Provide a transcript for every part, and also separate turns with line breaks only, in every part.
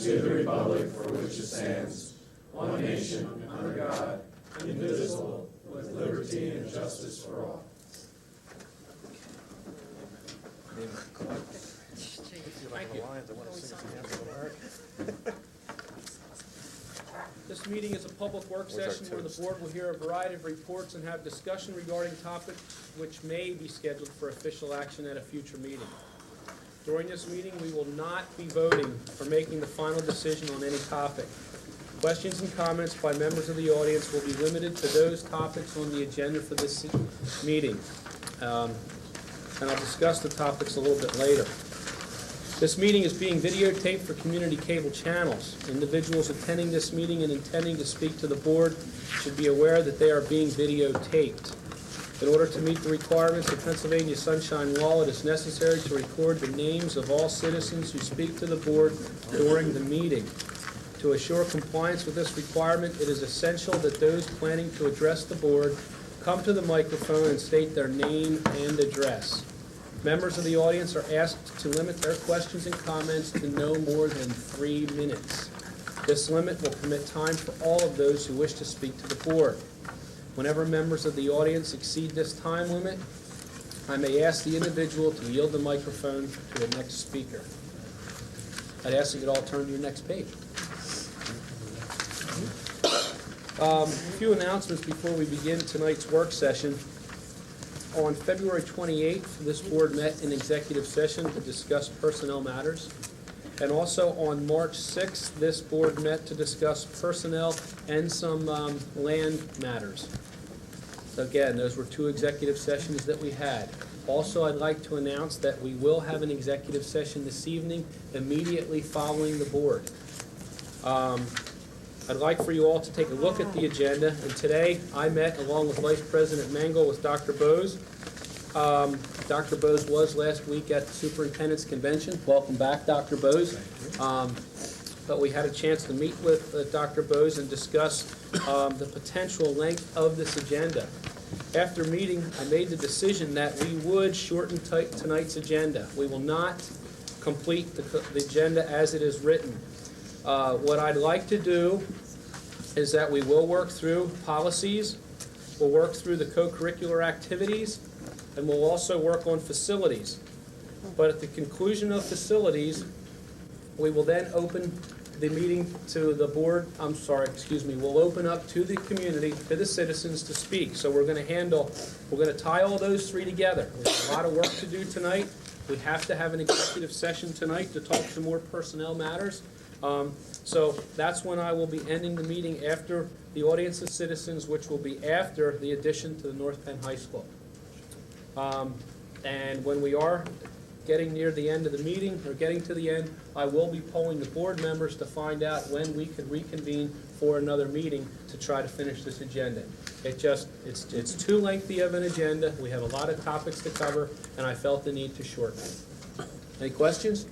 to the republic for which it stands, one nation, under God, indivisible, with liberty and justice for all.
Thank you. This meeting is a public work session where the board will hear a variety of reports and have discussion regarding topics which may be scheduled for official action at a future meeting. During this meeting, we will not be voting or making the final decision on any topic. Questions and comments by members of the audience will be limited to those topics on the agenda for this meeting. And I'll discuss the topics a little bit later. This meeting is being videotaped for community cable channels. Individuals attending this meeting and intending to speak to the board should be aware that they are being videotaped. In order to meet the requirements of Pennsylvania Sunshine Law, it is necessary to record the names of all citizens who speak to the board during the meeting. To assure compliance with this requirement, it is essential that those planning to address the board come to the microphone and state their name and address. Members of the audience are asked to limit their questions and comments to no more than 3 minutes. This limit will permit time for all of those who wish to speak to the board. Whenever members of the audience exceed this time limit, I may ask the individual to yield the microphone to the next speaker. I'd ask that you all turn to your next page. A few announcements before we begin tonight's work session. On February 28th, this board met in executive session to discuss personnel matters. And also on March 6th, this board met to discuss personnel and some land matters. So again, those were 2 executive sessions that we had. Also, I'd like to announce that we will have an executive session this evening immediately following the board. I'd like for you all to take a look at the agenda. And today, I met along with Vice President Mangle with Dr. Bose. Dr. Bose was last week at the Superintendent's Convention. Welcome back, Dr. Bose. But we had a chance to meet with Dr. Bose and discuss the potential length of this agenda. After meeting, I made the decision that we would shorten tonight's agenda. We will not complete the agenda as it is written. What I'd like to do is that we will work through policies, we'll work through the co-curricular activities, and we'll also work on facilities. But at the conclusion of facilities, we will then open the meeting to the board, we'll open up to the community, to the citizens to speak. So we're going to tie all those 3 together. There's a lot of work to do tonight. We have to have an executive session tonight to talk to more personnel matters. So that's when I will be ending the meeting after the audience of citizens, which will be after the addition to the North Penn High School. And when we are getting near the end of the meeting, or getting to the end, I will be polling the board members to find out when we could reconvene for another meeting to try to finish this agenda. It's too lengthy of an agenda. We have a lot of topics to cover, and I felt the need to shorten it. Any questions?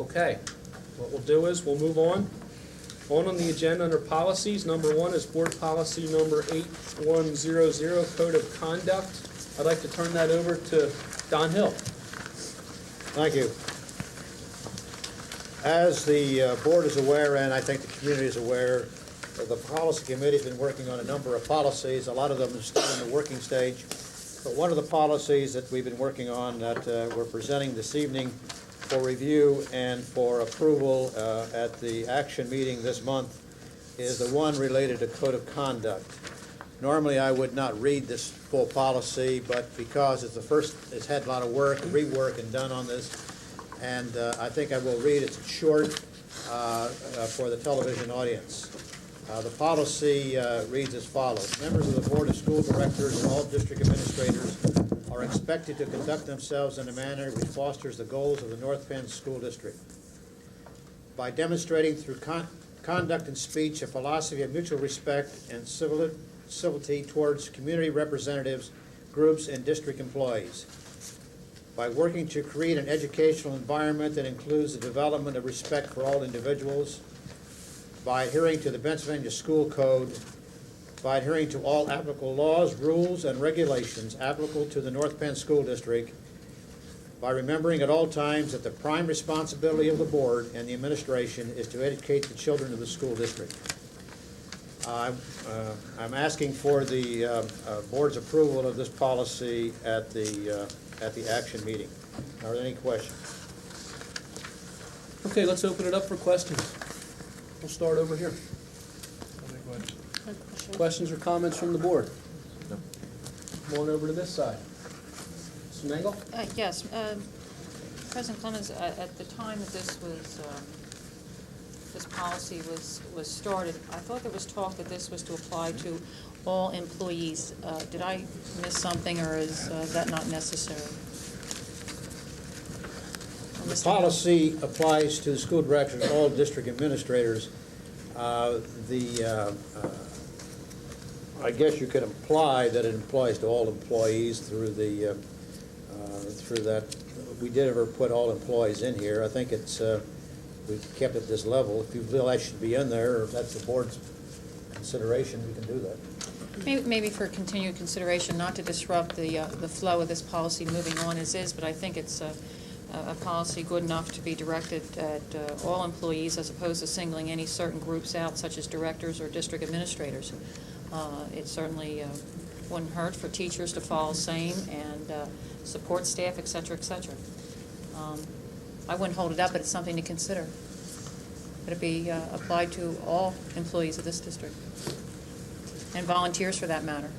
Okay, what we'll do is we'll move on. On the agenda under policies, number 1 is board policy number 8100, Code of Conduct. I'd like to turn that over to Don Hill.
Thank you. As the board is aware, and I think the community is aware, the policy committee has been working on a number of policies. A lot of them are still in the working stage. But one of the policies that we've been working on that we're presenting this evening for review and for approval at the action meeting this month is the one related to Code of Conduct. Normally I would not read this full policy, but because it's had a lot of work, rework, and done on this, and I think I will read it. It's short for the television audience. The policy reads as follows. Members of the Board of School Directors and all district administrators are expected to conduct themselves in a manner which fosters the goals of the North Penn School District. By demonstrating through conduct and speech a philosophy of mutual respect and civility towards community representatives, groups, and district employees. By working to create an educational environment that includes the development of respect for all individuals, by adhering to the Pennsylvania School Code, by adhering to all applicable laws, rules, and regulations applicable to the North Penn School District, by remembering at all times that the prime responsibility of the board and the administration is to educate the children of the school district. I'm asking for the board's approval of this policy at the action meeting. Are there any questions?
Okay, let's open it up for questions. We'll start over here. Questions or comments from the board? No. Come on over to this side. Mr. Nangle?
Yes. President Clemens, at the time that this policy was started, I thought there was talk that this was to apply to all employees. Did I miss something, or is that not necessary?
The policy applies to school directors, all district administrators. I guess you could imply that it applies to all employees through that. We did ever put all employees in here. I think we've kept it this level. If you feel that should be in there, or if that's the board's consideration, we can do that.
Maybe for continued consideration, not to disrupt the flow of this policy moving on as is, but I think it's a policy good enough to be directed at all employees as opposed to singling any certain groups out, such as directors or district administrators. It certainly wouldn't hurt for teachers to follow same, and support staff, et cetera, et cetera. I wouldn't hold it up, but it's something to consider. That it be applied to all employees of this district, and volunteers for that matter.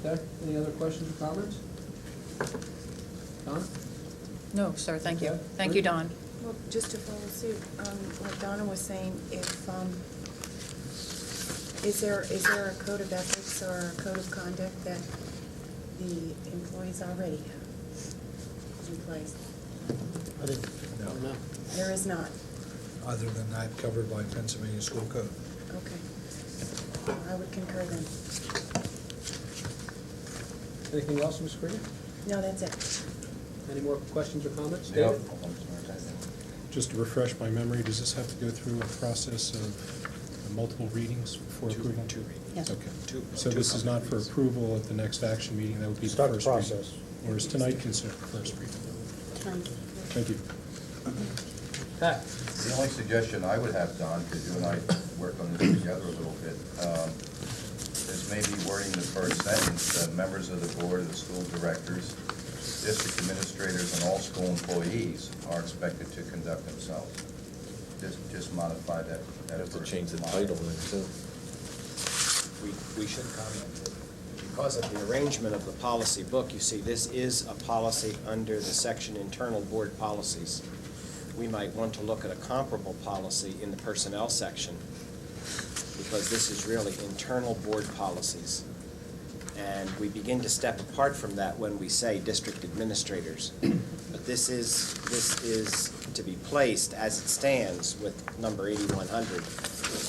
Okay, any other questions or comments? Don?
No, sir, thank you.
Okay.
Thank you, Don.
Well, just to follow suit, what Donna was saying, is there a code of ethics or a code of conduct that the employees already have in place?
I didn't.
No.
There is not.
Other than that covered by Pennsylvania School Code.
Okay. I would concur then.
Anything else, Ms. Krieger?
No, that's it.
Any more questions or comments? David?
Just to refresh my memory, does this have to go through a process of multiple readings before approval?
Two readings.
Yes.
Okay. So this is not for approval at the next action meeting, that would be the
Start the
first reading?
process.
Or is tonight considered the first reading? Thank you.
Pat?
The only suggestion I would have, Don, because you and I worked on this together a little bit, is maybe wording the first sentence, members of the board of the school directors, district administrators, and all school employees are expected to conduct themselves. Just modify that.
You have to change the title then, too.
We should comment. Because of the arrangement of the policy book, you see, this is a policy under the section internal board policies. We might want to look at a comparable policy in the personnel section, because this is really internal board policies. And we begin to step apart from that when we say district administrators. But this is to be placed as it stands with number 8100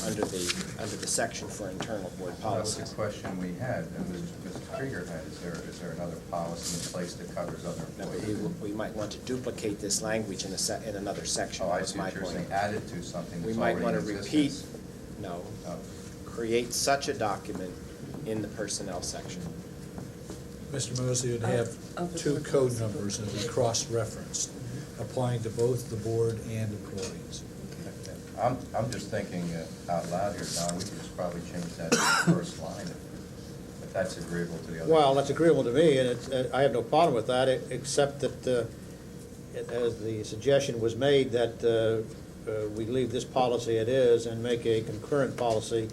under the section for internal board policies.
That's the question we had, and Mr. Krieger had, is there another policy in place that covers other employees?
We might want to duplicate this language in another section.
Oh, I
That's
see
my
what you're
point.
saying, add it to something
We
that's
might
already
want
in
to repeat,
existence.
no,
Oh.
create such a document in the personnel section.
Mr. Mosley would have two code numbers and be cross-referenced, applying to both the board and employees.
I'm just thinking out loud here, Don, we could just probably change that to the first line if that's agreeable to the other.
Well, that's agreeable to me, and I have no problem with that, except that, as the suggestion was made, that we leave this policy it is and make a concurrent policy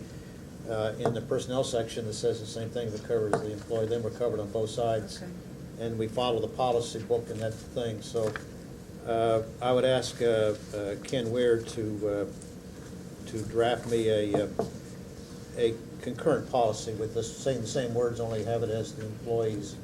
in the personnel section that says the same thing that covers the employee. Then we're covered on both sides.
Okay.
And we follow the policy book and that thing. So I would ask Ken Weir to draft me a concurrent policy with saying the same words, only have it as the employees.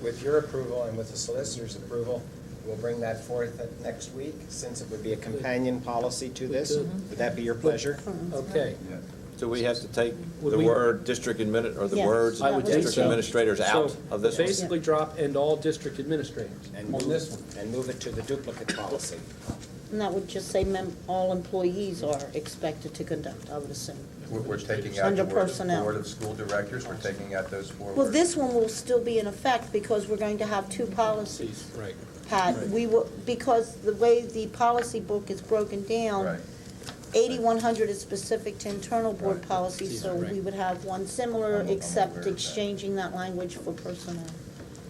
With your approval and with the solicitor's approval, we'll bring that forth next week, since it would be a companion policy to this. Would that be your pleasure?
Okay.
Yeah.
Do we have to take
Would
the
we-
word district admin, or the
Yes.
words
I would think
district
so.
administrators out
So
of this one?
basically drop and all district administrators
And
on
move-
this one.
And move it to the duplicate policy.
And that would just say all employees are expected to conduct, I would assume.
We're taking out
Under
the word
personnel.
Board of School Directors, we're taking out those 4 words.
Well, this one will still be in effect because we're going to have 2 policies.
Right.
Pat,
Right.
we will, because the way the policy book is broken down,
Right.
8100 is specific to internal board
Right.
policies, so
Right.
we would have one similar,
I'm
except
aware of that.
exchanging that language for personnel.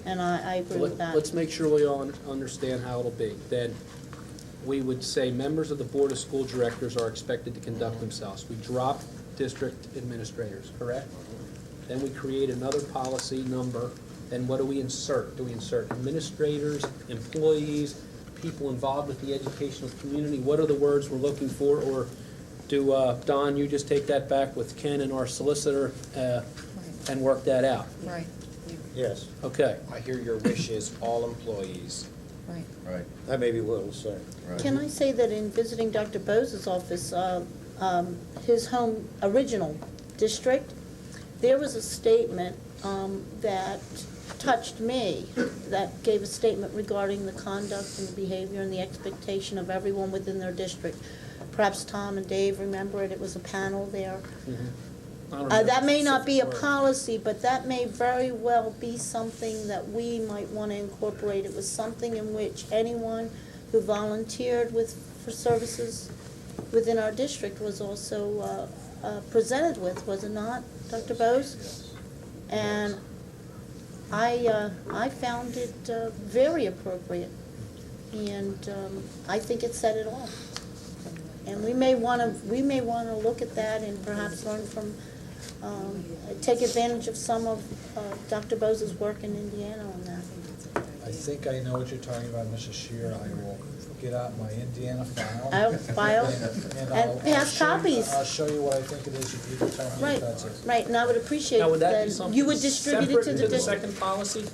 And I agree with that.
Let's make sure we all understand how it'll be. Then, we would say members of the Board of School Directors are expected to conduct themselves. We drop district administrators, correct? Then we create another policy number, and what do we insert? Do we insert administrators, employees, people involved with the educational community? What are the words we're looking for? Or do, Don, you just take that back with Ken and our solicitor and work that out?
Right,
Yes,
Okay.
I hear your wish is all employees.
right.
Right,
that may be what it'll say.
right.
Can I say that in visiting Dr. Bose's office, his home original district, there was a statement that touched me, that gave a statement regarding the conduct and the behavior and the expectation of everyone within their district. Perhaps Tom and Dave remember it, it was a panel there. That may not be a policy, but that may very well be something that we might want to incorporate. It was something in which anyone who volunteered for services within our district was also presented with, was it not, Dr. Bose?
Yes.
And I found it very appropriate, and I think it said it all. And we may want to look at that and perhaps learn from, take advantage of some of Dr. Bose's work in Indiana on that.
I think I know what you're talking about, Mrs. Shear. I will get out my Indiana file.
File,
And
and pass copies.
I'll show you what I think it is, if you can tell me
Right,
if that's it.
right, and I would appreciate
Now, would that be
that
something
you would distribute it to
separate
the
to the
district.
second policy?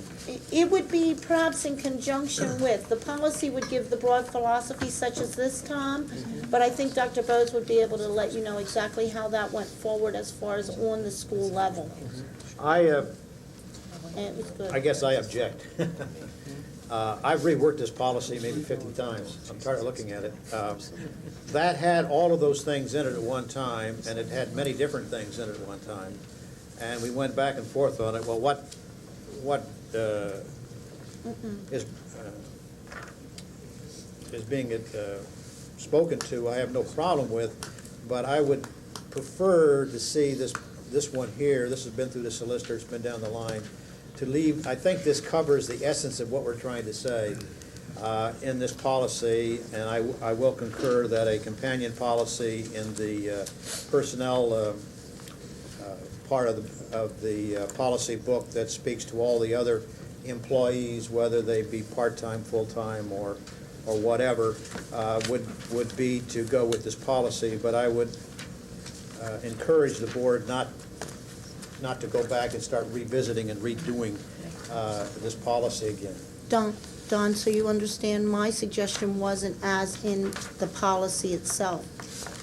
It would be perhaps in conjunction with, the policy would give the broad philosophy such as this, Tom, but I think Dr. Bose would be able to let you know exactly how that went forward as far as on the school level.
I
And it was good.
I guess I object. I've reworked this policy maybe 50 times. I'm tired of looking at it. That had all of those things in it at one time, and it had many different things in it at one time. And we went back and forth on it. Well, what is being spoken to, I have no problem with, but I would prefer to see this one here. This has been through the solicitor, it's been down the line, to leave. I think this covers the essence of what we're trying to say in this policy, and I will concur that a companion policy in the personnel part of the policy book that speaks to all the other employees, whether they be part-time, full-time, or whatever, would be to go with this policy. But I would encourage the board not to go back and start revisiting and redoing this policy again.
Don, so you understand, my suggestion wasn't as in the policy itself.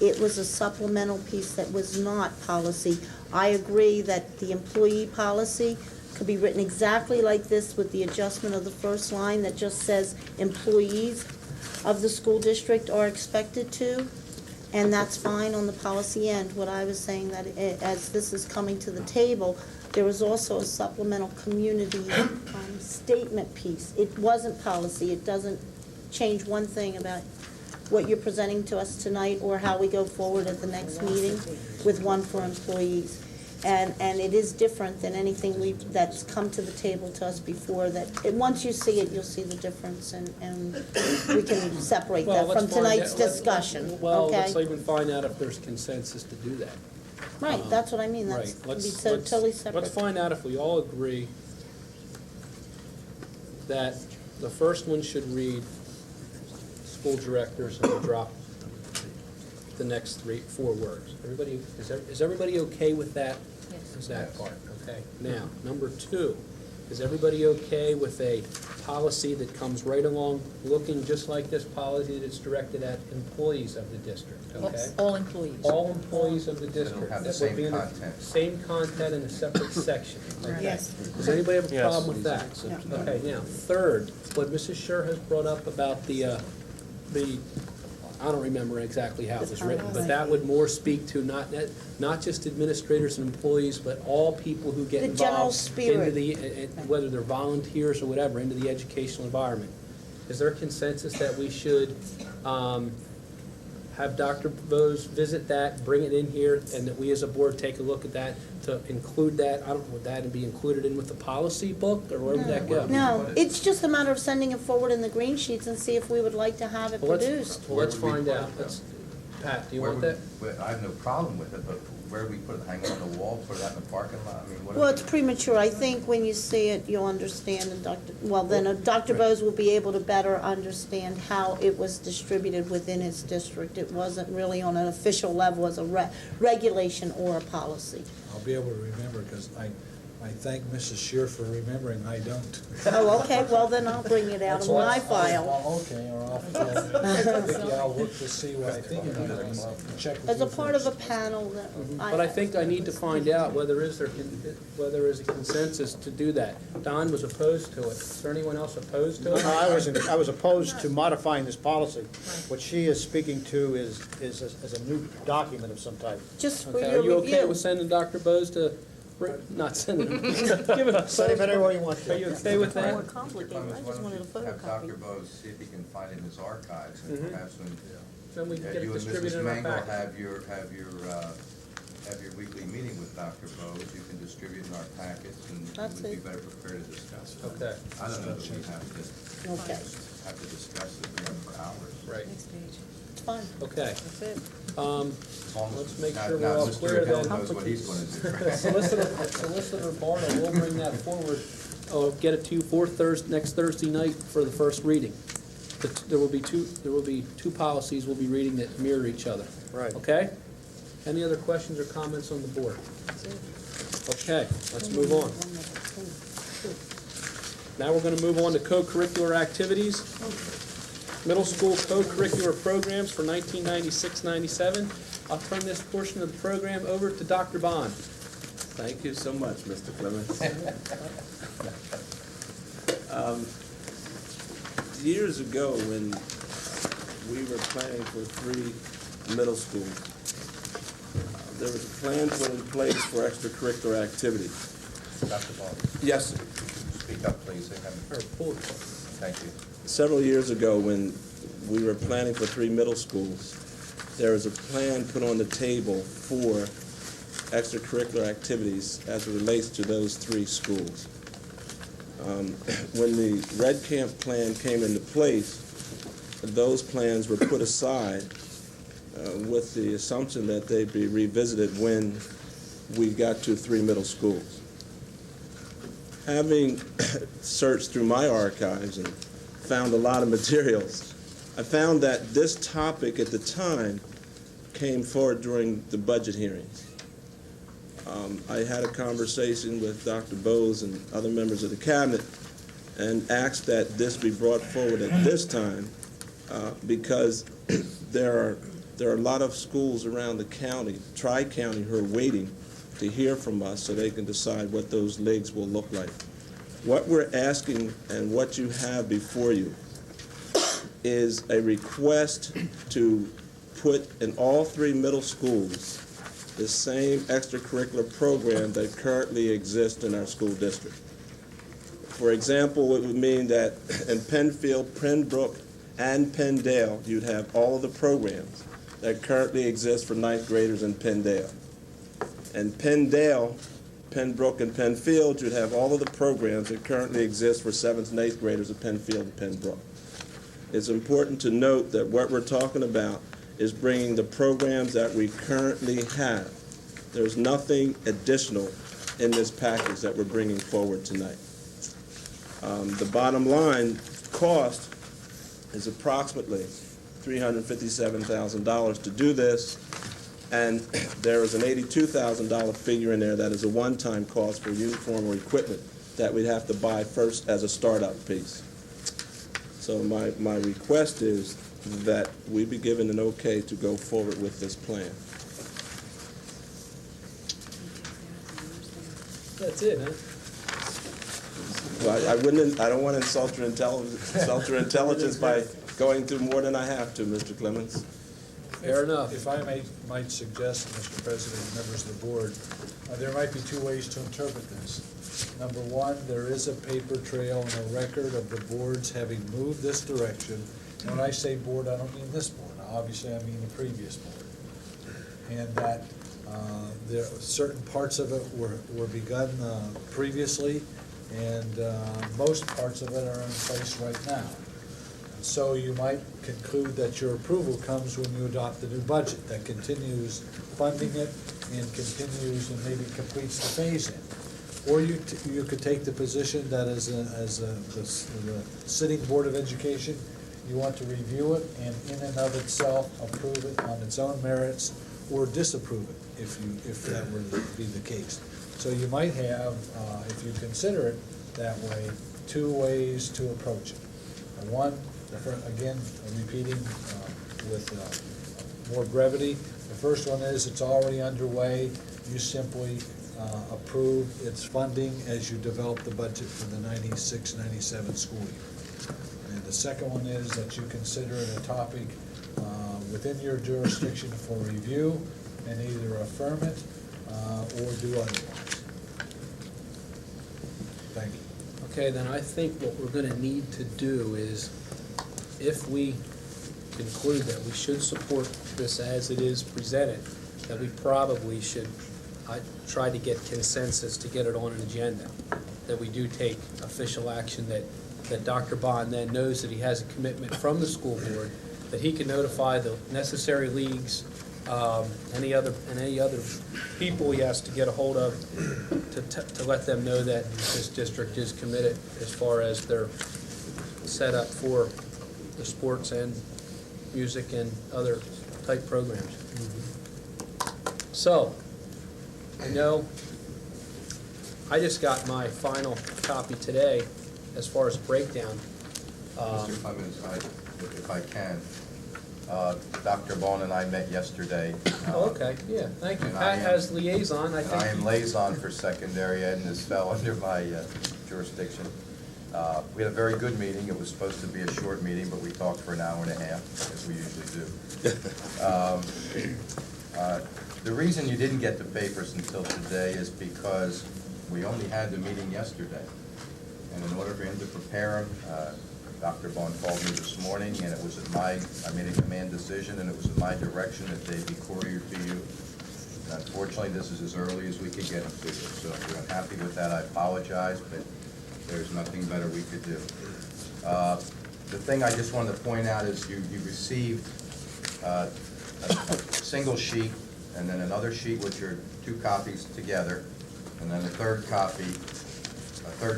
It was a supplemental piece that was not policy. I agree that the employee policy could be written exactly like this with the adjustment of the first line that just says employees of the school district are expected to, and that's fine on the policy end. What I was saying that as this is coming to the table, there was also a supplemental community statement piece. It wasn't policy. It doesn't change one thing about what you're presenting to us tonight or how we go forward at the next meeting with one for employees. And it is different than anything that's come to the table to us before. Once you see it, you'll see the difference, and we can separate that from tonight's discussion,
Well,
okay?
let's even find out if there's consensus to do that.
Right, that's what I mean,
Right.
that's, would be so totally separate.
Let's find out if we all agree that the first one should read school directors and we'll drop the next 4 words. Everybody, is everybody okay with that?
Yes.
Is that part, okay? Now, number 2, is everybody okay with a policy that comes right along looking just like this policy that's directed at employees of the district, okay?
All employees.
All employees of the district.
have the
That would be
same
in a-
content.
Same content in a separate section. Okay.
Yes.
Does anybody have a
Yes.
problem with that? Okay, now, third, what Mrs. Scher has brought up about the I don't remember exactly how it was written, but that would more speak to not just administrators and employees, but all people who get
The general
involved
spirit.
into the, whether they're volunteers or whatever, into the educational environment. Is there consensus that we should have Dr. Bose visit that, bring it in here, and that we as a board take a look at that to include that? I don't know, would that be included in with the policy book, or where would that go?
No, it's just a matter of sending it forward in the green sheets and see if we would like to have it
Well,
produced.
let's find out. Pat, do you want that?
I have no problem with it, but where do we put it, hang it on the wall, put it out in the parking lot? I mean, what?
Well, it's premature. I think when you see it, you'll understand, and Dr. Bose will be able to better understand how it was distributed within his district. It wasn't really on an official level as a regulation or a policy.
I'll be able to remember, because I thank Mrs. Shear for remembering, I don't.
Oh, okay, well, then I'll bring it out of my file.
Okay, or I'll Vicki, I'll look to see what I think it is, and check with
As
you
a part of a
first.
panel that
But I think I need to find out whether is a consensus to do that. Don was opposed to it. Is there anyone else opposed to it?
I was opposed to modifying this policy. What she is speaking to is a new document of some type.
just for
Okay,
your
are you okay
review.
with sending Dr. Bose to, not sending him, give it
Send him anywhere you want
Are
to.
you okay with
More
that?
complicated. I just wanted a
Have Dr.
photocopy.
Bose see if he can find it in his archives, and
Mhm.
perhaps when
Then we can get it
you and
distributed
Mrs.
in our
Mangle
packet.
have your weekly meeting with Dr. Bose, you can distribute in our packets, and
That's
we'd be
it.
better prepared to discuss it.
Okay.
I don't know that we have
Okay,
to discuss it for hours.
Right,
Next page.
it's fine.
okay.
That's it.
Let's make
Now-
sure
now
we're all
Mr.
clear
Hill
then.
knows what he's gonna do.
Solicitor Bartle will bring that forward, get it to you for next Thursday night for the first reading. There will be two policies we'll be reading that mirror each other.
Right.
Okay? Any other questions or comments on the board? Okay, let's move on. Now we're going to move on to co-curricular activities. Middle school co-curricular programs for 1996-97. I'll turn this portion of the program over to Dr. Bond.
Thank you so much, Mr. Clemens. Years ago, when we were planning for 3 middle schools, there was a plan put in place for extracurricular activities.
Dr. Bond,
Yes, sir.
speak up, please. Thank you.
Several years ago, when we were planning for 3 middle schools, there was a plan put on the table for extracurricular activities as it relates to those 3 schools. When the Red Camp plan came into place, those plans were put aside with the assumption that they'd be revisited when we got to 3 middle schools. Having searched through my archives and found a lot of materials, I found that this topic at the time came forward during the budget hearings. I had a conversation with Dr. Bose and other members of the cabinet and asked that this be brought forward at this time because there are a lot of schools around the county, Tri-County, who are waiting to hear from us so they can decide what those legs will look like. What we're asking and what you have before you is a request to put in all 3 middle schools the same extracurricular program that currently exists in our school district. For example, it would mean that in Penfield, Pembroke, and Penndale, you'd have all of the programs that currently exist for 9th graders in Penndale. And Penndale, Pembroke, and Penfield, you'd have all of the programs that currently exist for 7th and 8th graders at Penfield and Pembroke. It's important to note that what we're talking about is bringing the programs that we currently have. There's nothing additional in this package that we're bringing forward tonight. The bottom line cost is approximately $357,000 to do this, and there is an $82,000 figure in there that is a one-time cost for uniform or equipment that we'd have to buy first as a startup piece. So my request is that we be given an okay to go forward with this plan.
That's it, huh?
Well, I don't want to insult your intelligence by going through more than I have to, Mr. Clemens.
Fair enough.
If I might suggest, Mr. President, and members of the board, there might be two ways to interpret this. Number one, there is a paper trail and a record of the boards having moved this direction. And when I say board, I don't mean this board. Obviously, I mean the previous board. And that there certain parts of it were begun previously, and most parts of it are in place right now. So you might conclude that your approval comes when you adopt the new budget that continues funding it and continues and maybe completes the phase-in. Or you could take the position that as the sitting Board of Education, you want to review it and in and of itself approve it on its own merits or disapprove it if that were to be the case. So you might have, if you consider it that way, two ways to approach it. One, again, repeating with more brevity, the first one is it's already underway. You simply approve its funding as you develop the budget for the 96-97 school year. And the second one is that you consider it a topic within your jurisdiction for review and either affirm it or do otherwise. Thank you.
Okay, then I think what we're gonna need to do is, if we conclude that we should support this as it is presented, that we probably should try to get consensus to get it on an agenda, that we do take official action, that Dr. Bond then knows that he has a commitment from the school board, that he can notify the necessary leagues, any other people he has to get a hold of to let them know that this district is committed as far as their setup for the sports and music and other type programs. So, I know I just got my final copy today as far as breakdown.
Mr. Clemens, if I can, Dr. Bond and I met yesterday.
Okay, yeah, thank you. Pat has liaison, I think.
I am liaison for secondary ed, and this fell under my jurisdiction. We had a very good meeting. It was supposed to be a short meeting, but we talked for an hour and a half, as we usually do. The reason you didn't get the papers until today is because we only had the meeting yesterday. And in order for him to prepare them, Dr. Bond called me this morning, and it was I made a command decision, and it was at my direction that they be couriered to you. And unfortunately, this is as early as we could get them to you. So if you're unhappy with that, I apologize, but there's nothing better we could do. The thing I just wanted to point out is you received a single sheet, and then another sheet which are two copies together, and then a third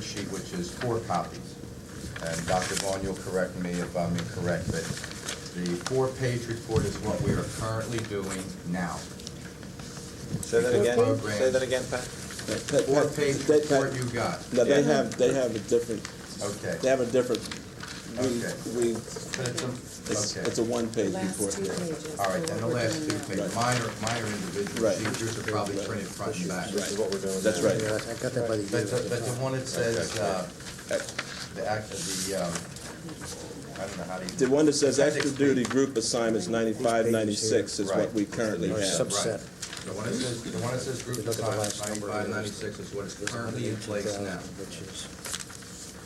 sheet which is 4 copies. And Dr. Vaughn, you'll correct me if I'm incorrect, but the 4-page report is what we are currently doing now.
Say that again. Say that again, Pat.
4-page report you got.
No, they have a different.
Okay.
They have a different.
Okay.
It's a one-page report.
Last 2 pages.
All right, then the last 2 pages. Mine are individual
Right.
sheets. Yours are probably printed front and back.
This is what we're doing.
That's
now.
right.
I got that by the
But
year.
the one that says, I don't know how to.
The one that says
Appendix
extra duty group assignments 95, 96 is what we currently have.
Subset.
The one that says group
Look at the
assignments,
last number
95,
here.
96 is what is currently in place now.
Which is,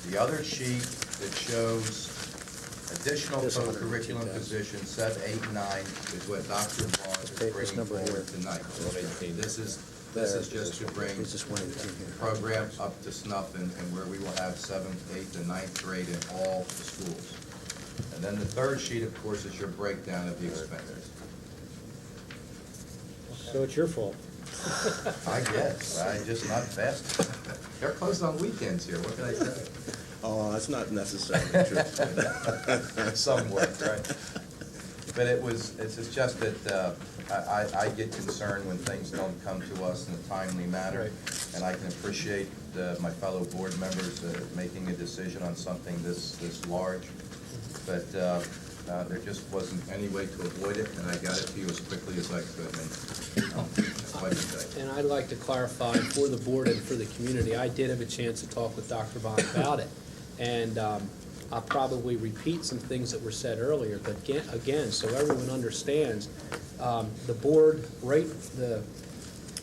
The other sheet that shows additional
This
co-curriculum
102,000.
positions, 7, 8, 9, is what Dr. Vaughn is
Okay, this
bringing
number
forward
here.
tonight.
118.
This is just to bring
it's just 118 here.
the program up to snuff and where we will have 7th, 8th, and 9th grade in all the schools. And then the third sheet, of course, is your breakdown of the expenses.
So it's your fault.
I guess, I'm just not fast. They're closed on weekends here, what can I say?
Oh, that's not necessarily true.
Somewhat, right? But it's just that I get concerned when things don't come to us in a timely manner. And I can appreciate my fellow board members making a decision on something this large. But there just wasn't any way to avoid it, and I got it to you as quickly as I could. And budget day.
And I'd like to clarify for the board and for the community, I did have a chance to talk with Dr. Bond about it. And I'll probably repeat some things that were said earlier, but again, so everyone understands, the board, the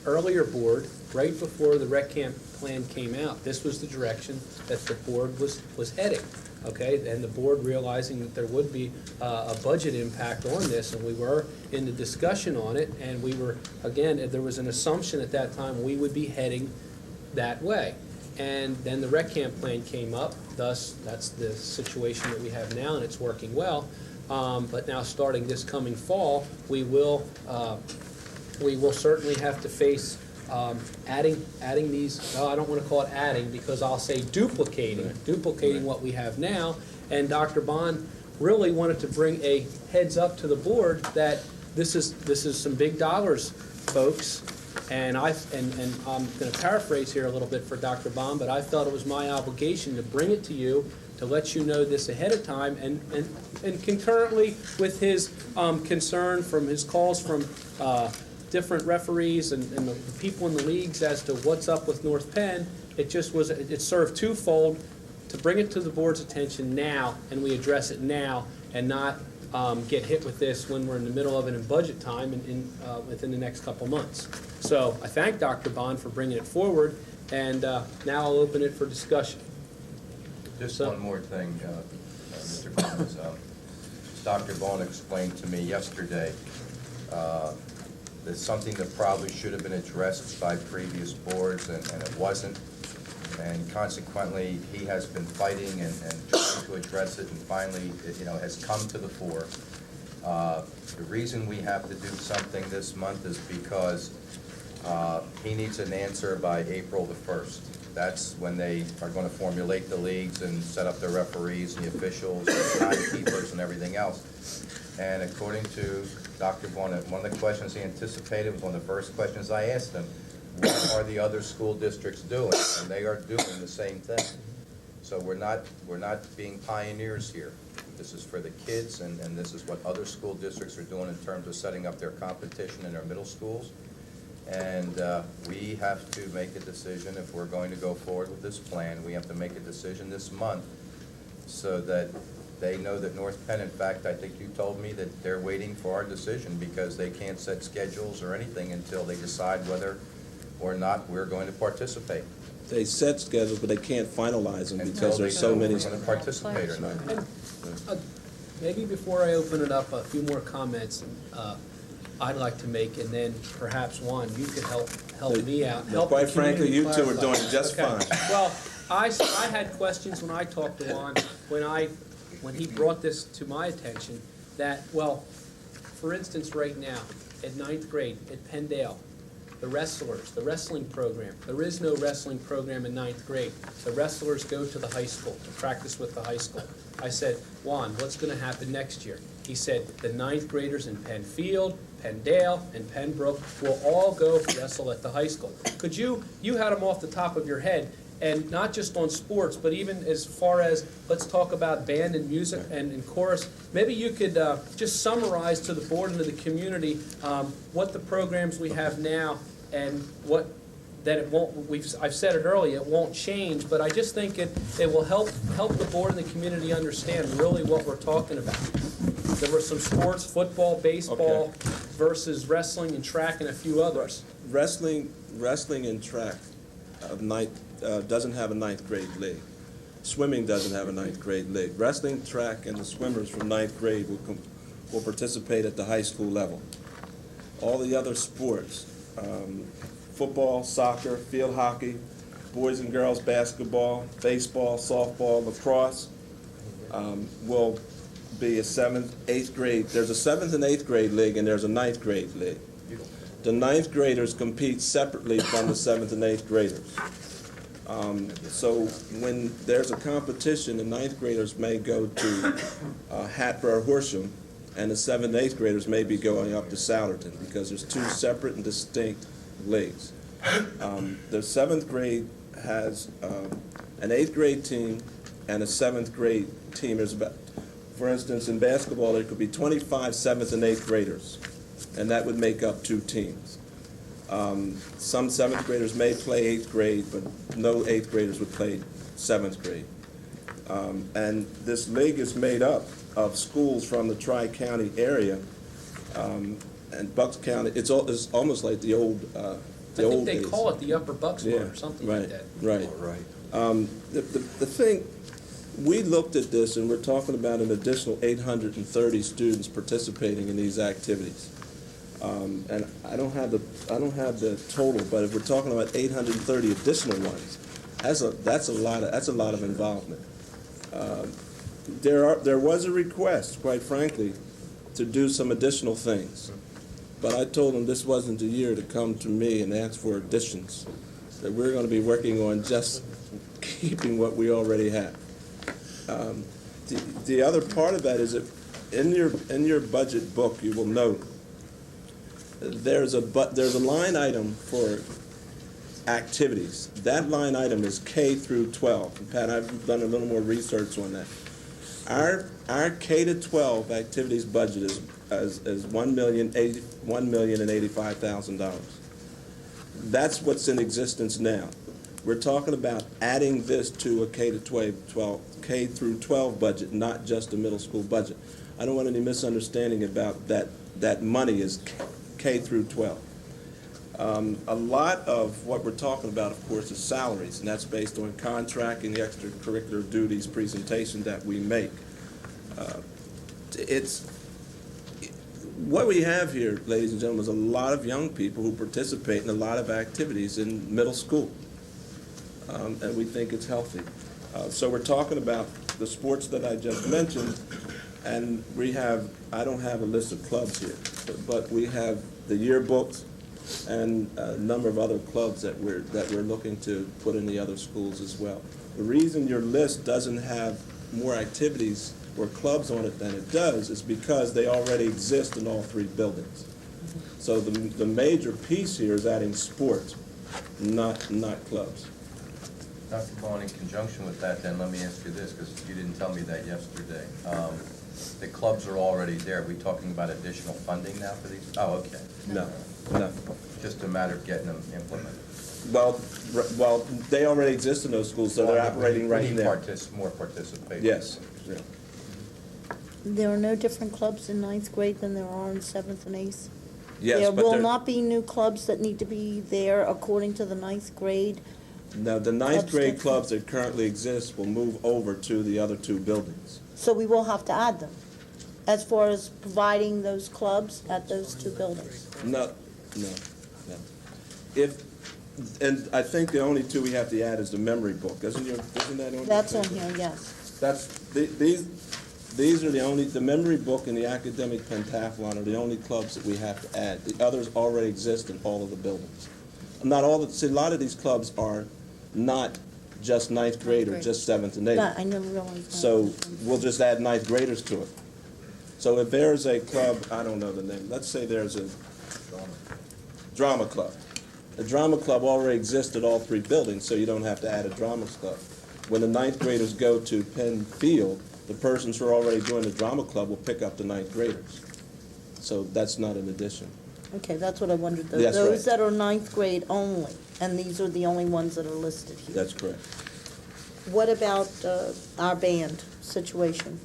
earlier board, right before the rec camp plan came out, this was the direction that the board was heading. Okay, and the board realizing that there would be a budget impact on this, and we were in the discussion on it, and we were, again, there was an assumption at that time we would be heading that way. And then the rec camp plan came up, thus that's the situation that we have now, and it's working well. But now starting this coming fall, we will certainly have to face adding these, I don't want to call it adding, because I'll say duplicating what we have now. And Dr. Bond really wanted to bring a heads up to the board that this is some big dollars, folks. And I'm going to paraphrase here a little bit for Dr. Bond, but I felt it was my obligation to bring it to you, to let you know this ahead of time, and concurrently with his concern from his calls from different referees and the people in the leagues as to what's up with North Penn. It served twofold, to bring it to the board's attention now, and we address it now, and not get hit with this when we're in the middle of it in budget time and within the next couple months. So I thank Dr. Bond for bringing it forward, and now I'll open it for discussion.
Just one more thing, Mr. Clemens. Dr. Bond explained to me yesterday it's something that probably should have been addressed by previous boards, and it wasn't. And consequently, he has been fighting and trying to address it, and finally, it has come to the fore. The reason we have to do something this month is because he needs an answer by April the 1st. That's when they are going to formulate the leagues and set up the referees and the officials and the timekeepers and everything else. And according to Dr. Vaughn, one of the questions he anticipated was one of the first questions I asked him: what are the other school districts doing? And they are doing the same thing. So we're not being pioneers here. This is for the kids, and this is what other school districts are doing in terms of setting up their competition in their middle schools. And we have to make a decision if we're going to go forward with this plan. We have to make a decision this month so that they know that North Penn, in fact, I think you told me that they're waiting for our decision because they can't set schedules or anything until they decide whether or not we're going to participate.
They set schedules, but they can't finalize them because there's so many.
We're going to participate or not.
And, maybe before I open it up, a few more comments I'd like to make, and then perhaps, Juan, you could help me out. Help
quite frankly, you two are
clarify.
doing just fine.
Well, I had questions when I talked to Juan, when he brought this to my attention, that, well, for instance, right now, at 9th grade, at Penndale, the wrestling program, there is no wrestling program in 9th grade. The wrestlers go to the high school to practice with the high school. I said, Juan, what's going to happen next year? He said, the 9th graders in Penfield, Penndale, and Pembroke will all go wrestle at the high school. Could you had them off the top of your head, and not just on sports, but even as far as, let's talk about band and music and chorus. Maybe you could just summarize to the board and to the community what the programs we have now, and I've said it earlier, it won't change, but I just think it will help the board and the community understand really what we're talking about. There were some sports, football, baseball, versus wrestling and track and a few others.
Wrestling and track doesn't have a 9th grade league. Swimming doesn't have a 9th grade league. Wrestling, track, and the swimmers from 9th grade will participate at the high school level. All the other sports, football, soccer, field hockey, boys and girls basketball, baseball, softball, lacrosse, will be a 7th, 8th grade. There's a 7th and 8th grade league, and there's a 9th grade league. The 9th graders compete separately from the 7th and 8th graders. So when there's a competition, the 9th graders may go to Hatboro Horsham, and the 7th and 8th graders may be going up to Souderton, because there's two separate and distinct leagues. The 7th grade has an 8th grade team and a 7th grade team. There's about, for instance, in basketball, there could be 25 7th and 8th graders, and that would make up two teams. Some seventh graders may play eighth grade, but no eighth graders would play seventh grade. And this league is made up of schools from the Tri-County area, and Bucks County. It's almost like the old
I think they
days.
call it the Upper Bucksmore or something like that.
Right. The thing, we looked at this, and we're talking about an additional 830 students participating in these activities. And I don't have the total, but if we're talking about 830 additional ones, that's a lot of involvement. There was a request, quite frankly, to do some additional things, but I told them this wasn't the year to come to me and ask for additions. That we're going to be working on just keeping what we already have. The other part of that is that in your budget book, you will note there's a line item for activities. That line item is K through 12. And Pat, I've done a little more research on that. Our K to 12 activities budget is $1,085,000. That's what's in existence now. We're talking about adding this to a K through 12 budget, not just a middle school budget. I don't want any misunderstanding about that money is K through 12. A lot of what we're talking about, of course, is salaries, and that's based on contract and the extracurricular duties presentation that we make. What we have here, ladies and gentlemen, is a lot of young people who participate in a lot of activities in middle school, and we think it's healthy. So we're talking about the sports that I just mentioned, and I don't have a list of clubs here, but we have the yearbooks and a number of other clubs that we're looking to put in the other schools as well. The reason your list doesn't have more activities or clubs on it than it does is because they already exist in all three buildings. So the major piece here is adding sports, not clubs.
Dr. Vaughn, in conjunction with that, then let me ask you this, because you didn't tell me that yesterday. The clubs are already there. Are we talking about additional funding now for these? Oh, okay.
No.
Just a matter of getting them implemented.
Well, they already exist in those schools, so they're operating right now.
More participation.
Yes. Yeah.
There are no different clubs in ninth grade than there are in seventh and eighth?
Yes,
There
but
will not be new clubs that need to be there according to the ninth grade?
No, the ninth grade clubs that currently exist will move over to the other two buildings.
So we will have to add them, as far as providing those clubs at those two buildings?
No. And I think the only two we have to add is the memory book. Isn't that on?
That's on here, yes.
These are the memory book and the academic pentathlon are the only clubs that we have to add. The others already exist in all of the buildings. Not all a lot of these clubs are not just ninth grade or just seventh and eighth.
Yeah, I never realized that.
So we'll just add ninth graders to it. So if there's a club, I don't know the name, let's say there's a drama club. The drama club already exists at all three buildings, so you don't have to add a drama club. When the ninth graders go to Penn Field, the persons who are already doing the drama club will pick up the ninth graders. So that's not an addition.
Okay, that's what I wondered.
That's
Those
right.
that are ninth grade only, and these are the only ones that are listed here.
That's correct.
What about our band situation?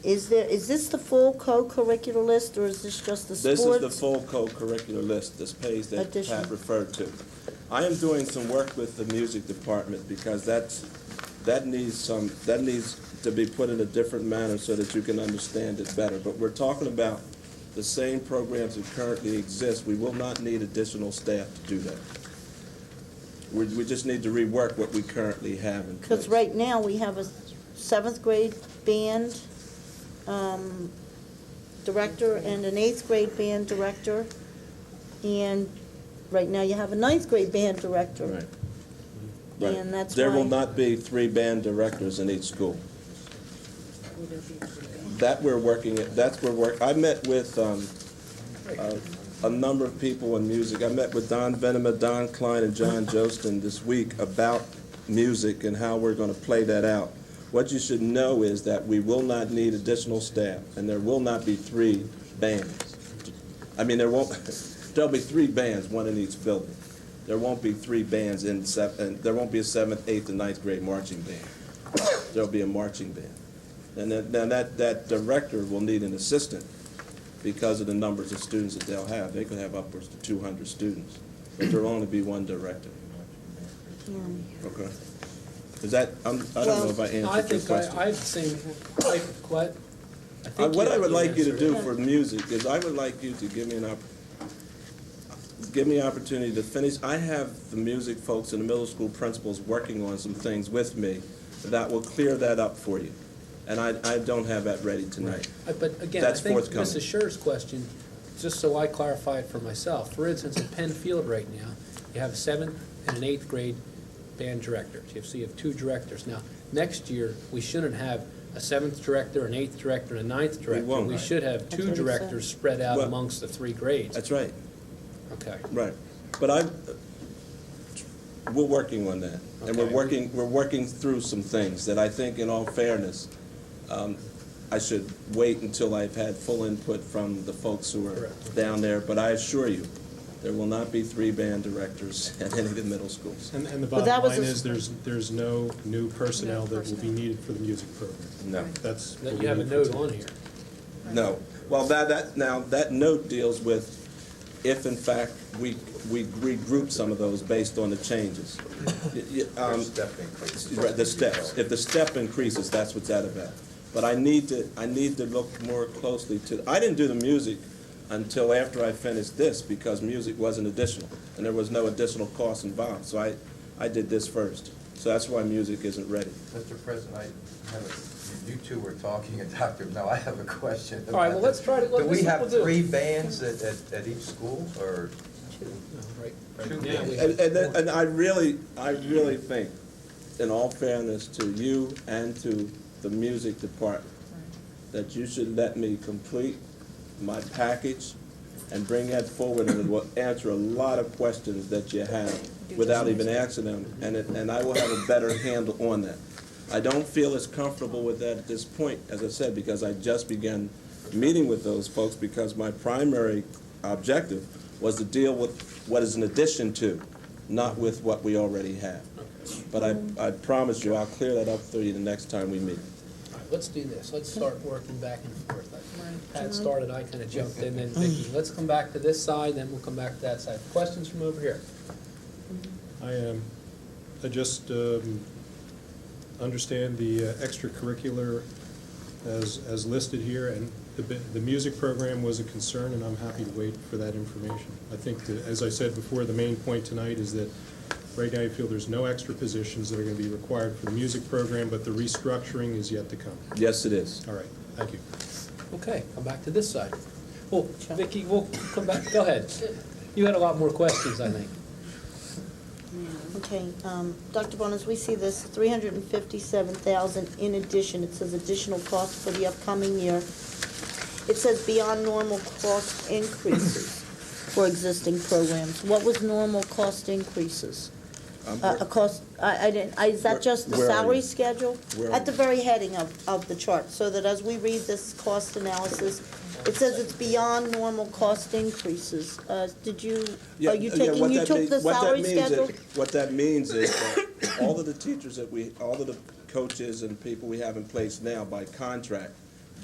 Is this the full co-curricular list, or is this just the sports?
This is the full co-curricular list, this page that
Addition.
Pat referred to. I am doing some work with the music department because that needs to be put in a different manner so that you can understand it better. But we're talking about the same programs that currently exist. We will not need additional staff to do that. We just need to rework what we currently have in place.
Because right now, we have a seventh grade band director and an eighth grade band director, and right now you have a ninth grade band director.
Right.
And that's
There will
why-
not be 3 band directors in each school. That we're working at, I met with a number of people in music. I met with Don Venema, Don Klein, and John Jostin this week about music and how we're going to play that out. What you should know is that we will not need additional staff, and there will not be 3 bands. I mean, there won't. There'll be 3 bands, one in each building. There won't be 3 bands and there won't be a 7th, 8th, and 9th grade marching band. There'll be a marching band. And then that director will need an assistant because of the numbers of students that they'll have. They could have upwards to 200 students, but there'll only be one director. Okay. Is that, I don't know if I answered your question.
I have the same type of question.
What I would like you to do for music is I would like you to give me an opportunity to finish. I have the music folks and the middle school principals working on some things with me that will clear that up for you. And I don't have that ready tonight.
But again,
That's
I think
forthcoming.
Mrs. Scher's question, just so I clarify it for myself, for instance, at Penn Field right now, you have a 7th and an 8th grade band director. So you have 2 directors. Now, next year, we shouldn't have a 7th director, an 8th director, and a 9th director.
won't.
We should have
That's
2
what it
directors
said.
spread out
Well,
amongst the 3 grades.
That's right.
Okay.
Right. But we're working on that. And we're
Okay.
working through some things that I think, in all fairness, I should wait until I've had full input from the folks who are
Correct.
down there. But I assure you, there will not be 3 band directors at any of the middle schools.
And the
But that
bottom
was
line
a-
is there's no new personnel that will be needed for the music program.
No.
That's
That
what
you
we
have a
need for
note
tonight.
on here.
No. Well, that note deals with if, in fact, we regroup some of those based on the changes. Right, the steps. If the step increases, that's what's that about. But I need to look more closely to, I didn't do the music until after I finished this because music wasn't additional and there was no additional cost involved. So I did this first. So that's why music isn't ready.
Mr. President, you two were talking, and Dr. Now I have a question.
All right, well, let's try to,
Do we
this is what
have
we'll do.
3 bands at each school, or?
No, right
2
now
bands?
we have
And I really think, in all fairness to you and to the music department, that you should let me complete my package and bring that forward, and it will answer a lot of questions that you have without even asking them, and I will have a better handle on that. I don't feel as comfortable with that at this point, as I said, because I just began meeting with those folks because my primary objective was to deal with what is an addition to, not with what we already have. But I promise you, I'll clear that up for you the next time we meet.
All right, let's do this. Let's start working back and forth. Pat started, I kind of jumped in, then Vicki. Let's come back to this side, then we'll come back to that side. Questions from over here?
I just understand the extracurricular as listed here, and the music program was a concern, and I'm happy to wait for that information. I think that, as I said before, the main point tonight is that right now you feel there's no extra positions that are going to be required for the music program, but the restructuring is yet to come.
Yes, it is.
All right, thank you.
Okay, come back to this side. Well, Vicki, we'll come back. Go ahead. You had a lot more questions, I think.
Okay, Dr. Bonas, we see this 357,000 in addition. It says additional cost for the upcoming year. It says beyond normal cost increases for existing programs. What was normal cost increases? Is that just the
Where are
salary
you?
schedule?
Where are
At the
you?
very heading of the chart, so that as we read this cost analysis, it says it's beyond normal cost increases. Did you, are you taking, you took the salary schedule?
What that means is that all of the teachers all of the coaches and people we have in place now by contract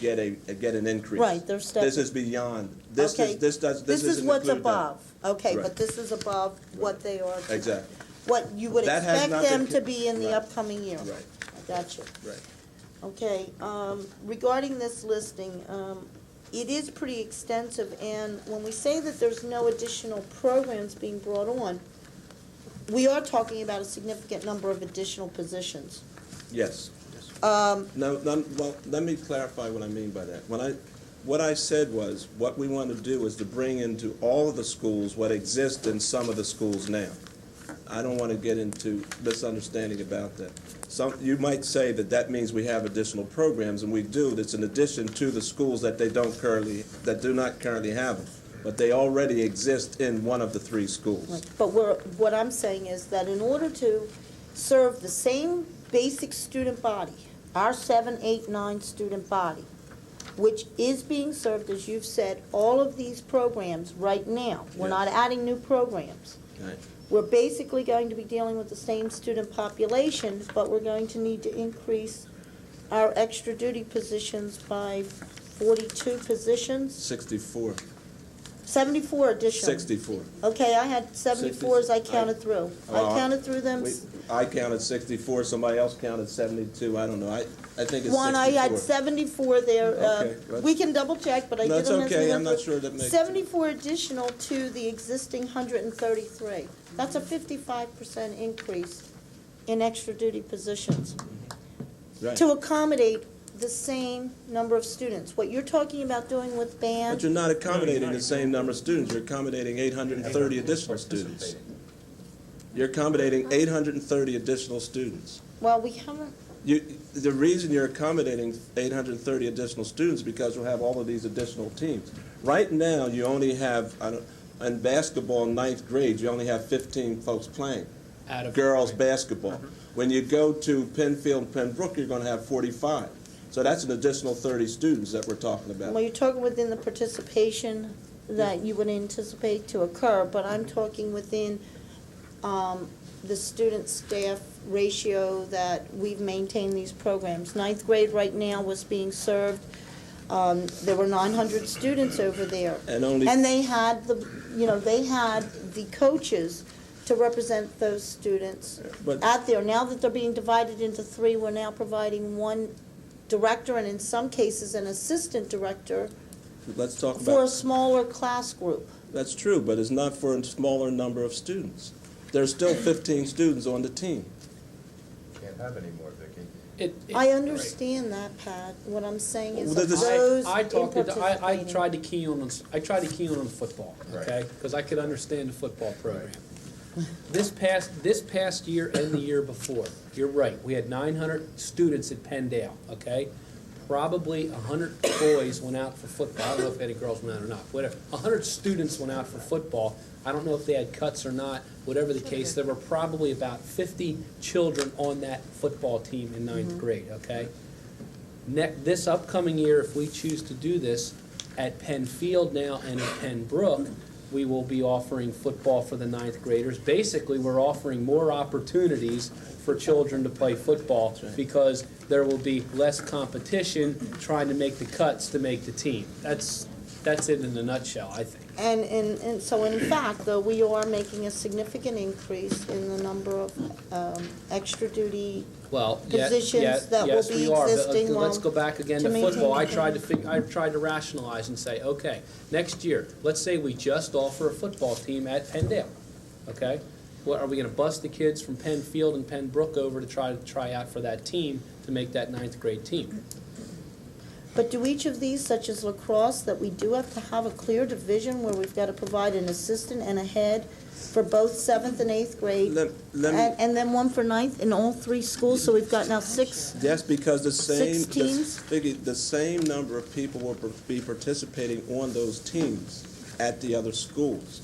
get an increase.
Right, they're stepping.
This is beyond, this
Okay.
is
This is what's above, okay,
Right.
but this is above what they are.
Exactly,
What you would
That has
expect
nothing
them
to-
to be in the
right.
upcoming year.
right,
I got you.
right.
Okay, regarding this listing, it is pretty extensive, and when we say that there's no additional programs being brought on, we are talking about a significant number of additional positions.
Yes.
Um,
Well, let me clarify what I mean by that. What I said was, what we want to do is to bring into all of the schools what exists in some of the schools now. I don't want to get into misunderstanding about that. You might say that means we have additional programs, and we do. That's in addition to the schools that that do not currently have them, but they already exist in one of the 3 schools.
But what I'm saying is that in order to serve the same basic student body, our 7, 8, 9 student body, which is being served, as you've said, all of these programs right now. We're not adding new programs.
Right.
We're basically going to be dealing with the same student population, but we're going to need to increase our extra duty positions by 42 positions,
64.
74 additional.
64.
Okay, I had 74 as I counted through. I
Well,
counted through them.
I counted 64, somebody else counted 72, I don't know. I think it's 64.
One, I had 74 there.
Okay, that's-
We can double check, but I did
No,
them
it's
as
okay.
we
I'm
went
not
through.
sure that makes-
74 additional to the existing 133. That's a 55% increase in extra duty positions
Right.
to accommodate the same number of students. What you're talking about doing with
But
band,
you're not accommodating the same number of students, you're accommodating 830 additional students. You're accommodating 830 additional students.
well, we haven't,
The reason you're accommodating 830 additional students is because you'll have all of these additional teams. Right now, you only have, in basketball in ninth grade, you only have 15 folks playing.
Out of
Girls' basketball. When you go to Penfield and Pembroke, you're going to have 45. So that's an additional 30 students that we're talking about.
well, you're talking within the participation that you would anticipate to occur, but I'm talking within the student-staff ratio that we've maintained these programs. Ninth grade right now was being served, there were 900 students over there.
And
they had they had the coaches to represent those students
But-
out there. Now that they're being divided into three, we're now providing one director and in some cases an assistant director
Let's talk
for a
about,
smaller class group.
that's true, but it's not for a smaller number of students. There's still 15 students on the team.
Can't have any more, Vicki.
I understand that, Pat. What I'm saying is
Well,
that
this-
those
I talked to, I
participating-
tried to key on on football, okay? Because I could understand the football program. This past year and the year before, you're right, we had 900 students at Penndale, okay? Probably 100 boys went out for football. I don't know if any girls went out or not, whatever. 100 students went out for football. I don't know if they had cuts or not, whatever the case, there were probably about 50 children on that football team in ninth grade, okay? This upcoming year, if we choose to do this, at Penfield now and at Pembroke, we will be offering football for the ninth graders. Basically, we're offering more opportunities for children to play football because there will be less competition trying to make the cuts to make the team. That's it in a nutshell, I think.
And so in fact, though, we are making a significant increase in the number of extra duty
Well,
positions that will
yes,
be
we are. But
existing
let's go back again
to
to
maintain
football.
the
I tried to rationalize and say, okay, next year, let's say we just offer a football team at Penndale, okay? What, are we gonna bust the kids from Penfield and Pembroke over to try out for that team to make that ninth grade team?
But do each of these, such as lacrosse, that we do have to have a clear division where we've got to provide an assistant and a head for both seventh and eighth grade?
Let me-
And then one for ninth in all three schools, so we've got now six?
Yes, because
Six teams?
the same number of people will be participating on those teams at the other schools.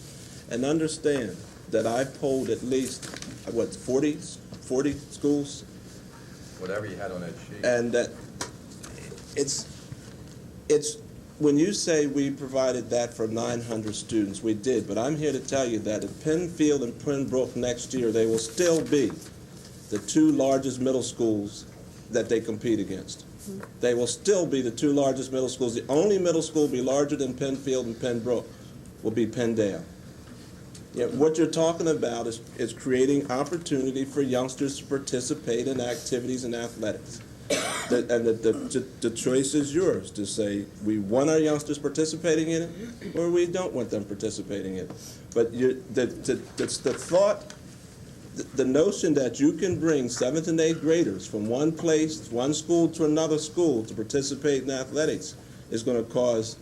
And understand that I polled at least, 40 schools?
Whatever you had on that sheet.
And that it's, when you say we provided that for 900 students, we did, but I'm here to tell you that at Penfield and Pembroke next year, they will still be the two largest middle schools that they compete against. They will still be the two largest middle schools. The only middle school to be larger than Penfield and Pembroke will be Penndale. Yeah, what you're talking about is creating opportunity for youngsters to participate in activities and athletics. The choice is yours to say, we want our youngsters participating in it, or we don't want them participating in it. But the notion that you can bring 7th and 8th graders from one place, one school to another school to participate in athletics is going to cause,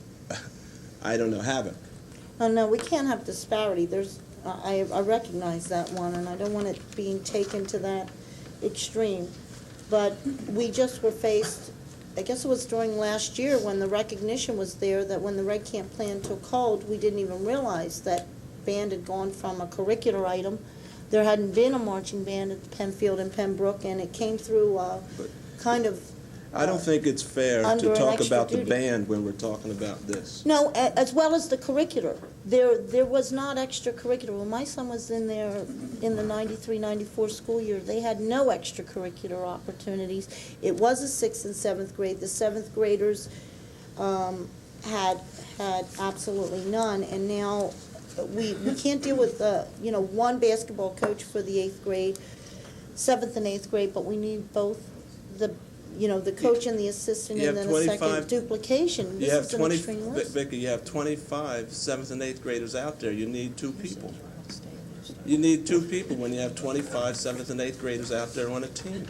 I don't know, havoc.
Oh, no, we can't have disparity. I recognize that one, and I don't want it being taken to that extreme. But we just were faced, I guess it was during last year when the recognition was there that when the Red Camp Plan took hold, we didn't even realize that band had gone from a curricular item. There hadn't been a marching band at Penfield and Pembroke, and it came through kind of
I don't think it's fair
under
to
an
talk
extra
about the
duty.
band when we're talking about this.
No, as well as the curricular. There was not extracurricular. When my son was in there in the 93-94 school year, they had no extracurricular opportunities. It was a 6th and 7th grade. The 7th graders had absolutely none, and now we can't deal with one basketball coach for the 8th grade, 7th and 8th grade, but we need both the coach and the assistant,
You
and
have
then a
25
second duplication.
You have
This is an
20,
extreme list.
Vicki, you have 25 7th and 8th graders out there. You need 2 people. You need 2 people when you have 25 7th and 8th graders out there on a team.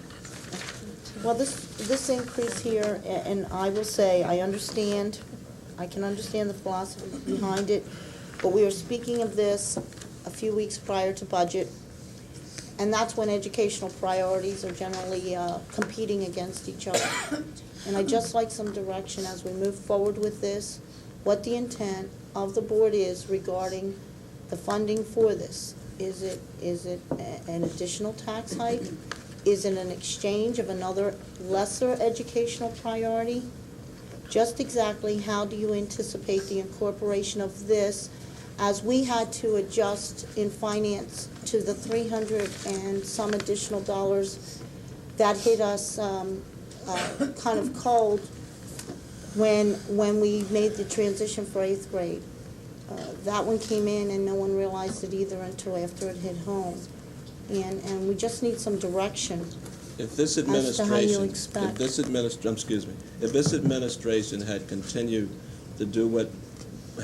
Well, this increase here, and I will say, I can understand the philosophy behind it, but we are speaking of this a few weeks prior to budget, and that's when educational priorities are generally competing against each other. And I'd just like some direction as we move forward with this, what the intent of the board is regarding the funding for this. Is it an additional tax hike? Is it an exchange of another lesser educational priority? Just exactly how do you anticipate the incorporation of this, as we had to adjust in finance to the 300 and some additional dollars that hit us kind of cold when we made the transition for 8th grade. That one came in and no one realized it either until after it hit home. And we just need some direction
If this
as to how you
administration,
expect.
if this administration had continued to do what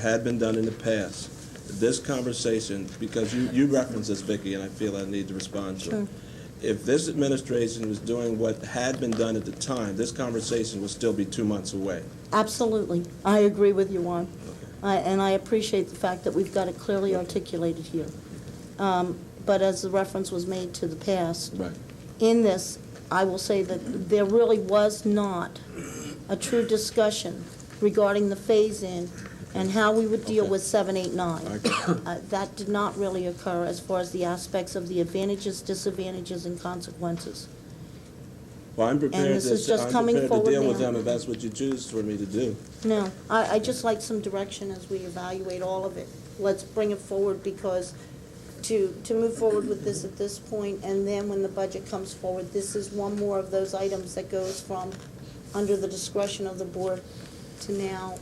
had been done in the past, this conversation, because you referenced this, Vicki, and I feel I need to respond to it.
Sure.
If this administration was doing what had been done at the time, this conversation would still be 2 months away.
Absolutely. I agree with you, Juan. And I appreciate the fact that we've got it clearly articulated here. But as the reference was made to the past,
Right.
in this, I will say that there really was not a true discussion regarding the phase-in and how we would deal
Okay.
with 7, 8, 9.
Okay.
That did not really occur as far as the aspects of the advantages, disadvantages, and consequences.
Well, I'm prepared
this is just
to
coming
deal
forward
with
now.
them if that's what you choose for me to do.
No, I just like some direction as we evaluate all of it. Let's bring it forward, because to move forward with this at this point, and then when the budget comes forward, this is one more of those items that goes from under the discretion of the board to now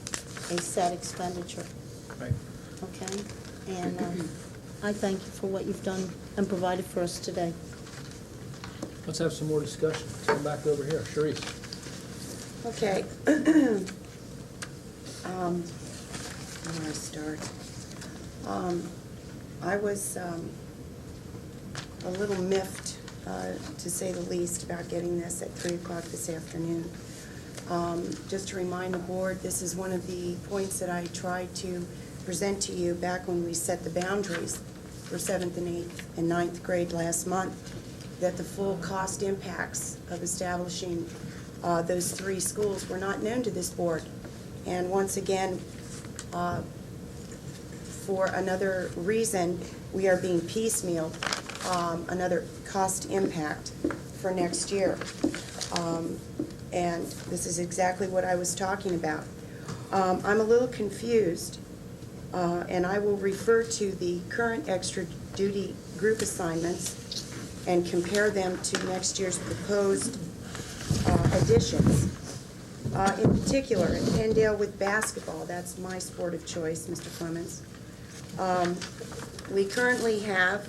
a set expenditure.
Right.
Okay? And I thank you for what you've done and provided for us today.
Let's have some more discussion. Let's come back over here. Sharice.
Okay. Where do I start? I was a little miffed, to say the least, about getting this at 3 o'clock this afternoon. Just to remind the board, this is one of the points that I tried to present to you back when we set the boundaries for 7th and 8th and 9th grade last month, that the full cost impacts of establishing those 3 schools were not known to this board. And once again, for another reason, we are being piecemealed, another cost impact for next year. And this is exactly what I was talking about. I'm a little confused, and I will refer to the current extra duty group assignments and compare them to next year's proposed additions. In particular, at Penndale with basketball, that's my sport of choice, Mr. Clemens. We currently have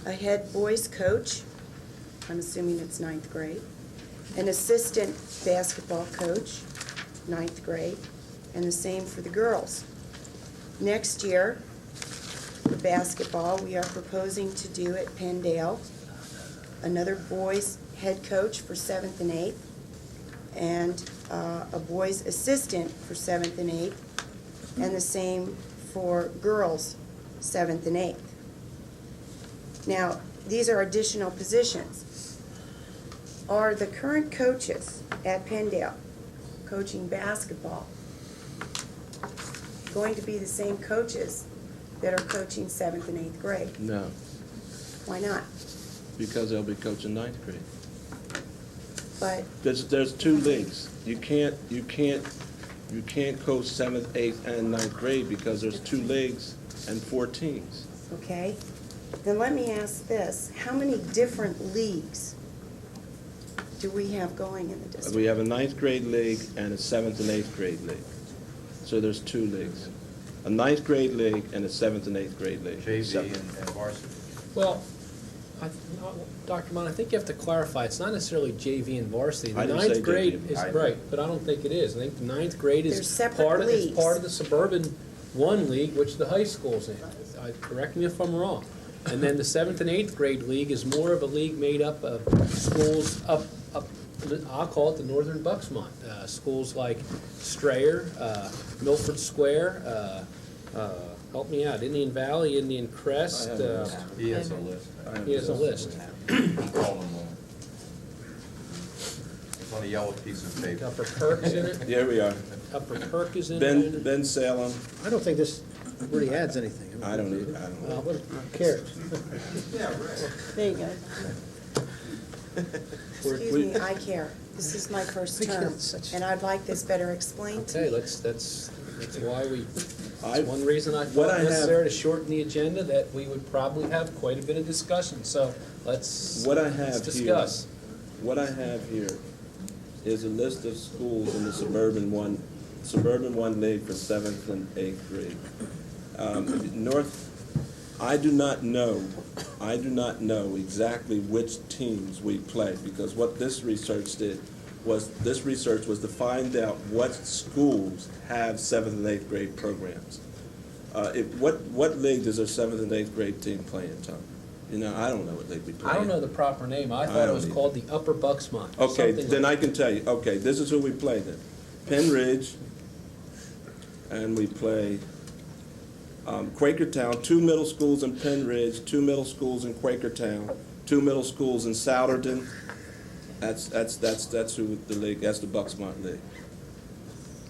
a head boys coach, I'm assuming it's 9th grade, an assistant basketball coach, 9th grade, and the same for the girls. Next year, for basketball, we are proposing to do at Penndale another boys head coach for 7th and 8th, and a boys assistant for 7th and 8th, and the same for girls, 7th and 8th. Now, these are additional positions. Are the current coaches at Penndale coaching basketball going to be the same coaches that are coaching 7th and 8th grade?
No,
Why not?
because they'll be coaching 9th grade.
but
There's two leagues. You can't coach 7th, 8th, and 9th grade because there's 2 leagues and 4 teams.
okay. Then let me ask this, how many different leagues do we have going in the district?
We have a 9th grade league and a 7th and 8th grade league. So there's 2 leagues. A 9th grade league and a 7th and 8th grade league.
JV and varsity.
Well, Dr. Mon, I think you have to clarify, it's not necessarily JV and varsity. The
I didn't say
ninth grade
JV.
is,
I did.
right, but I don't think it is. I think the ninth grade
They're
is
separate
part of, it's
leagues.
part of the suburban one league, which the high school's in. Correct me if I'm wrong. And then the 7th and 8th grade league is more of a league made up of schools up, I'll call it the northern Bucksmont. Schools like Strayer, Milford Square, help me out, Indian Valley, Indian Crest.
He has a list.
He has a list.
He called them all. It's on a yellow piece of paper.
Upper Kirk's in it.
Here we are.
Upper Kirk is in
Ben,
it.
Ben Salem.
I don't think this really adds anything.
I don't either. I don't know.
Who cares?
There you go.
Excuse me, I care. This is my first term, and I'd like this better explained to
Okay,
me.
that's why we,
I-
that's one reason I
what
thought
I have-
necessary to shorten the agenda, that we would probably have quite a bit of discussion, so let's
What I
let's
have here,
discuss.
what I have here is a list of schools in the Suburban One League for 7th and 8th grade. I do not know exactly which teams we play, because what this research did was to find out what schools have 7th and 8th grade programs. What league does our 7th and 8th grade team play in, Tom? You know, I don't know what league we play
I don't
in.
know the proper name, I thought
don't
it was
either.
called the Upper Bucksmont.
Okay,
something
then
like-
I can tell you. Okay, this is who we play then. Penn Ridge, and we play Quakertown, 2 middle schools in Penn Ridge, 2 middle schools in Quakertown, 2 middle schools in Souderton. That's who the league. That's the Bucksmont League.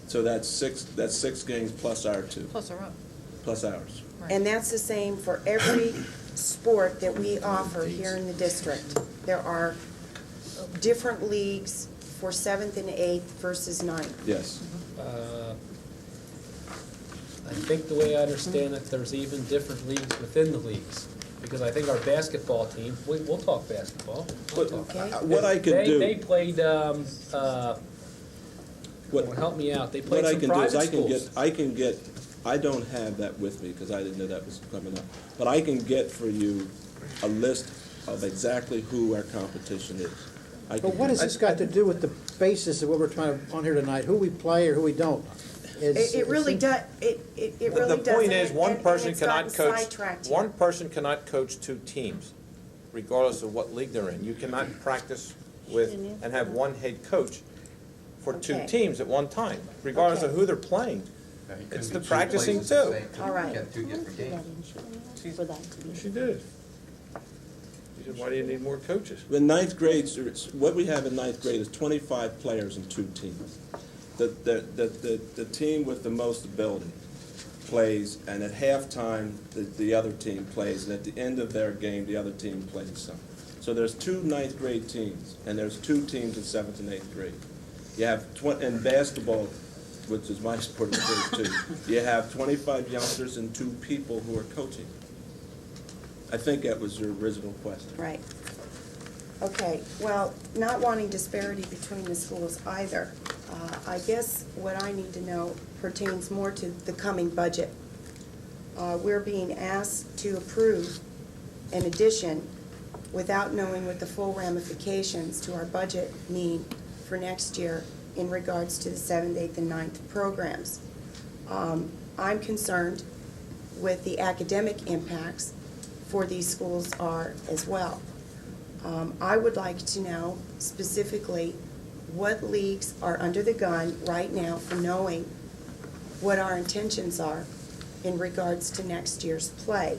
So that's 6 games plus our 2,
Plus our own.
plus ours.
And that's the same for every sport that we offer here in the district. There are different leagues for 7th and 8th versus 9th.
Yes.
I think the way I understand it, there's even different leagues within the leagues, because I think our basketball team, we'll talk basketball.
But
Okay.
what I can do.
They played,
What-
well, help me out, they
What
played
I
some
can do is
private schools.
I don't have that with me because I didn't know that was coming up. But I can get for you a list of exactly who our competition is. I can
But what
do
has
that.
this got to do with the basis of what we're trying to, on here tonight, who we play or who we don't?
It really does, it really does.
The point is,
and
one
it's
person
gotten
cannot coach,
sidetracked here.
one person cannot coach 2 teams, regardless of what league they're in. You cannot practice with and have one head coach for 2
Okay.
teams at one time, regardless of
Okay.
who they're playing.
Now, he couldn't
It's
be
the
2
practicing
places at the
too.
same time.
All right.
You can't do different games.
For that to be.
She did. She said, why do you need more coaches?
In 9th grade, what we have in 9th grade is 25 players in 2 teams. The team with the most ability plays, and at halftime, the other team plays, and at the end of their game, the other team plays some. So there's 2 9th grade teams, and there's 2 teams in 7th and 8th grade. You have, in basketball, which is my sport of choice too, you have 25 youngsters and 2 people who are coaching. I think that was your original question.
Right. Okay, well, not wanting disparity between the schools either, I guess what I need to know pertains more to the coming budget. We're being asked to approve an addition without knowing what the full ramifications to our budget mean for next year in regards to the 7th, 8th, and 9th programs. I'm concerned with the academic impacts for these schools are as well. I would like to know specifically what leagues are under the gun right now for knowing what our intentions are in regards to next year's play.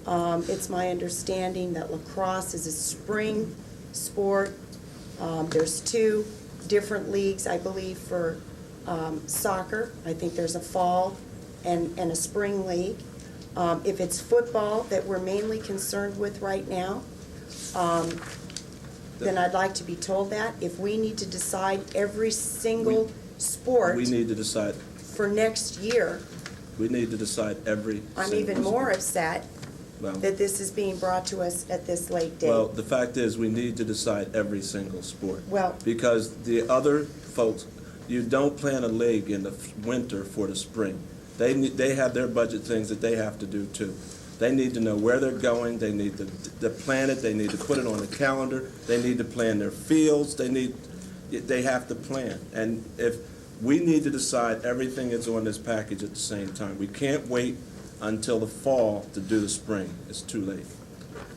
It's my understanding that lacrosse is a spring sport. There's 2 different leagues, I believe, for soccer. I think there's a fall and a spring league. If it's football that we're mainly concerned with right now, then I'd like to be told that. If we need to decide every single sport
We need to decide,
for next year,
we need to decide every
I'm
single
even more
sport.
upset
Well,
that this is being brought to us at this late date.
well, the fact is, we need to decide every single sport.
Well-
Because the other folks, you don't plan a league in the winter for the spring. They have their budget things that they have to do too. They need to know where they're going, they need to plan it, they need to put it on the calendar, they need to plan their fields, they have to plan. And if, we need to decide everything that's on this package at the same time. We can't wait until the fall to do the spring. It's too late.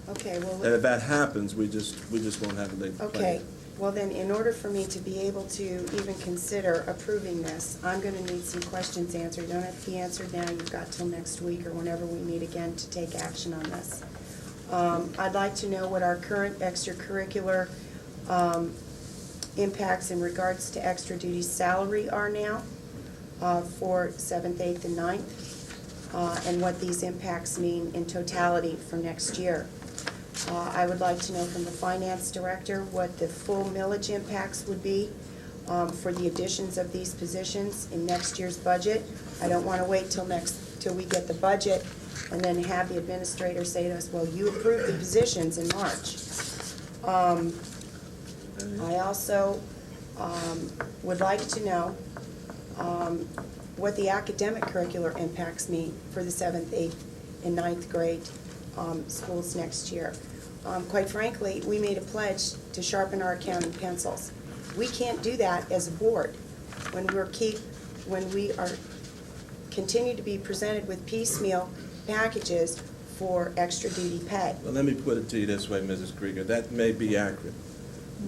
Okay, well.
And if that happens, we just won't have a league to play.
Okay, well then, in order for me to be able to even consider approving this, I'm gonna need some questions answered. You don't have to be answered now, you've got till next week or whenever we meet again to take action on this. I'd like to know what our current extracurricular impacts in regards to extra duty salary are now for 7th, 8th, and 9th, and what these impacts mean in totality for next year. I would like to know from the finance director what the full millage impacts would be for the additions of these positions in next year's budget. I don't want to wait till we get the budget and then have the administrator say to us, well, you approved the positions in March. I also would like to know what the academic curricular impacts mean for the 7th, 8th, and 9th grade schools next year. Quite frankly, we made a pledge to sharpen our accounting pencils. We can't do that as a board when we are continue to be presented with piecemeal packages for extra duty pay.
Well, let me put it to you this way, Mrs. Krieger. That may be accurate,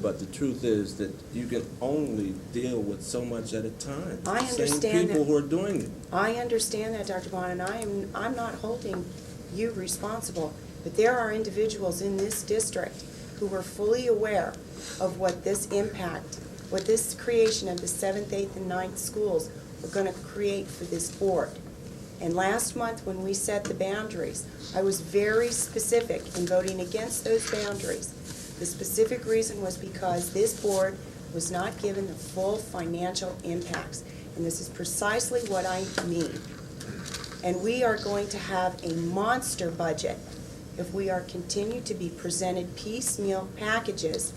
but the truth is that you can only deal with so much at a time.
I understand
Same people
that.
who are doing it.
I understand that, Dr. Bond, and I'm not holding you responsible, but there are individuals in this district who are fully aware of what this impact, what this creation of the 7th, 8th, and 9th schools are going to create for this board. And last month, when we set the boundaries, I was very specific in voting against those boundaries. The specific reason was because this board was not given the full financial impacts. And this is precisely what I mean. And we are going to have a monster budget if we are continued to be presented piecemeal packages,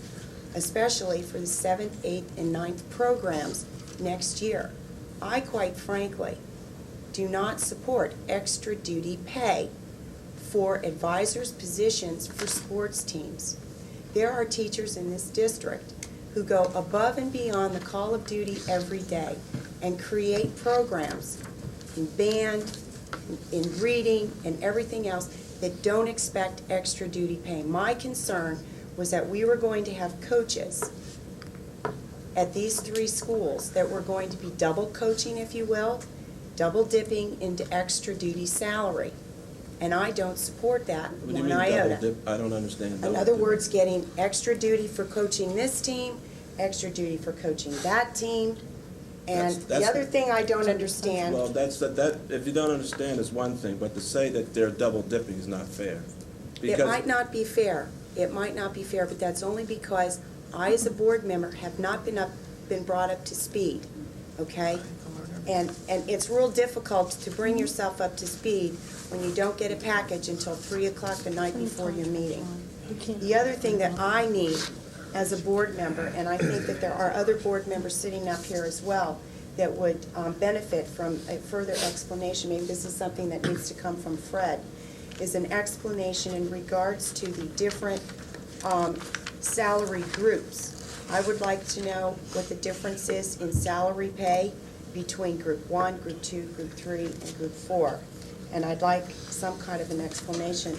especially for the 7th, 8th, and 9th programs next year. I, quite frankly, do not support extra duty pay for advisors' positions for sports teams. There are teachers in this district who go above and beyond the call of duty every day and create programs in band, in reading, and everything else that don't expect extra duty pay. My concern was that we were going to have coaches at these 3 schools that were going to be double coaching, if you will, double dipping into extra duty salary. And I don't support that
What do you
one
mean
iota.
double dip? I don't understand.
In
double
other
dip.
words, getting extra duty for coaching this team, extra duty for coaching that team. And the
That's-
other thing I don't understand,
Well, that if you don't understand is one thing, but to say that they're double dipping is not fair.
it
Because
might not be fair. It might not be fair, but that's only because I, as a board member, have not been brought up to speed, okay? And it's real difficult to bring yourself up to speed when you don't get a package until 3 o'clock the night before your meeting. The other thing that I need as a board member, and I think that there are other board members sitting up here as well that would benefit from a further explanation, maybe this is something that needs to come from Fred, is an explanation in regards to the different salary groups. I would like to know what the difference is in salary pay between Group 1, Group 2, Group 3, and Group 4. And I'd like some kind of an explanation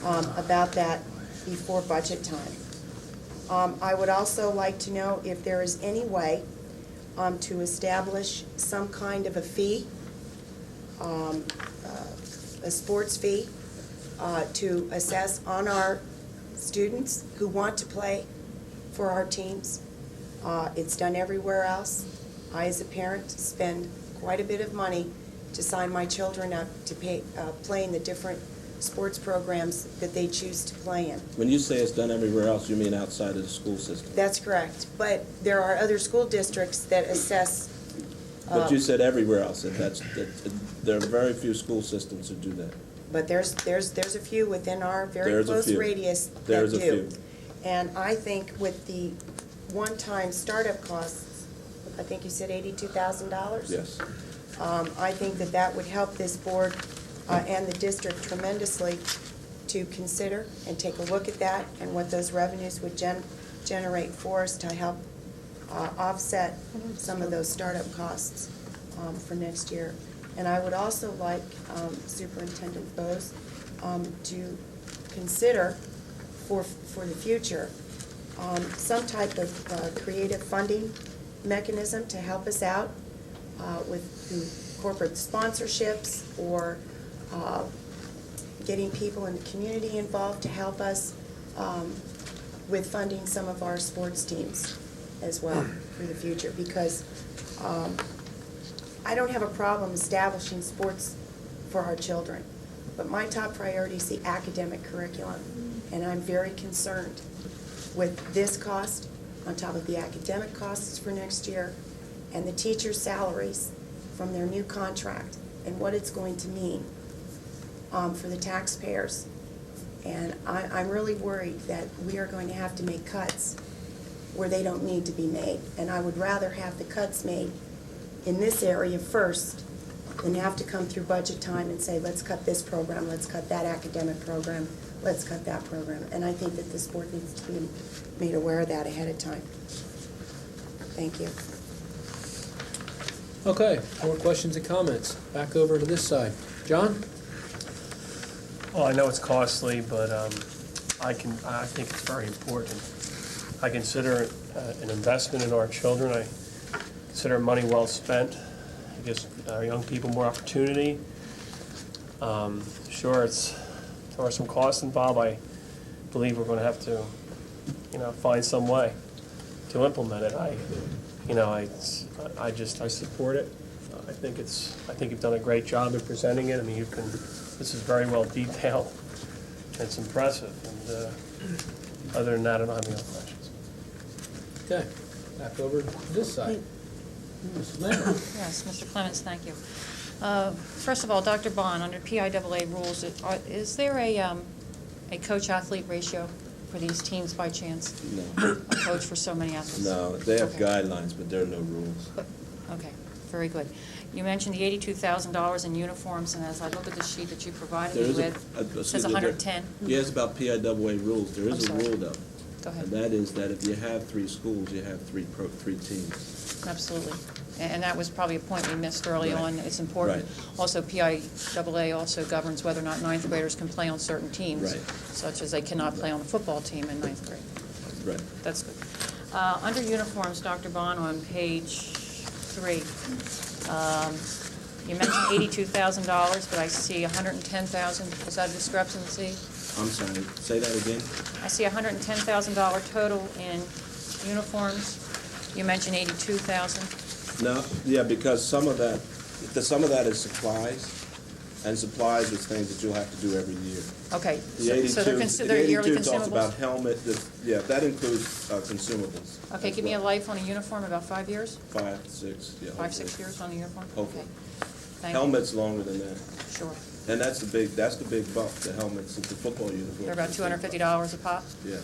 about that before budget time. I would also like to know if there is any way to establish some kind of a fee, a sports fee, to assess on our students who want to play for our teams. It's done everywhere else. I, as a parent, spend quite a bit of money to sign my children up to play in the different sports programs that they choose to play in.
When you say it's done everywhere else, you mean outside of the school system?
That's correct. But there are other school districts that assess.
But you said everywhere else, and there are very few school systems that do that.
But there's a few within our very
There's a
close
few.
radius that do.
There's a few.
And I think with the one-time startup costs, I think you said $82,000?
Yes.
I think that that would help this board and the district tremendously to consider and take a look at that and what those revenues would generate for us to help offset some of those startup costs for next year. And I would also like Superintendent Bose to consider for the future some type of creative funding mechanism to help us out through corporate sponsorships or getting people in the community involved to help us with funding some of our sports teams as well for the future, because I don't have a problem establishing sports for our children, but my top priority is the academic curriculum, and I'm very concerned with this cost on top of the academic costs for next year and the teachers' salaries from their new contract and what it's going to mean for the taxpayers. And I'm really worried that we are going to have to make cuts where they don't need to be made. And I would rather have the cuts made in this area first than have to come through budget time and say, let's cut this program, let's cut that academic program, let's cut that program. And I think that this board needs to be made aware of that ahead of time. Thank you.
Okay, more questions and comments. Back over to this side. John?
Well, I know it's costly, but I think it's very important. I consider it an investment in our children. I consider money well spent. It gives our young people more opportunity. Sure, there are some costs involved. I believe we're going to have to, find some way to implement it. I support it. I think you've done a great job in presenting it. I mean, this is very well detailed. It's impressive. And other than that, I don't have any other questions.
Okay, back over to this side. Mrs. Lambert?
Yes, Mr. Clements, thank you. First of all, Dr. Bond, under PIAA rules, is there a coach-athlete ratio for these teams by chance?
No.
A coach for so many athletes?
No, they have
Okay.
guidelines, but there are no rules.
Okay, very good. You mentioned the $82,000 in uniforms, and as I look at the sheet that you provided me with, it says 110.
Yeah, it's about PIAA rules. There is a
I'm sorry.
rule, though.
Go ahead.
And that is that if you have 3 schools, you have three teams.
Absolutely. And that was probably a point we missed early
Right.
on. It's important.
Right.
Also, PIAA also governs whether or not ninth graders can play on certain teams.
Right.
Such as they cannot play on a football team in ninth grade.
Right.
That's good. Under uniforms, Dr. Bond, on page 3, you mentioned $82,000, but I see $110,000. Is that a discrepancy?
I'm sorry, say that again?
I see $110,000 total in uniforms. You mentioned $82,000.
No, yeah, because some of that is supplies, and supplies is things that you'll have to do every year.
Okay,
The
so they're yearly
82 talks about
consumables?
helmet, that includes consumables.
Okay,
as
give me a
well.
life on a uniform, about 5 years?
5, 6, yeah.
5, 6
hopefully.
years on a uniform?
Hopefully.
Okay. Thank you.
Helmets longer than that.
Sure.
And that's the big buck, the helmets, the football uniforms.
They're about $250 a pop?
Yeah.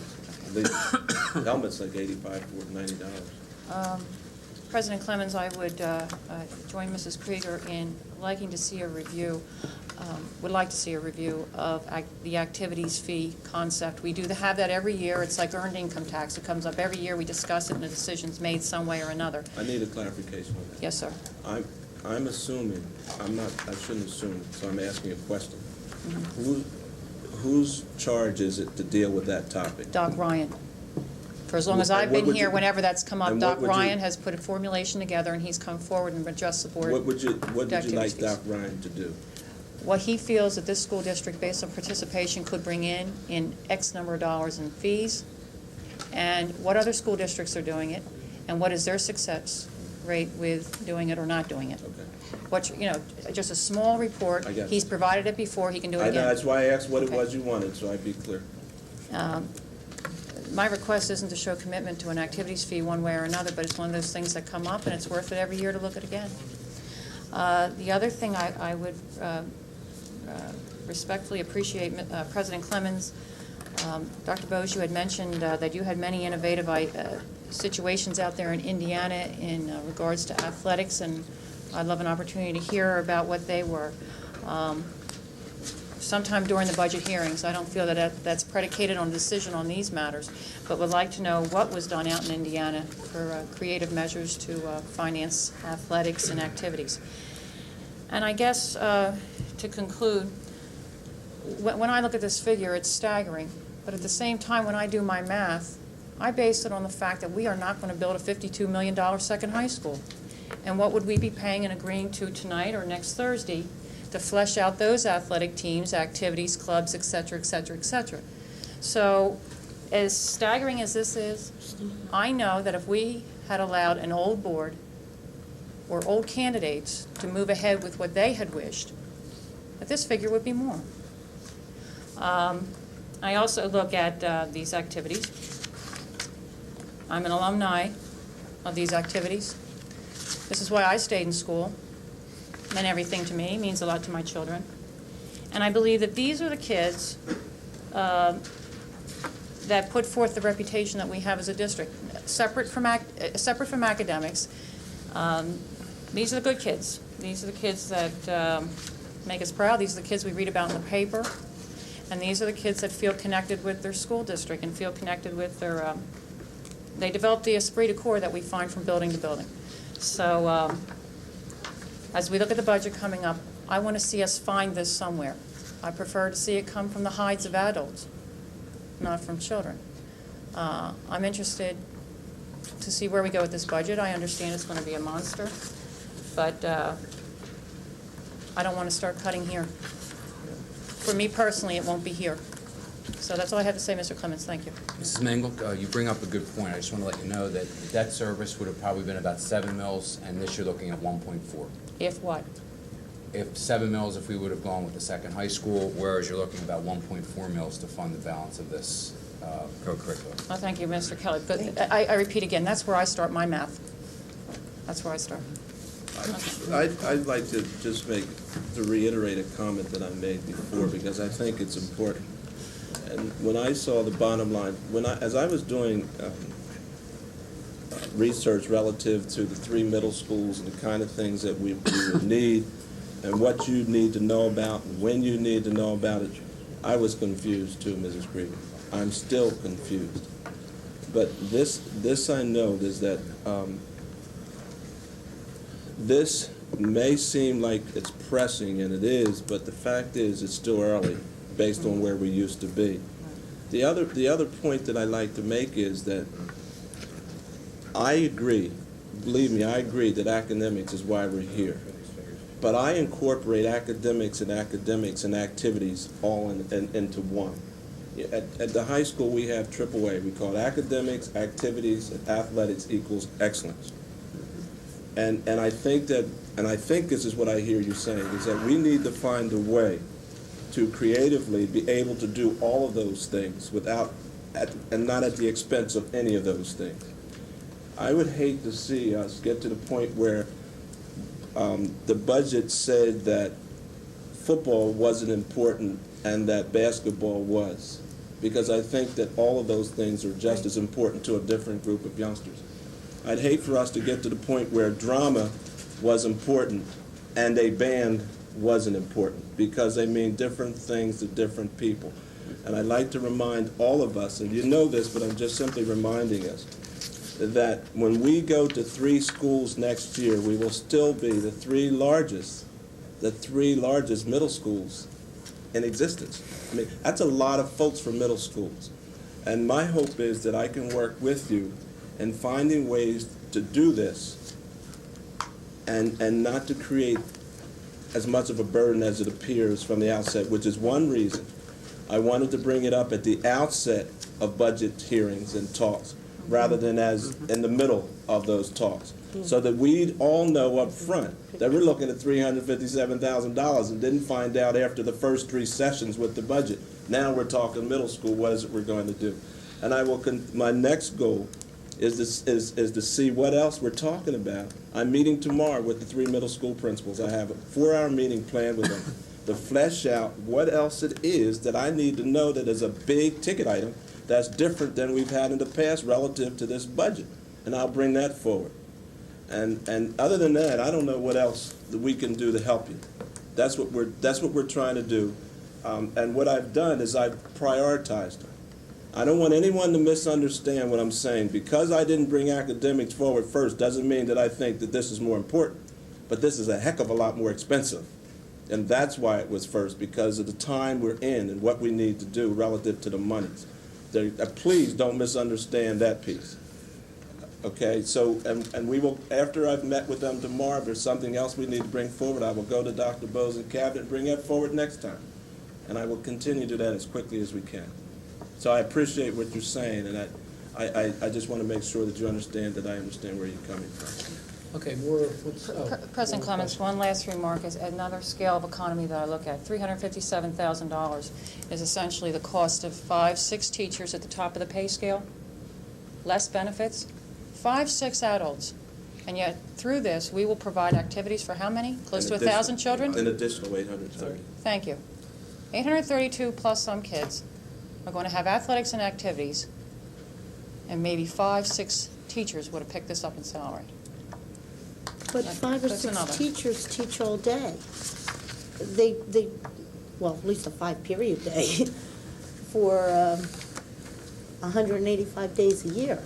The helmet's like $85, $90.
President Clemens, I would join Mrs. Krieger in liking to see a review, would like to see a review of the activities fee concept. We do have that every year. It's like earned income tax. It comes up every year. We discuss it, and a decision's made some way or another.
I need a clarification on that.
Yes, sir.
I'm assuming, I shouldn't assume, so I'm asking a question.
Mm-hmm.
Whose charge is it to deal with that topic?
Doc Ryan. For as long as I've
What
been
would
here,
you-
whenever that's come up,
and
Doc
what would you-
Ryan has put a formulation together, and he's come forward and addressed the board.
What would you like
activities.
Doc Ryan to do?
What he feels that this school district, based on participation, could bring in X number of dollars in fees, and what other school districts are doing it, and what is their success rate with doing it or not doing it.
Okay.
What, just a small report.
I got it.
He's provided it before, he can do it
I
again.
know, that's why I asked what it
Okay.
was you wanted, so I'd be clear.
My request isn't to show commitment to an activities fee one way or another, but it's one of those things that come up, and it's worth it every year to look at again. The other thing I would respectfully appreciate, President Clemens, Dr. Bose, you had mentioned that you had many innovative situations out there in Indiana in regards to athletics, and I'd love an opportunity to hear about what they were. Sometime during the budget hearings. I don't feel that that's predicated on a decision on these matters, but would like to know what was done out in Indiana for creative measures to finance athletics and activities. And I guess to conclude, when I look at this figure, it's staggering, but at the same time, when I do my math, I base it on the fact that we are not going to build a $52 million second high school. And what would we be paying and agreeing to tonight or next Thursday to flesh out those athletic teams, activities, clubs, et cetera, et cetera, et cetera. So as staggering as this is, I know that if we had allowed an old board or old candidates to move ahead with what they had wished, that this figure would be more. I also look at these activities. I'm an alumni of these activities. This is why I stayed in school. Meant everything to me, means a lot to my children. And I believe that these are the kids that put forth the reputation that we have as a district. Separate from academics, these are the good kids. These are the kids that make us proud. These are the kids we read about in the paper. And these are the kids that feel connected with their school district and feel connected with their, they develop the esprit de corps that we find from building to building. So, as we look at the budget coming up, I want to see us find this somewhere. I prefer to see it come from the hides of adults, not from children. I'm interested to see where we go with this budget. I understand it's going to be a monster, but I don't want to start cutting here. For me personally, it won't be here. So that's all I have to say, Mr. Clemens. Thank you.
Mrs. Mangle, you bring up a good point. I just want to let you know that the debt service would have probably been about 7 mils, and this you're looking at 1.4.
If what?
If 7 mils, if we would have gone with the second high school, whereas you're looking about 1.4 mils to fund the balance of this co-curriculum.
Well, thank you, Mr. Kelly. But I repeat again, that's where I start my math. That's where I start.
I'd like to just reiterate a comment that I made before, because I think it's important. And when I saw the bottom line, as I was doing research relative to the 3 middle schools and the kind of things that we would need and what you need to know about and when you need to know about it, I was confused too, Mrs. Green. I'm still confused. But this I know is that this may seem like it's pressing, and it is, but the fact is it's still early based on where we used to be. The other point that I like to make is that I agree, believe me, I agree that academics is why we're here. But I incorporate academics and activities all into one. At the high school, we have AAA. We call it academics, activities, and athletics equals excellence. And I think this is what I hear you saying, is that we need to find a way to creatively be able to do all of those things and not at the expense of any of those things. I would hate to see us get to the point where the budget said that football wasn't important and that basketball was, because I think that all of those things are just as important to a different group of youngsters. I'd hate for us to get to the point where drama was important and a band wasn't important, because they mean different things to different people. And I'd like to remind all of us, and you know this, but I'm just simply reminding us, that when we go to 3 schools next year, we will still be the three largest middle schools in existence. I mean, that's a lot of folks for middle schools. And my hope is that I can work with you in finding ways to do this and not to create as much of a burden as it appears from the outset, which is one reason I wanted to bring it up at the outset of budget hearings and talks, rather than as in the middle of those talks. so that we all know up front that we're looking at $357,000 and didn't find out after the first 3 sessions with the budget. Now we're talking middle school, what is it we're going to do? And my next goal is to see what else we're talking about. I'm meeting tomorrow with the 3 middle school principals. I have a 4-hour meeting planned with them to flesh out what else it is that I need to know that is a big ticket item that's different than we've had in the past relative to this budget. And I'll bring that forward. And other than that, I don't know what else that we can do to help you. That's what we're trying to do. And what I've done is I've prioritized them. I don't want anyone to misunderstand what I'm saying. Because I didn't bring academics forward first doesn't mean that I think that this is more important. But this is a heck of a lot more expensive. And that's why it was first, because of the time we're in and what we need to do relative to the monies. Please don't misunderstand that piece. Okay, so, and we will, after I've met with them tomorrow, if there's something else we need to bring forward, I will go to Dr. Bose and Cabinet and bring that forward next time. And I will continue to do that as quickly as we can. So I appreciate what you're saying, and I just want to make sure that you understand that I understand where you're coming from.
Okay, more.
President Clements, one last remark is another scale of economy that I look at. $357,000 is essentially the cost of 5-6 teachers at the top of the pay scale, less benefits, 5-6 adults. And yet, through this, we will provide activities for how many? Close to 1,000 children?
An additional 830.
Thank you. 832 plus some kids are going to have athletics and activities, and maybe 5-6 teachers would have picked this up in salary.
But 5 or
That's
6
another.
teachers teach all day. Well, at least a 5-period day for 185 days a year.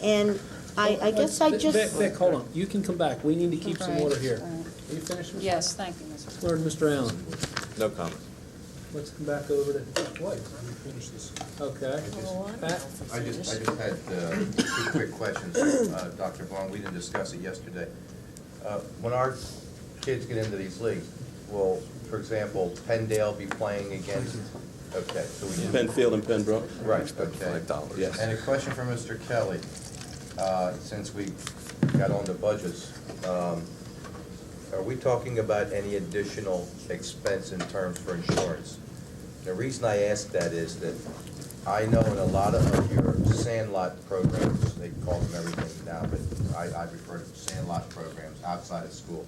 And I guess I just...
Vic, hold on. You can come back. We need to keep some
Right,
order here.
right.
Are you finished, Mr.?
Yes, thank you, Mr.
Word, Mr. Allen.
No comment.
Let's come back over to White. Okay. Pat?
I just had 2 quick questions. Dr. Vaughn, we didn't discuss it yesterday. When our kids get into these leagues, will, for example, Penndale be playing against? Okay, so we need
Penfield and Pembroke.
Right, okay.
Yes.
And a question for Mr. Kelly. Since we got on the budgets, are we talking about any additional expense in terms for insurance? The reason I ask that is that I know in a lot of your sandlot programs, they call them everything now, but I refer to sandlot programs outside of school.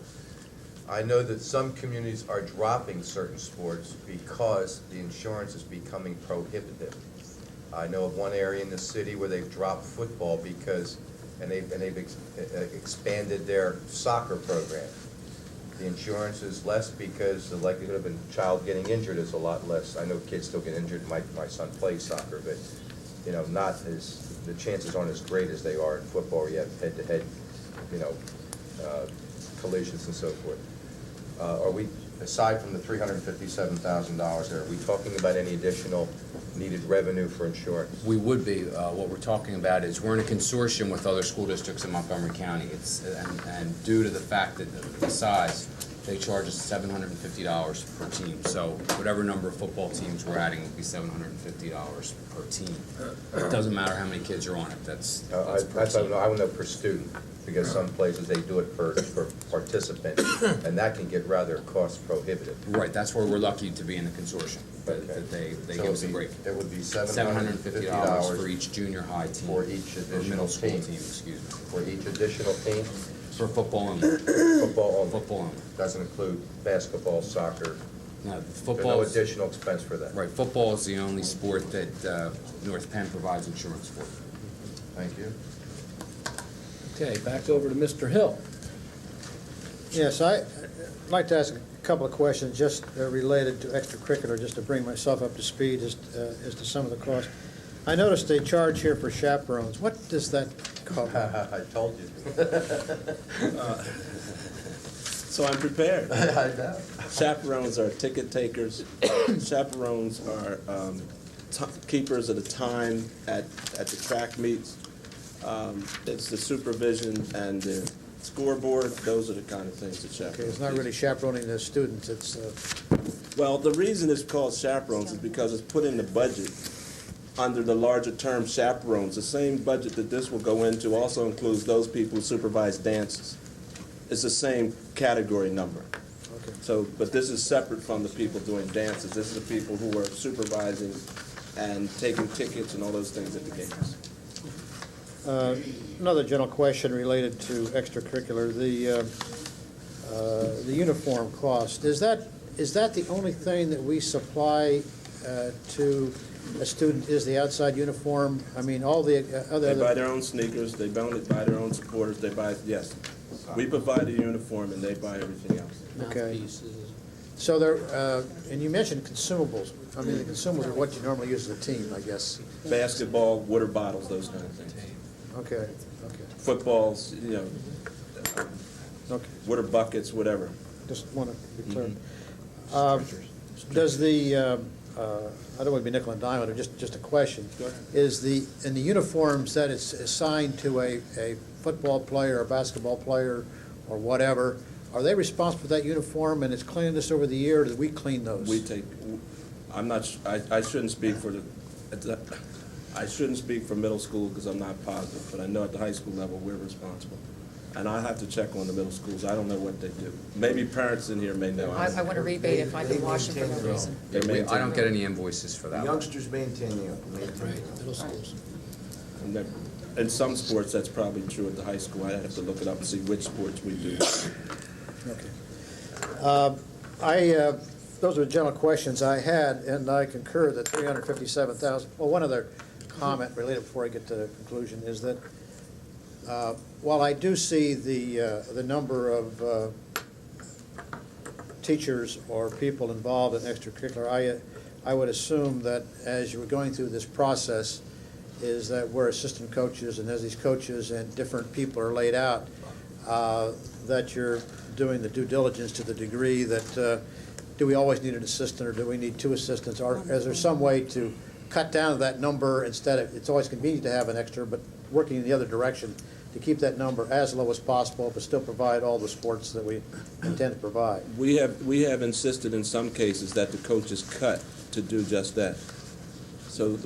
I know that some communities are dropping certain sports because the insurance is becoming prohibitive. I know of one area in the city where they've dropped football because, and they've expanded their soccer program. The insurance is less because the likelihood of a child getting injured is a lot less. I know kids still get injured. My son plays soccer, but not as, the chances aren't as great as they are in football where you have head-to-head, collisions and so forth. Are we, aside from the $357,000 there, are we talking about any additional needed revenue for insurance?
We would be. What we're talking about is we're in a consortium with other school districts in Montgomery County. And due to the fact that the size, they charge us $750 per team. So whatever number of football teams we're adding will be $750 per team. It doesn't matter how many kids are on it. That's per team.
I would know per student, because some places they do it per participant, and that can get rather cost prohibitive.
Right, that's where we're lucky to be in the consortium.
Okay.
That they
So
give us a break.
It would be
$750 for each junior high team.
For each
Or
additional
middle school
team.
team, excuse me.
For each additional team?
For football only.
Football only?
Football only.
Doesn't include basketball, soccer?
No,
There's
football.
no additional expense for that?
Right, football is the only sport that North Penn provides insurance for.
Thank you.
Okay, back over to Mr. Hill.
Yes, I'd like to ask a couple of questions just related to extracurricular, just to bring myself up to speed as to some of the costs. I noticed they charge here for chaperones. What does that cover?
I told you.
So I'm prepared.
I know.
Chaperones are ticket takers. Chaperones are keepers of the time at the track meets. It's the supervision and the scoreboard. Those are the kind of things that chaperones.
Okay, it's not really chaperoning the students, it's...
Well, the reason it's called chaperones is because it's put in the budget under the larger term chaperones. The same budget that this will go into also includes those people who supervise dances. It's the same category number.
Okay.
So, but this is separate from the people doing dances. This is the people who are supervising and taking tickets and all those things at the games.
Another general question related to extracurricular, the uniform cost. Is that the only thing that we supply to a student, is the outside uniform? I mean, all the other...
They buy their own sneakers, they buy their own supporters, they buy, yes. We provide the uniform and they buy everything else.
Okay. So there, and you mentioned consumables. I mean, the consumables are what you normally use as a team, I guess.
Basketball, water bottles, those kind of things.
Okay, okay.
Footballs,
Okay.
water buckets, whatever.
Just want to be clear. Does the, I don't want to be nickel and dime, but just a question. Is in the uniforms that it's assigned to a football player or basketball player or whatever, are they responsible for that uniform and it's cleanliness over the year, or do we clean those?
We take, I'm not, I shouldn't speak for I shouldn't speak for middle school because I'm not positive, but I know at the high school level, we're responsible. And I have to check on the middle schools. I don't know what they do. Maybe parents in here may know.
I want a rebate if I can wash them for no reason.
I don't get any invoices for that.
Youngsters maintain the
Middle schools.
In some sports, that's probably true at the high school. I'd have to look it up and see which sports we do.
Okay. Those are the general questions I had, and I concur that $357,000. Well, one other comment related before I get to the conclusion is that while I do see the number of teachers or people involved in extracurricular, I would assume that as you were going through this process, is that we're assistant coaches, and as these coaches and different people are laid out, that you're doing the due diligence to the degree that do we always need an assistant or do we need two assistants? Or is there some way to cut down to that number instead of, it's always convenient to have an extra, but working in the other direction to keep that number as low as possible but still provide all the sports that we intend to provide?
We have insisted in some cases that the coaches cut to do just that. So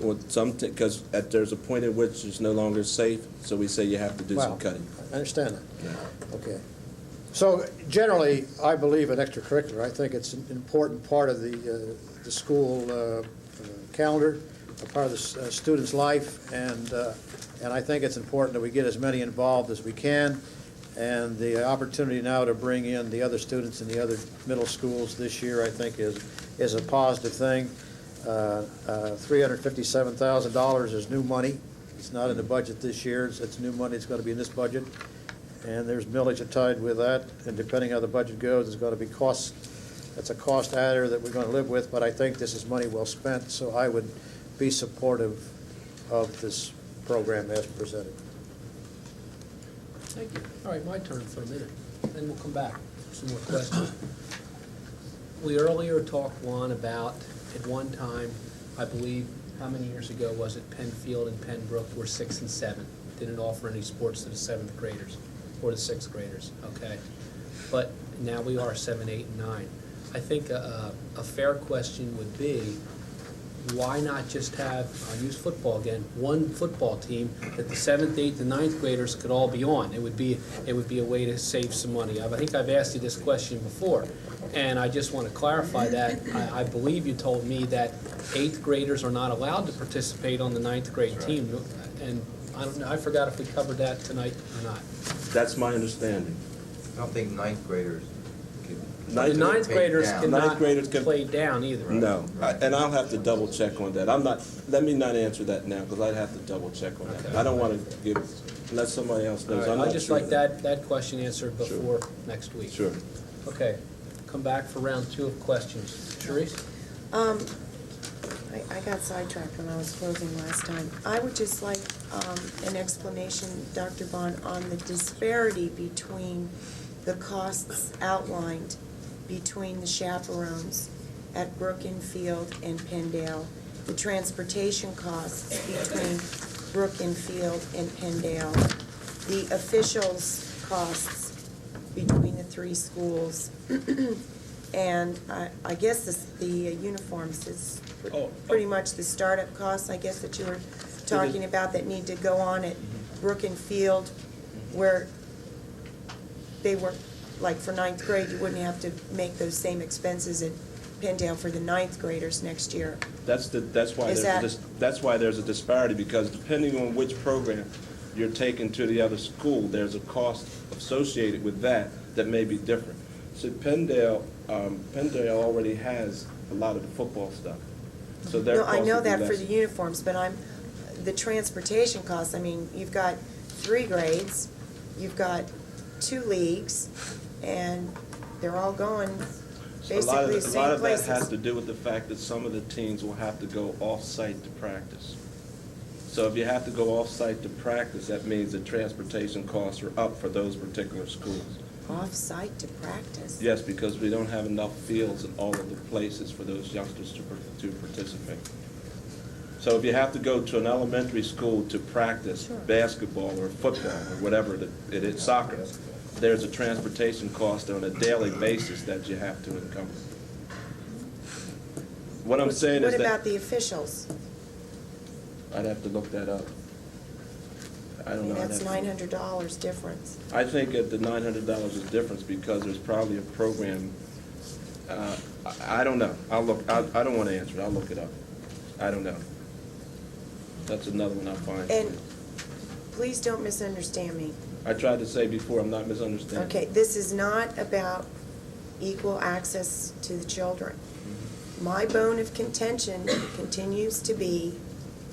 because there's a point at which it's no longer safe, so we say you have to do some cutting.
I understand that.
Yeah.
Okay. So generally, I believe in extracurricular. I think it's an important part of the school calendar, a part of the student's life, and I think it's important that we get as many involved as we can. And the opportunity now to bring in the other students in the other middle schools this year, I think, is a positive thing. $357,000 is new money. It's not in the budget this year. It's new money. It's going to be in this budget. And there's millage tied with that. And depending how the budget goes, there's going to be costs. That's a cost adder that we're going to live with. But I think this is money well spent. So I would be supportive of this program as presented.
Thank you. All right, my turn for a minute. Then we'll come back for some more questions. We earlier talked, Juan, about at one time, I believe, how many years ago was it, Penfield and Pembroke were 6 and 7. Didn't offer any sports to the 7th graders or the 6th graders, okay? But now we are 7, 8, and 9. I think a fair question would be, why not just have, I'll use football again, one football team that the 7th, 8th, and 9th graders could all be on? It would be a way to save some money. I think I've asked you this question before, and I just want to clarify that. I believe you told me that 8th graders are not allowed to participate on the 9th grade team, and I don't know, I forgot if we covered that tonight or not.
That's my understanding.
I don't think ninth graders
The 9th graders cannot
can
play down either. Right?
No, and I'll have to double check on that. Let me not answer that now, because I'd have to double check on that. I don't want to give, unless somebody else knows.
All right,
I'm not
I'd just
sure
like that question answered before next week.
Sure.
Okay, come back for round 2 of questions. Charisse?
I got sidetracked when I was closing last time. I would just like an explanation, Dr. Bond, on the disparity between the costs outlined between the chaperones at Brook and Field and Penndale, the transportation costs between Brook and Field and Penndale, the officials' costs between the 3 schools, And I guess the uniforms is pretty much the startup costs, I guess, that you were talking about that need to go on at Brook and Field, where they were, like for ninth grade, you wouldn't have to make those same expenses at Penndale for the ninth graders next year.
That's why that's why there's a disparity, because depending on which program you're taking to the other school, there's a cost associated with that may be different. So Penndale already has a lot of the football stuff. So their cost
I know
would be
that for
less.
the uniforms, but the transportation costs, I mean, you've got 3 grades, you've got 2 leagues, and they're all going basically the same places.
A lot of that has to do with the fact that some of the teams will have to go off-site to practice. So if you have to go off-site to practice, that means the transportation costs are up for those particular schools.
Off-site to practice?
Yes, because we don't have enough fields in all of the places for those youngsters to participate. So if you have to go to an elementary school to practice basketball or football or whatever it is, soccer, there's a transportation cost on a daily basis that you have to encumber. What I'm saying is that...
What about the officials?
I'd have to look that up. I don't know.
That's $900 difference.
I think that the $900 is difference because there's probably a program, I don't know. I'll look, I don't want to answer it. I'll look it up. I don't know. That's another one I'll find.
And please don't misunderstand me.
I tried to say before, I'm not misunderstanding.
Okay, this is not about equal access to the children. My bone of contention continues to be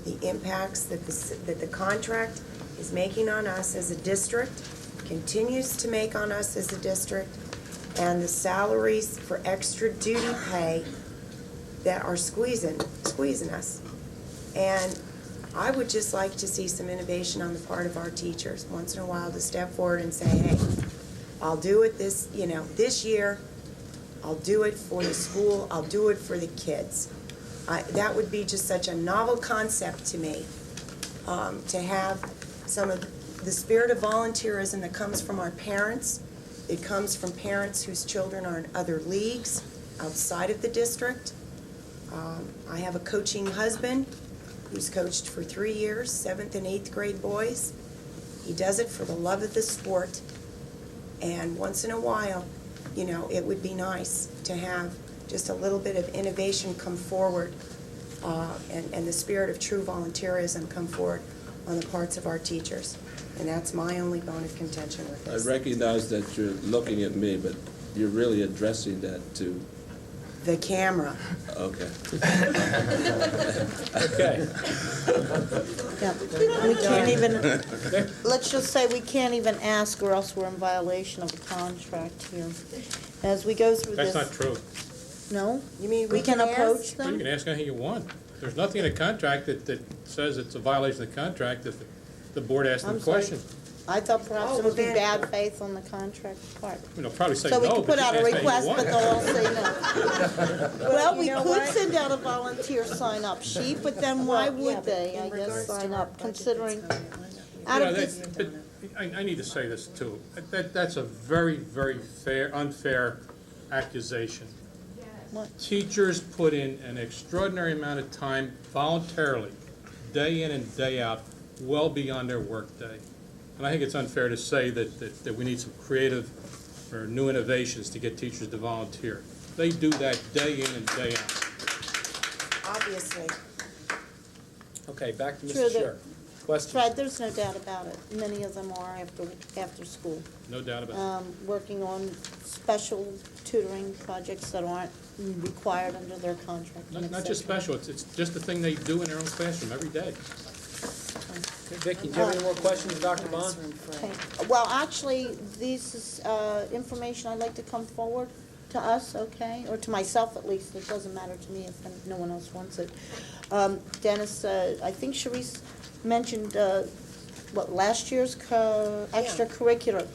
the impacts that the contract is making on us as a district, continues to make on us as a district, and the salaries for extra duty pay that are squeezing us. And I would just like to see some innovation on the part of our teachers once in a while to step forward and say, hey, I'll do it this year, I'll do it for the school, I'll do it for the kids. That would be just such a novel concept to me, to have some of the spirit of volunteerism that comes from our parents. It comes from parents whose children are in other leagues outside of the district. I have a coaching husband who's coached for 3 years, 7th and 8th grade boys. He does it for the love of the sport. And once in a while, it would be nice to have just a little bit of innovation come forward, and the spirit of true volunteerism come forward on the parts of our teachers. And that's my only bone of contention with this.
I recognize that you're looking at me, but you're really addressing that to...
The camera.
Okay.
Okay.
Yeah, we can't even, let's just say we can't even ask, or else we're in violation of the contract here. As we go through this...
That's not true.
No?
You mean
We can approach
You
them?
can ask anything you want. There's nothing in the contract that says it's a violation of the contract if the board asks them a
I'm sorry.
question.
I thought perhaps
Oh,
it would be
then-
bad faith on the contract part.
They'll probably say
So we
no,
could
but
put
you
out
can
a
ask anything
request,
you
but
want.
they'll all say no. Well, we
you know
could
what?
send out a volunteer sign-up sheet, but then why would they, I guess, sign up, considering, out
You know,
of this,
but I need to say this too. That's a very, very unfair accusation.
What?
Teachers put in an extraordinary amount of time voluntarily, day in and day out, well beyond their workday. And I think it's unfair to say that we need some creative or new innovations to get teachers to volunteer. They do that day in and day out.
Obviously.
Okay, back to
True,
Mr.
that-
Scher. Questions?
Fred, there's no doubt about it. Many of them are after school.
No doubt about it.
Working on special tutoring projects that aren't required under their contract. and
Not just
et cetera.
special, it's just the thing they do in their own classroom every day.
Okay, Vicki, do you have any more questions, Dr. Bond?
Okay. Well, actually, this is information I'd like to come forward to us, okay? Or to myself, at least. It doesn't matter to me if no one else wants it. Dennis, I think Sharice mentioned, last year's extracurricular.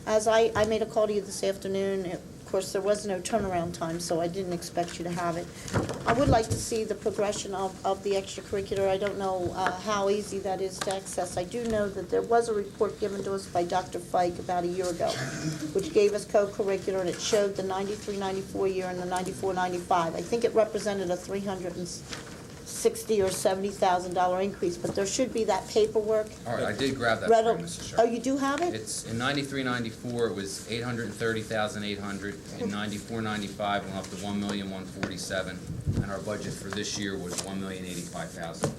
As I made a call to you this afternoon, course, there was no turnaround time, so I didn't expect you to have it. I would like to see the progression of the extracurricular. I don't know how easy that is to access. I do know that there was a report given to us by Dr. Fike about a year ago, which gave us co-curricular, and it showed the 93-94 year and the 94-95. I think it represented a $360,000 or $70,000 increase, but there should be that paperwork.
All right, I did grab that
Readily-
from Mrs.
Oh,
Sherman.
you do have it?
It's, in 93-94, it was 830,800. In 94-95, went up to 1,147,000. And our budget for this year was 1,085,000.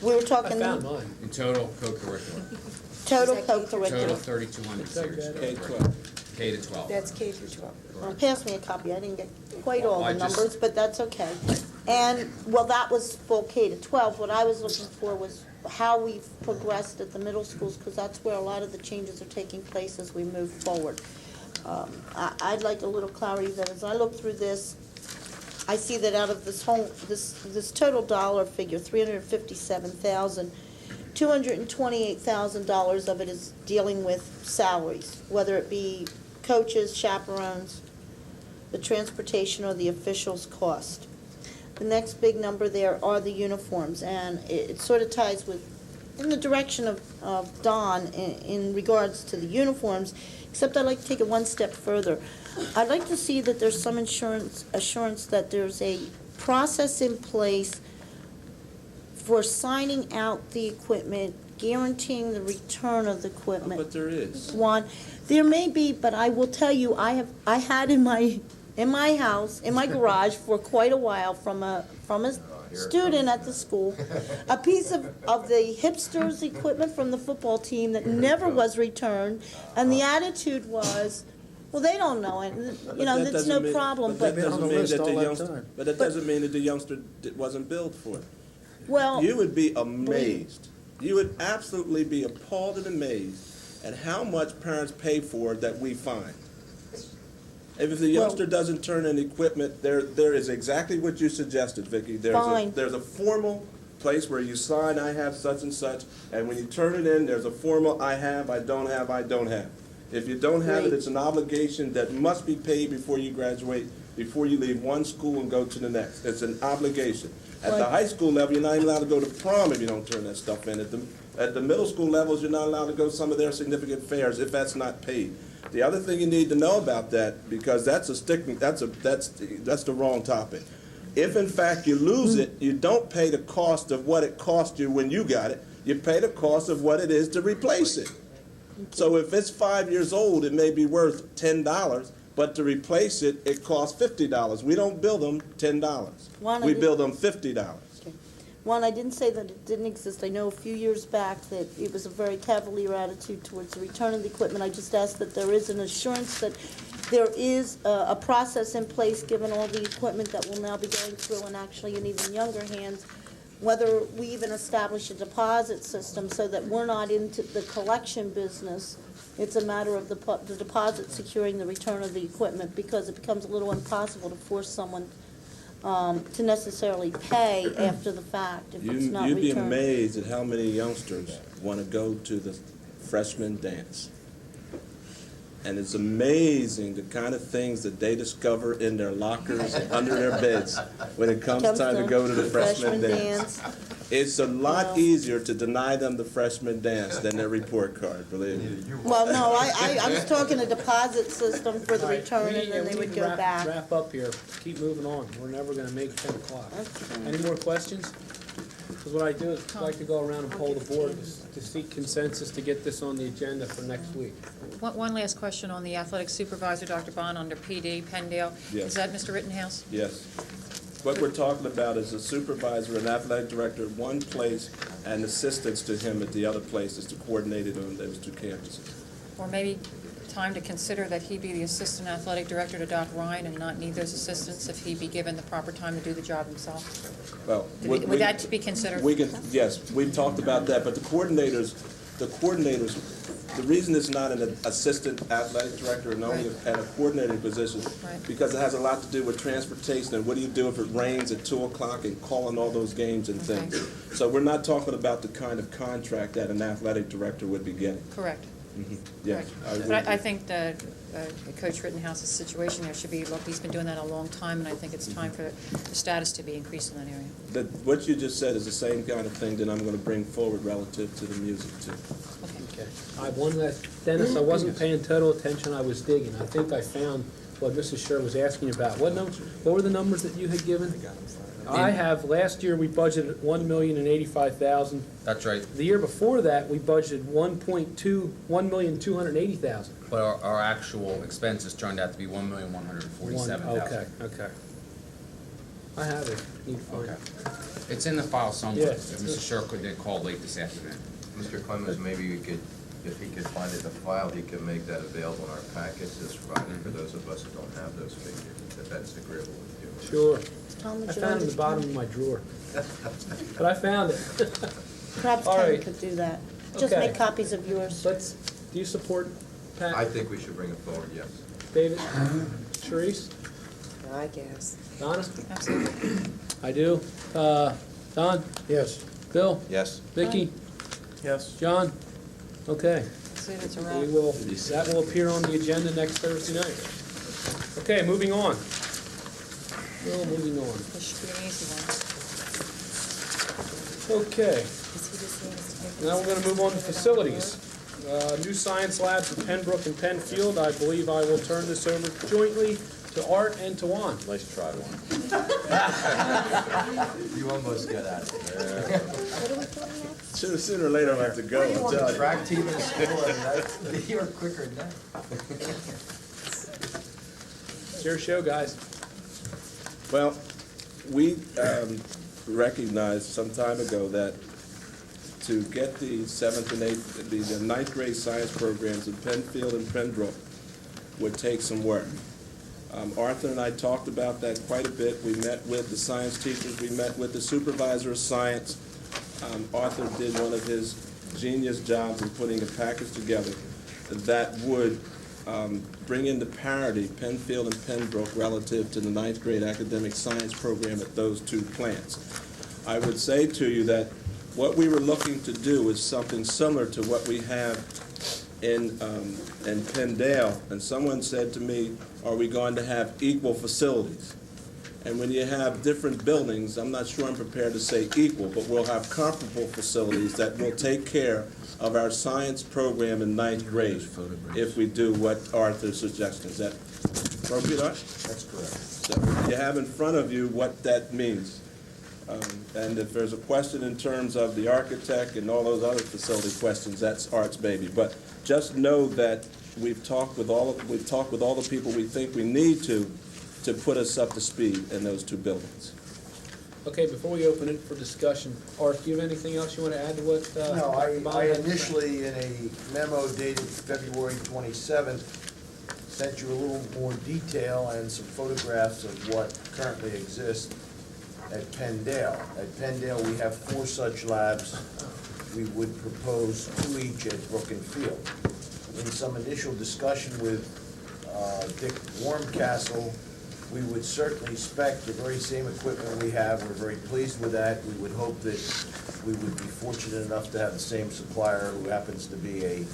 We were talking
I found mine.
In total, co-curricular.
total
Total
co-curricular.
3,200 series.
K-12.
K to 12.
That's K through 12.
Well, pass me a copy. I didn't get quite all
I
the
just-
numbers, but that's okay. And, well, that was full K to 12. What I was looking for was how we've progressed at the middle schools, because that's where a lot of the changes are taking place as we move forward. I'd like a little clarity that as I look through this, I see that out of this whole, this total dollar figure, $357,000, $228,000 of it is dealing with salaries, whether it be coaches, chaperones, the transportation, or the officials' cost. The next big number there are the uniforms, and it sort of ties with, in the direction of Don in regards to the uniforms, except I'd like to take it one step further. I'd like to see that there's some assurance that there's a process in place for signing out the equipment, guaranteeing the return of the equipment.
But there is.
One, there may be, but I will tell you, I had in my house, in my garage for quite a while from a student at the school, a piece of the hipsters' equipment from the football team that never was returned, and the attitude was, well, they don't know it, you know, that's no problem,
But that doesn't mean that the
all that
youngster,
time.
but that doesn't mean that the youngster wasn't billed for it.
well,
You would be amazed. You would absolutely be appalled and amazed at how much parents pay for that we find. If the youngster doesn't turn in equipment, there is exactly what you suggested, Vicki.
Fine.
There's a formal place where you sign, I have such and such, and when you turn it in, there's a formal, I have, I don't have, I don't have. If you don't have it,
Right.
it's an obligation that must be paid before you graduate, before you leave one school and go to the next. It's an obligation. At the
Right.
high school level, you're not even allowed to go to prom if you don't turn that stuff in. At the middle school levels, you're not allowed to go to some of their significant fairs if that's not paid. The other thing you need to know about that, because that's the wrong topic. If in fact you lose it, you don't pay the cost of what it cost you when you got it. You pay the cost of what it is to replace it. So if it's 5 years old, it may be worth $10, but to replace it, it costs $50. We don't bill them $10. We bill them $50.
One, I didn't say that it didn't exist. I know a few years back that it was a very cavalier attitude towards the return of the equipment. I just asked that there is an assurance that there is a process in place, given all the equipment that will now be going through, and actually in even younger hands, whether we even establish a deposit system so that we're not into the collection business. It's a matter of the deposit securing the return of the equipment, because it becomes a little impossible to force someone to necessarily pay after the fact if it's not
You'd be
returned.
amazed at how many youngsters want to go to the freshman dance. And it's amazing the kind of things that they discover in their lockers and under their beds when it comes time to go to the freshman dance. It's a lot easier to deny them the freshman dance than their report card, believe me.
Well, no, I was talking a deposit system for the return, and then they would go back.
Wrap up here, keep moving on, we're never gonna make 10 o'clock. Any more questions? Because what I do is I like to go around and poll the board to seek consensus to get this on the agenda for next week.
One last question on the athletic supervisor, Dr. Bond, under PD, Penndale.
Yes.
Is that Mr. Rittenhouse?
Yes. What we're talking about is a supervisor and athletic director at one place and assistants to him at the other places to coordinate it on those two campuses.
Or maybe time to consider that he be the assistant athletic director to Doc Ryan and not need those assistants if he be given the proper time to do the job himself?
Well,
Would that be considered?
We can, yes, we've talked about that, but the coordinators, the reason it's not an assistant athletic director and only at a coordinating position, because it has a lot to do with transportation and what do you do if it rains at 2 o'clock and calling all those games and things. So we're not talking about the kind of contract that an athletic director would be getting.
Correct.
Yes, I would.
But I think that Coach Rittenhouse's situation there should be, look, he's been doing that a long time, and I think it's time for the status to be increased in that area.
What you just said is the same kind of thing that I'm going to bring forward relative to the music, too.
Okay. I one last, Dennis, I wasn't paying total attention, I was digging. I think I found what Mrs. Scher was asking about. What were the numbers that you had given? I have, last year, we budgeted $1,085,000.
That's right.
The year before that, we budgeted $1,280,000.
But our actual expenses turned out to be $1,147,000.
Okay. I have it. Need to find it.
It's in the file somewhere.
Yes.
Mrs. Sherwood did call late this afternoon.
Mr. Clemens, maybe you could, if he could find it in the file, he could make that available in our packets as Friday for those of us who don't have those figures, if that's agreeable with you.
Sure.
Tom, would
I
you
found it
like
in the
to-
bottom of my drawer. But I found it.
Perhaps
All
Tom
right.
could do that. Just
Okay.
make copies of yours.
Do you support Pat?
I think we should bring it forward, yes.
David? Sharice?
I guess.
Donna?
Absolutely.
I do. Don?
Yes.
Bill?
Yes.
Vicky?
Yes.
John? Okay.
See, that's a
We
wrap.
will, that will appear on the agenda next Thursday night. Okay, moving on. Well, moving on.
This should be an easy one.
Okay. Now we're going to move on to facilities. New science labs in Pembroke and Penfield. I believe I will turn this over jointly to Art and to Juan.
Nice try, Juan.
You almost got out of there.
Sooner or later, I'll have to go.
You
I'll
were on
tell
the
you.
track team in school, and you were quicker than that.
It's your show, guys.
Well, we recognized some time ago that to get the 7th and 8th, the 9th grade science programs in Penfield and Pembroke would take some work. Arthur and I talked about that quite a bit. We met with the science teachers. We met with the supervisor of science. Arthur did one of his genius jobs in putting a package together that would bring into parity Penfield and Pembroke relative to the 9th grade academic science program at those two plants. I would say to you that what we were looking to do is something similar to what we have in Penndale. And someone said to me, are we going to have equal facilities? And when you have different buildings, I'm not sure I'm prepared to say equal, but we'll have comparable facilities that will take care of our science program in 9th grade if we do what Arthur's suggesting. Is that appropriate, Art?
That's correct.
So you have in front of you what that means. And if there's a question in terms of the architect and all those other facility questions, that's Art's baby. But just know that we've talked with all the people we think we need to put us up to speed in those two buildings.
Okay, before we open it for discussion, Art, do you have anything else you want to add to what?
No,
Bob
I
had to say?
initially, in a memo dated February 27th, sent you a little more detail and some photographs of what currently exists at Penndale. At Penndale, we have 4 such labs. We would propose 2 each at Brook and Field. In some initial discussion with Dick Warmcastle, we would certainly spec the very same equipment we have. We're very pleased with that. We would hope that we would be fortunate enough to have the same supplier, who happens to be a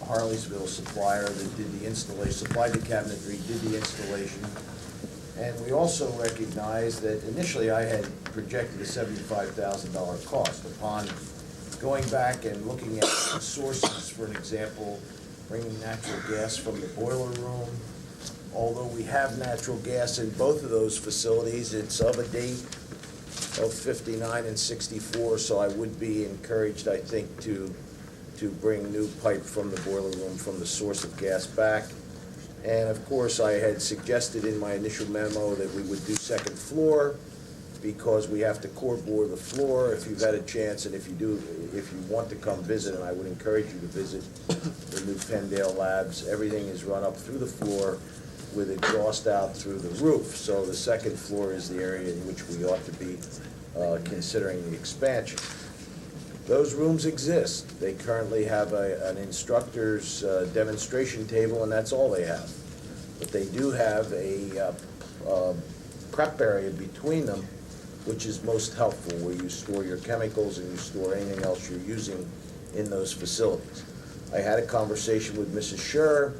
Harleysville supplier, that did the installation, supplied the cabinetry, did the installation. And we also recognize that initially I had projected a $75,000 cost. Upon going back and looking at sources, for an example, bringing natural gas from the boiler room, although we have natural gas in both of those facilities, it's of a date of 59 and 64, so I would be encouraged, I think, to bring new pipe from the boiler room from the source of gas back. And of course, I had suggested in my initial memo that we would do second floor, because we have to core bore the floor. If you've had a chance, and if you want to come visit, and I would encourage you to visit the new Penndale labs, everything is run up through the floor with exhaust out through the roof. So the second floor is the area in which we ought to be considering the expansion. Those rooms exist. They currently have an instructor's demonstration table, and that's all they have. But they do have a prep area between them, which is most helpful, where you store your chemicals and you store anything else you're using in those facilities. I had a conversation with Mrs. Scher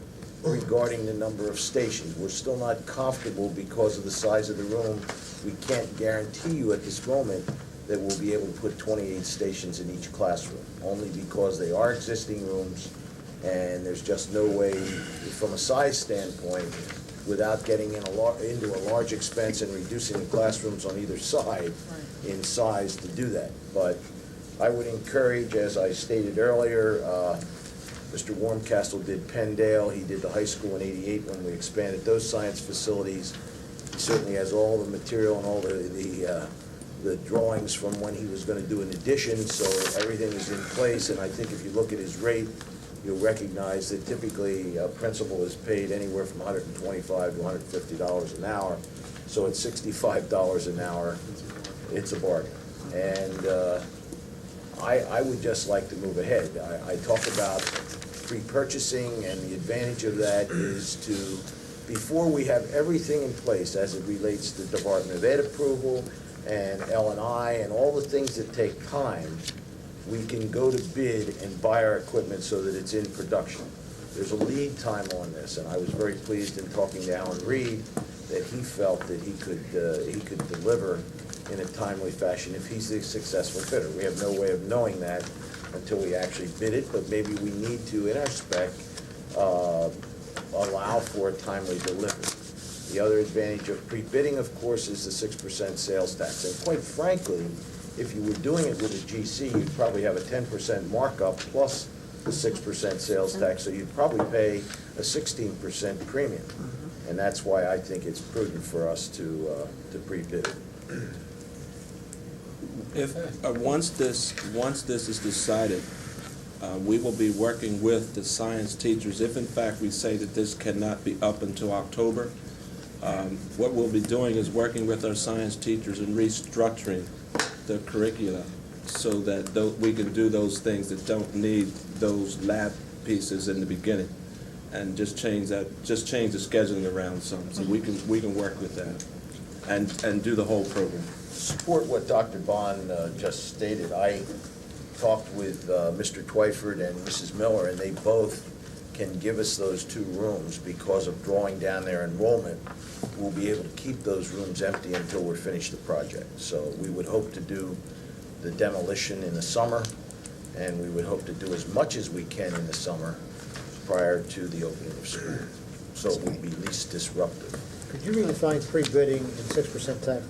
regarding the number of stations. We're still not comfortable because of the size of the room. We can't guarantee you at this moment that we'll be able to put 28 stations in each classroom, only because they are existing rooms, and there's just no way, from a size standpoint, without getting into a large expense and reducing the classrooms on either side in size to do that. But I would encourage, as I stated earlier, Mr. Warmcastle did Penndale, he did the high school in '88 when we expanded those science facilities. He certainly has all the material and all the drawings from when he was going to do an addition, so everything is in place. And I think if you look at his rate, you'll recognize that typically a principal is paid anywhere from $125 to $150 an hour. So at $65 an hour, it's a bargain. And I would just like to move ahead. I talk about pre-purchasing, and the advantage of that is to, before we have everything in place as it relates to Department of Ed approval and L&I and all the things that take time, we can go to bid and buy our equipment so that it's in production. There's a lead time on this, and I was very pleased in talking to Alan Reed that he felt that he could deliver in a timely fashion if he's a successful bidder. We have no way of knowing that until we actually bid it, but maybe we need to, in our spec, allow for a timely delivery. The other advantage of pre-bidding, of course, is the 6% sales tax. And quite frankly, if you were doing it with a GC, you'd probably have a 10% markup plus the 6% sales tax, so you'd probably pay a 16% premium. And that's why I think it's prudent for us to pre-bid it.
If, once this is decided, we will be working with the science teachers. If in fact we say that this cannot be up until October, what we'll be doing is working with our science teachers and restructuring the curricula so that we can do those things that don't need those lab pieces in the beginning, and just change the scheduling around some, so we can work with that and do the whole program.
Support what Dr. Bond just stated. I talked with Mr. Twyford and Mrs. Miller, and they both can give us those 2 rooms because of drawing down their enrollment. We'll be able to keep those rooms empty until we're finished the project. So we would hope to do the demolition in the summer, and we would hope to do as much as we can in the summer prior to the opening of school, so it would be least disruptive.
Could you redefine pre-bidding and 6% tax?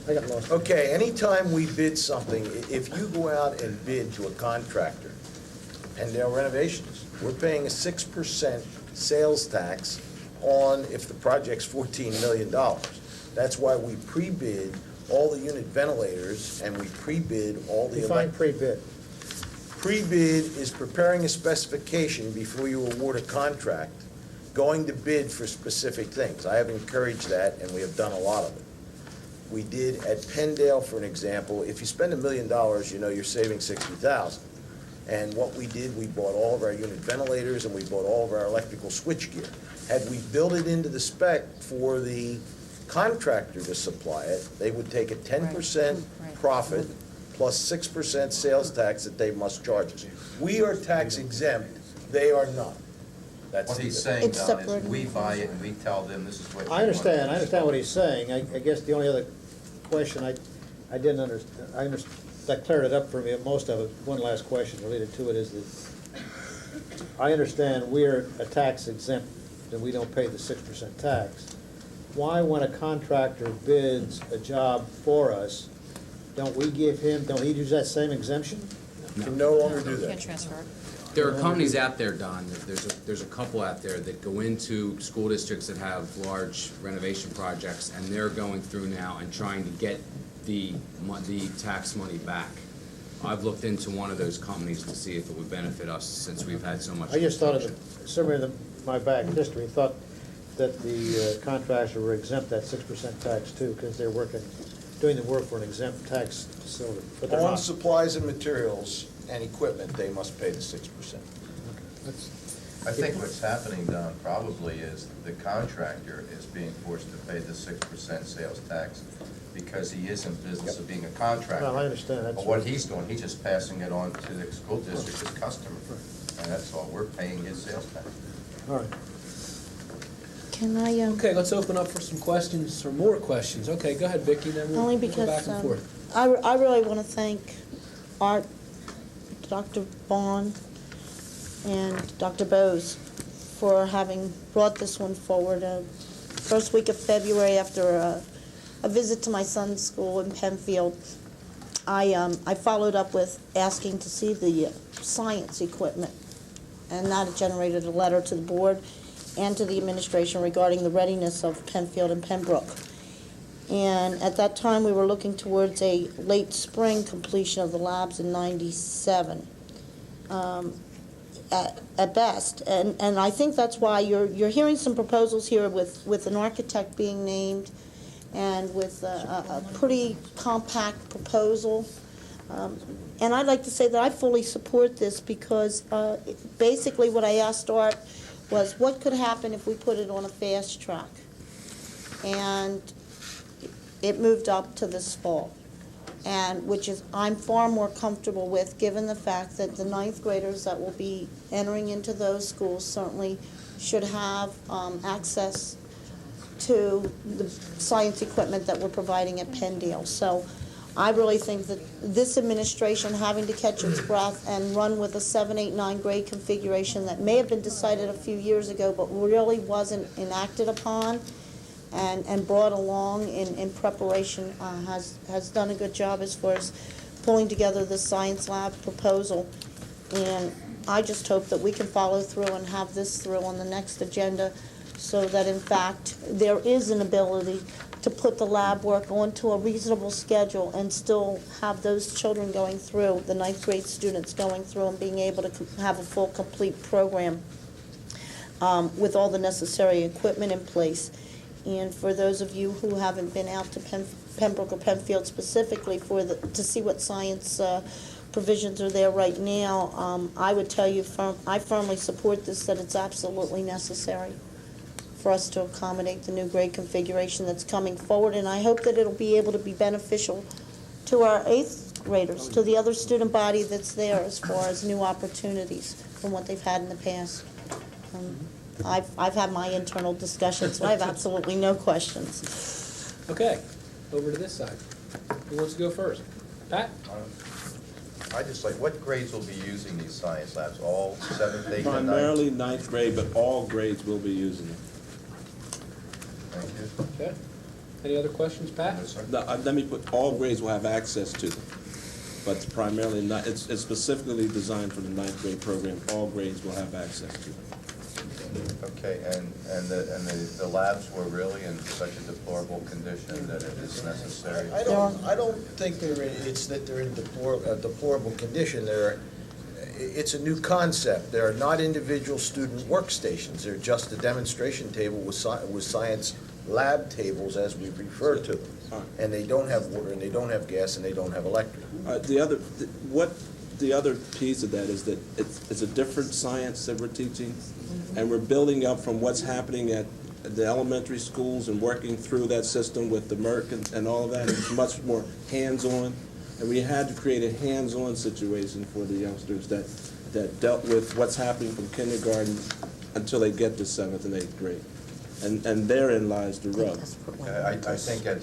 I got lost.
Okay, anytime we bid something, if you go out and bid to a contractor, Penndale Renovations, we're paying a 6% sales tax on, if the project's $14 million. That's why we pre-bid all the unit ventilators, and we pre-bid all the...
Define pre-bid.
Pre-bid is preparing a specification before you award a contract, going to bid for specific things. I have encouraged that, and we have done a lot of it. We did at Penndale, for an example, if you spend $1 million, you know you're saving $60,000. And what we did, we bought all of our unit ventilators and we bought all of our electrical switchgear. Had we built it into the spec for the contractor to supply it, they would take a 10% profit plus 6% sales tax that they must charge us. We are tax exempt, they are not. That's
What he's saying, Don, is we buy it and we tell them this is what.
I understand what he's saying. I guess the only other question I didn't understand, that cleared it up for me, most of it. One last question related to it is that I understand we're a tax exempt and we don't pay the 6% tax. Why, when a contractor bids a job for us, don't he use that same exemption?
Can no longer do that.
Can't transfer it.
There are companies out there, Don, there's a couple out there that go into school districts that have large renovation projects, and they're going through now and trying to get the tax money back. I've looked into one of those companies to see if it would benefit us, since we've had so much.
I just thought my back history, thought that the contractors were exempt that 6% tax too, because they're doing the work for an exempt tax facility. But they're
On
not.
supplies and materials and equipment, they must pay the 6%.
I think what's happening, Don, probably is the contractor is being forced to pay the 6% sales tax because he is in business of being a contractor.
Well, I understand.
But what he's doing, he's just passing it on to the school district as customer. And that's all, we're paying his sales tax.
All right.
Can I,
Okay, let's open up for some questions, or more questions. Okay, go ahead, Vicki, then we'll
only
we'll go back
because
and forth.
I really want to thank Art, Dr. Bond, and Dr. Bose for having brought this one forward. First week of February, after a visit to my son's school in Penfield, I followed up with asking to see the science equipment, and that generated a letter to the board and to the administration regarding the readiness of Penfield and Pembroke. And at that time, we were looking towards a late spring completion of the labs in '97, at best. And I think that's why you're hearing some proposals here with an architect being named and with a pretty compact proposal. And I'd like to say that I fully support this because basically what I asked Art was what could happen if we put it on a fast track. And it moved up to this fall, and which is I'm far more comfortable with, given the fact that the ninth graders that will be entering into those schools certainly should have access to the science equipment that we're providing at Penndale. So I really think that this administration having to catch its breath and run with a 7, 8, 9 grade configuration that may have been decided a few years ago but really wasn't enacted upon and brought along in preparation has done a good job as far as pulling together the science lab proposal. And I just hope that we can follow through and have this through on the next agenda so that in fact there is an ability to put the lab work onto a reasonable schedule and still have those children going through, the ninth grade students going through and being able to have a full, complete program with all the necessary equipment in place. And for those of you who haven't been out to Pembroke or Penfield specifically to see what science provisions are there right now, I would tell you I firmly support this, that it's absolutely necessary for us to accommodate the new grade configuration that's coming forward, and I hope that it'll be able to be beneficial to our 8th graders, to the other student body that's there as far as new opportunities from what they've had in the past. I've had my internal discussions, so I have absolutely no questions.
Okay, over to this side. Who wants to go first? Pat?
I just like, what grades will be using these science labs? All 7th, 8th, and 9th?
Primarily ninth grade, but all grades will be using it.
Thank you.
Okay. Any other questions, Pat?
Let me put, all grades will have access to them, but it's primarily not, it's specifically designed for the ninth grade program. All grades will have access to them.
Okay, and the labs were really in such a deplorable condition that it is necessary?
I don't think it's that they're in deplorable condition. It's a new concept. They're not individual student workstations. They're just a demonstration table with science lab tables, as we refer to them. And they don't have water, and they don't have gas, and they don't have electric.
The other piece of that is that it's a different science that we're teaching, and we're building up from what's happening at the elementary schools and working through that system with the MERC and all of that. It's much more hands-on, and we had to create a hands-on situation for the youngsters that dealt with what's happening from kindergarten until they get to 7th and 8th grade. And therein lies the rub.
I think you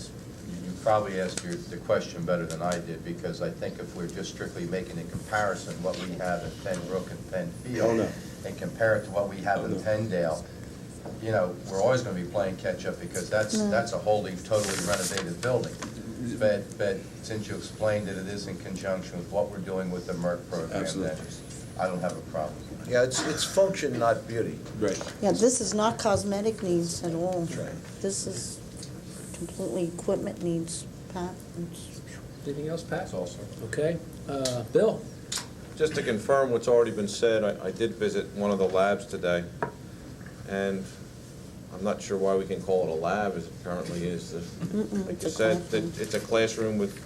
probably asked the question better than I did, because I think if we're just strictly making a comparison, what we have in Pembroke and Penfield, and compare it to what we have in Penndale, you know, we're always going to be playing catch-up, because that's a wholly, totally renovated building. But since you explained that it is in conjunction with what we're doing with the MERC program, then I don't have a problem.
Yeah, it's function, not beauty.
Right.
Yeah, this is not cosmetic needs at all.
That's right.
This is completely equipment needs, Pat.
Anything else, Pat?
That's all, sir.
Okay. Bill?
Just to confirm what's already been said, I did visit one of the labs today, and I'm not sure why we can call it a lab, as it currently is. Like you said, it's a classroom with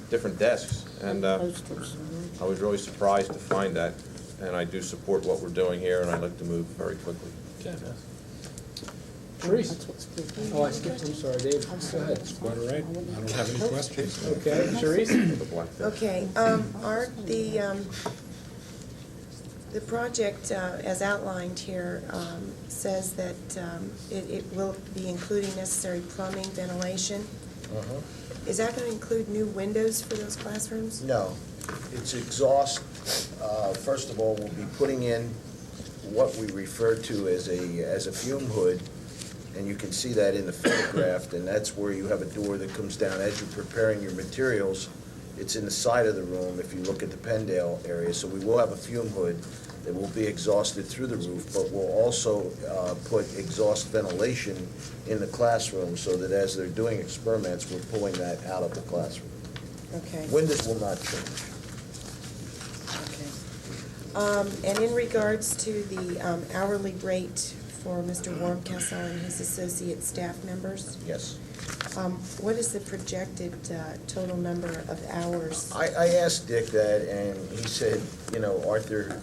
different desks, and I was really surprised to find that, and I do support what we're doing here, and I'd like to move very quickly.
Okay. Sharice? Oh, I skipped, I'm sorry, Dave. Go ahead.
That's quite all right. I don't have any questions.
Okay, Sharice?
Okay, Art, The project, as outlined here, says that it will be including necessary plumbing, ventilation. Is that going to include new windows for those classrooms?
No, it's exhaust. First of all, we'll be putting in what we refer to as a fume hood, and you can see that in the photograph, and that's where you have a door that comes down as you're preparing your materials. It's in the side of the room if you look at the Pendale area, so we will have a fume hood that will be exhausted through the roof, but we'll also put exhaust ventilation in the classroom so that as they're doing experiments, we're pulling that out of the classroom.
Okay.
Windows will not change.
Okay. And in regards to the hourly rate for Mr. Wormkessel and his associate staff members,
Yes.
what is the projected total number of hours?
I asked Dick that, and he said, Arthur,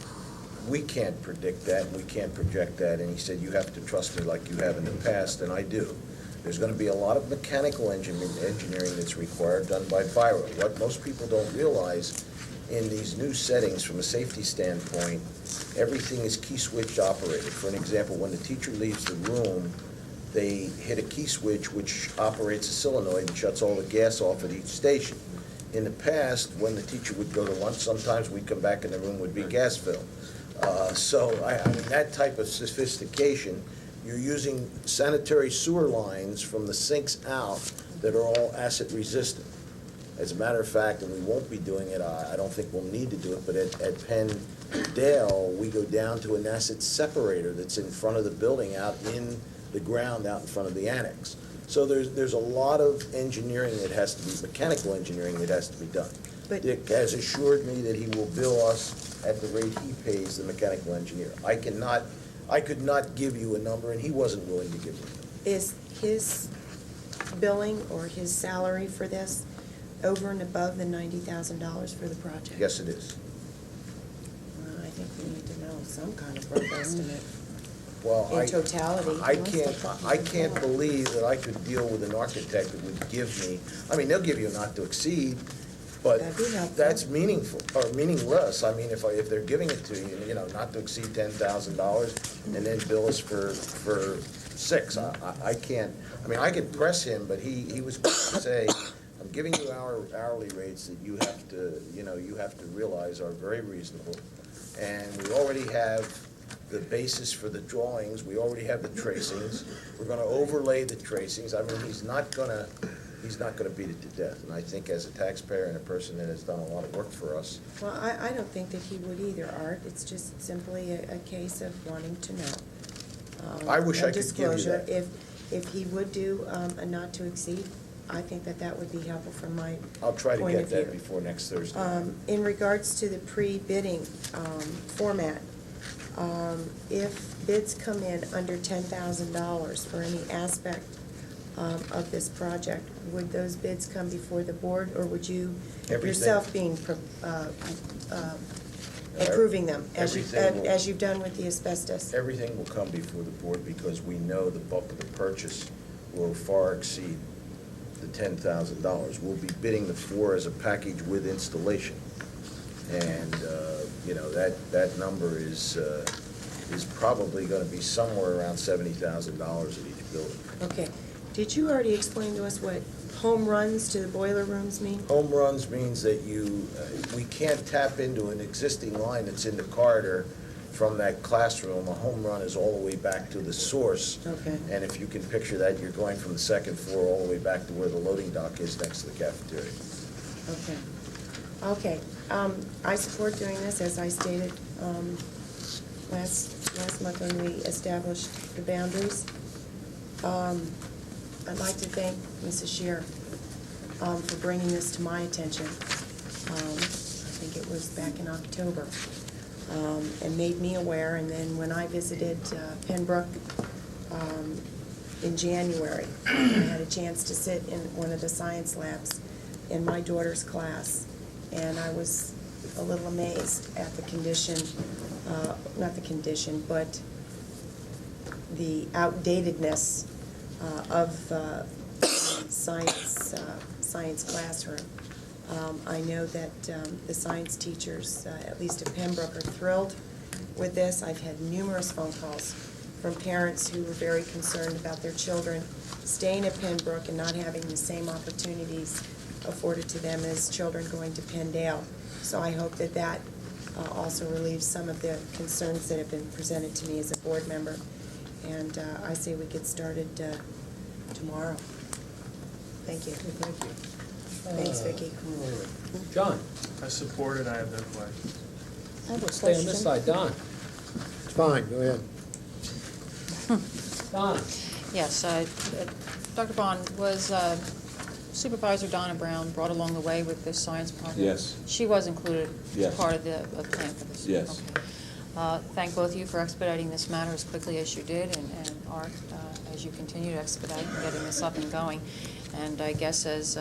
we can't predict that, and we can't project that, and he said, you have to trust me like you have in the past, and I do. There's going to be a lot of mechanical engineering that's required, done by Byro. What most people don't realize in these new settings from a safety standpoint, everything is key switch operated. For an example, when the teacher leaves the room, they hit a key switch which operates a solenoid and shuts all the gas off at each station. In the past, when the teacher would go to lunch, sometimes we'd come back and the room would be gas filled. So I mean, that type of sophistication, you're using sanitary sewer lines from the sinks out that are all acid resistant. As a matter of fact, and we won't be doing it, I don't think we'll need to do it, but at Pendale, we go down to an acid separator that's in front of the building out in the ground out in front of the annex. So there's a lot of engineering that has to be, mechanical engineering that has to be done.
But
Dick has assured me that he will bill us at the rate he pays the mechanical engineer. I could not give you a number, and he wasn't willing to give me a number.
is his billing or his salary for this over and above the $90,000 for the project?
Yes, it is.
Well, I think we need to know some kind of rough estimate
Well,
in totality.
I can't believe that I could deal with an architect that would give me, I mean, they'll give you a not to exceed, but
That'd be helpful.
that's meaningful, or meaningless. I mean, if they're giving it to you, not to exceed $10,000 and then bill us for six, I can't, I mean, I could press him, but he was going to say, I'm giving you hourly rates that you have to realize are very reasonable. And we already have the basis for the drawings, we already have the tracings. We're gonna overlay the tracings. I mean, he's not gonna beat it to death. And I think as a taxpayer and a person that has done a lot of work for us.
Well, I don't think that he would either, Art. It's just simply a case of wanting to know.
I wish
a
I could give you that.
disclosure. If he would do a not to exceed, I think that would be helpful from my
I'll try to
point
get
of
that
view.
before next Thursday.
In regards to the pre-bidding format, if bids come in under $10,000 for any aspect of this project, would those bids come before the board, or would you
Everything.
yourself approving them,
Everything will-
as you've done with the asbestos?
Everything will come before the board because we know the bulk of the purchase will far exceed the $10,000. We'll be bidding the floor as a package with installation. And, that number is probably gonna be somewhere around $70,000 at each building.
Okay. Did you already explain to us what home runs to the boiler rooms mean?
Home runs means that we can't tap into an existing line that's in the corridor from that classroom. A home run is all the way back to the source.
Okay.
And if you can picture that, you're going from the second floor all the way back to where the loading dock is next to the cafeteria.
Okay. Okay. I support doing this, as I stated last month when we established the boundaries. I'd like to thank Mrs. Shear for bringing this to my attention. I think it was back in October, and made me aware. And then when I visited Pembroke in January, I had a chance to sit in one of the science labs in my daughter's class, and I was a little amazed at the condition, not the condition, but the outdatedness of science classroom. I know that the science teachers, at least at Pembroke, are thrilled with this. I've had numerous phone calls from parents who were very concerned about their children staying at Pembroke and not having the same opportunities afforded to them as children going to Penndale. So I hope that that also relieves some of the concerns that have been presented to me as a board member. And I say we get started tomorrow. Thank you.
Thank you.
Thanks, Vicki.
John?
I support it, I have no questions.
I have a
Let's stay on this
question.
side. Don?
It's fine, go ahead.
Don?
Yes, Dr. Bond, was Supervisor Donna Brown brought along the way with this science project?
Yes.
She was included
Yes.
as part of the plan for this?
Yes.
Okay. Thank both of you for expediting this matter as quickly as you did, and Art, as you continue to expedite and getting this up and going. And I guess as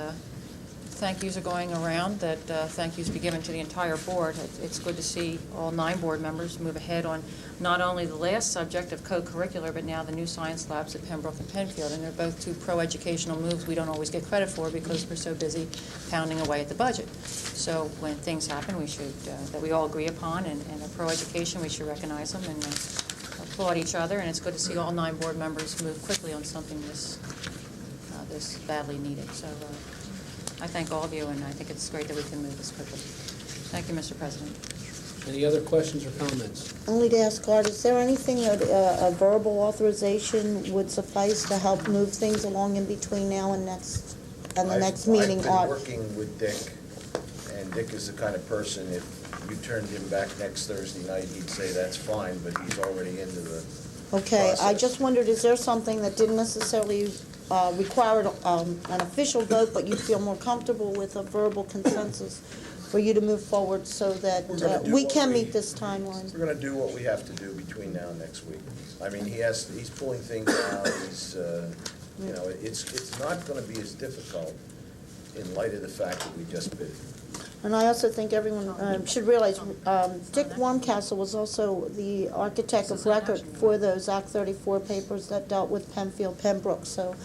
thank yous are going around, that thank yous be given to the entire board. It's good to see all 9 board members move ahead on not only the last subject of co-curricular, but now the new science labs at Pembroke and Penfield. And they're both 2 pro-educational moves we don't always get credit for because we're so busy pounding away at the budget. So when things happen, we should, that we all agree upon and are pro-education, we should recognize them and applaud each other. And it's good to see all 9 board members move quickly on something this badly needed. So I thank all of you, and I think it's great that we can move this quickly. Thank you, Mr. President.
Any other questions or comments?
Only to ask Art, is there anything that a verbal authorization would suffice to help move things along in between now and the next meeting, Art?
I've been working with Dick, and Dick is the kind of person, if you turned him back next Thursday night, he'd say that's fine, but he's already into the
Okay, I
process.
just wondered, is there something that didn't necessarily require an official vote, but you feel more comfortable with a verbal consensus for you to move forward so that
We're gonna do
we
what
can
we-
meet this timeline?
We're gonna do what we have to do between now and next week. I mean, he's pulling things out, it's not gonna be as difficult in light of the fact that we just bid.
And I also think everyone should realize Dick Wormcastle was also the architect of record for those Act 34 papers that dealt with Penfield, Pembroke. So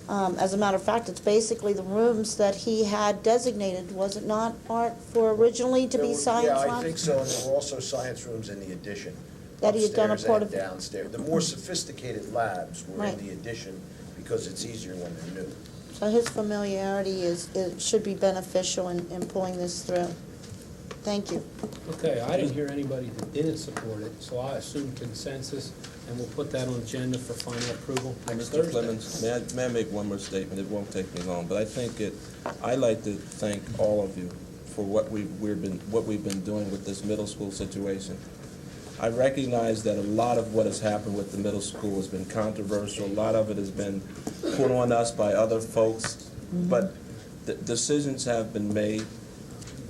as a matter of fact, it's basically the rooms that he had designated, was it not, Art, for originally to be science labs?
Yeah, I think so, and there were also science rooms in the addition.
That he had done a part
upstairs
of-
and downstairs. The more sophisticated labs were in
Right.
the addition because it's easier when they're new.
So his familiarity should be beneficial in pulling this through. Thank you.
Okay, I didn't hear anybody that didn't support it, so I assume consensus, and we'll put that on agenda for final approval next
Mr.
Thursday.
Clemens, may I make one more statement? It won't take me long, but I think I'd like to thank all of you for what we've been doing with this middle school situation. I recognize that a lot of what has happened with the middle school has been controversial. A lot of it has been put on us by other folks, but the decisions have been made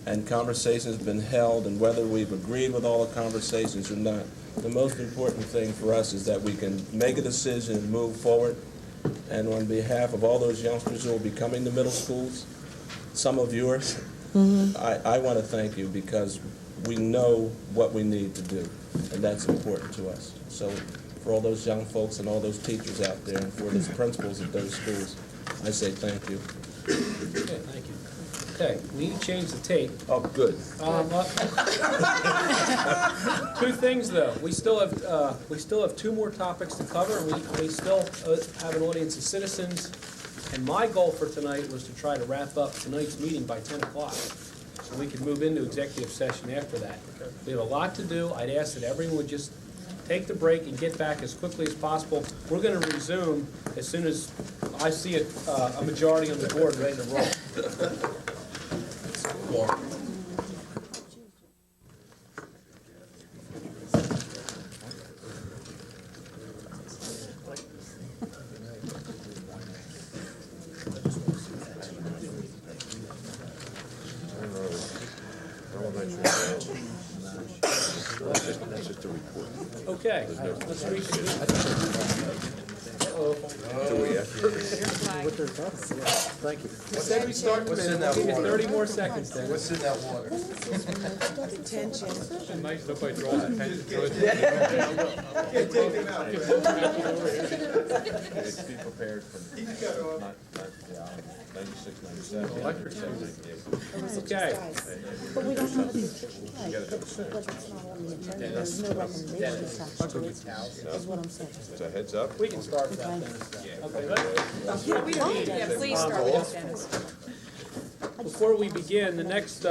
and conversations have been held, and whether we've agreed with all the conversations or not, the most important thing for us is that we can make a decision and move forward. And on behalf of all those youngsters who will be coming to middle schools, some of yours, I want to thank you because we know what we need to do, and that's important to us. So for all those young folks and all those teachers out there, and for the principals of those schools, I say thank you.
Okay, thank you. Okay, we need to change the tape.
Oh, good.
2 things, though. We still have 2 more topics to cover, and we still have an audience of citizens. And my goal for tonight was to try to wrap up tonight's meeting by 10 o'clock, so we could move into executive session after that. We have a lot to do. I'd ask that everyone would just take the break and get back as quickly as possible. We're going to resume as soon as I see a majority on the board ready to roll. Okay, let's reconvene.
Thank you.
Said we start in a minute. We'll give you 30 more seconds then.
What's in that water?
Detention.
Nice, nobody draws attention to it.
Be prepared for not 96, 97.
Okay.
But we don't have a decision, right, but it's not on the agenda, there's no recommendation attached to it, is what I'm saying.
It's a heads up.
We can start without
Okay.
Dennis.
Please start with Dennis.
Before we begin, the next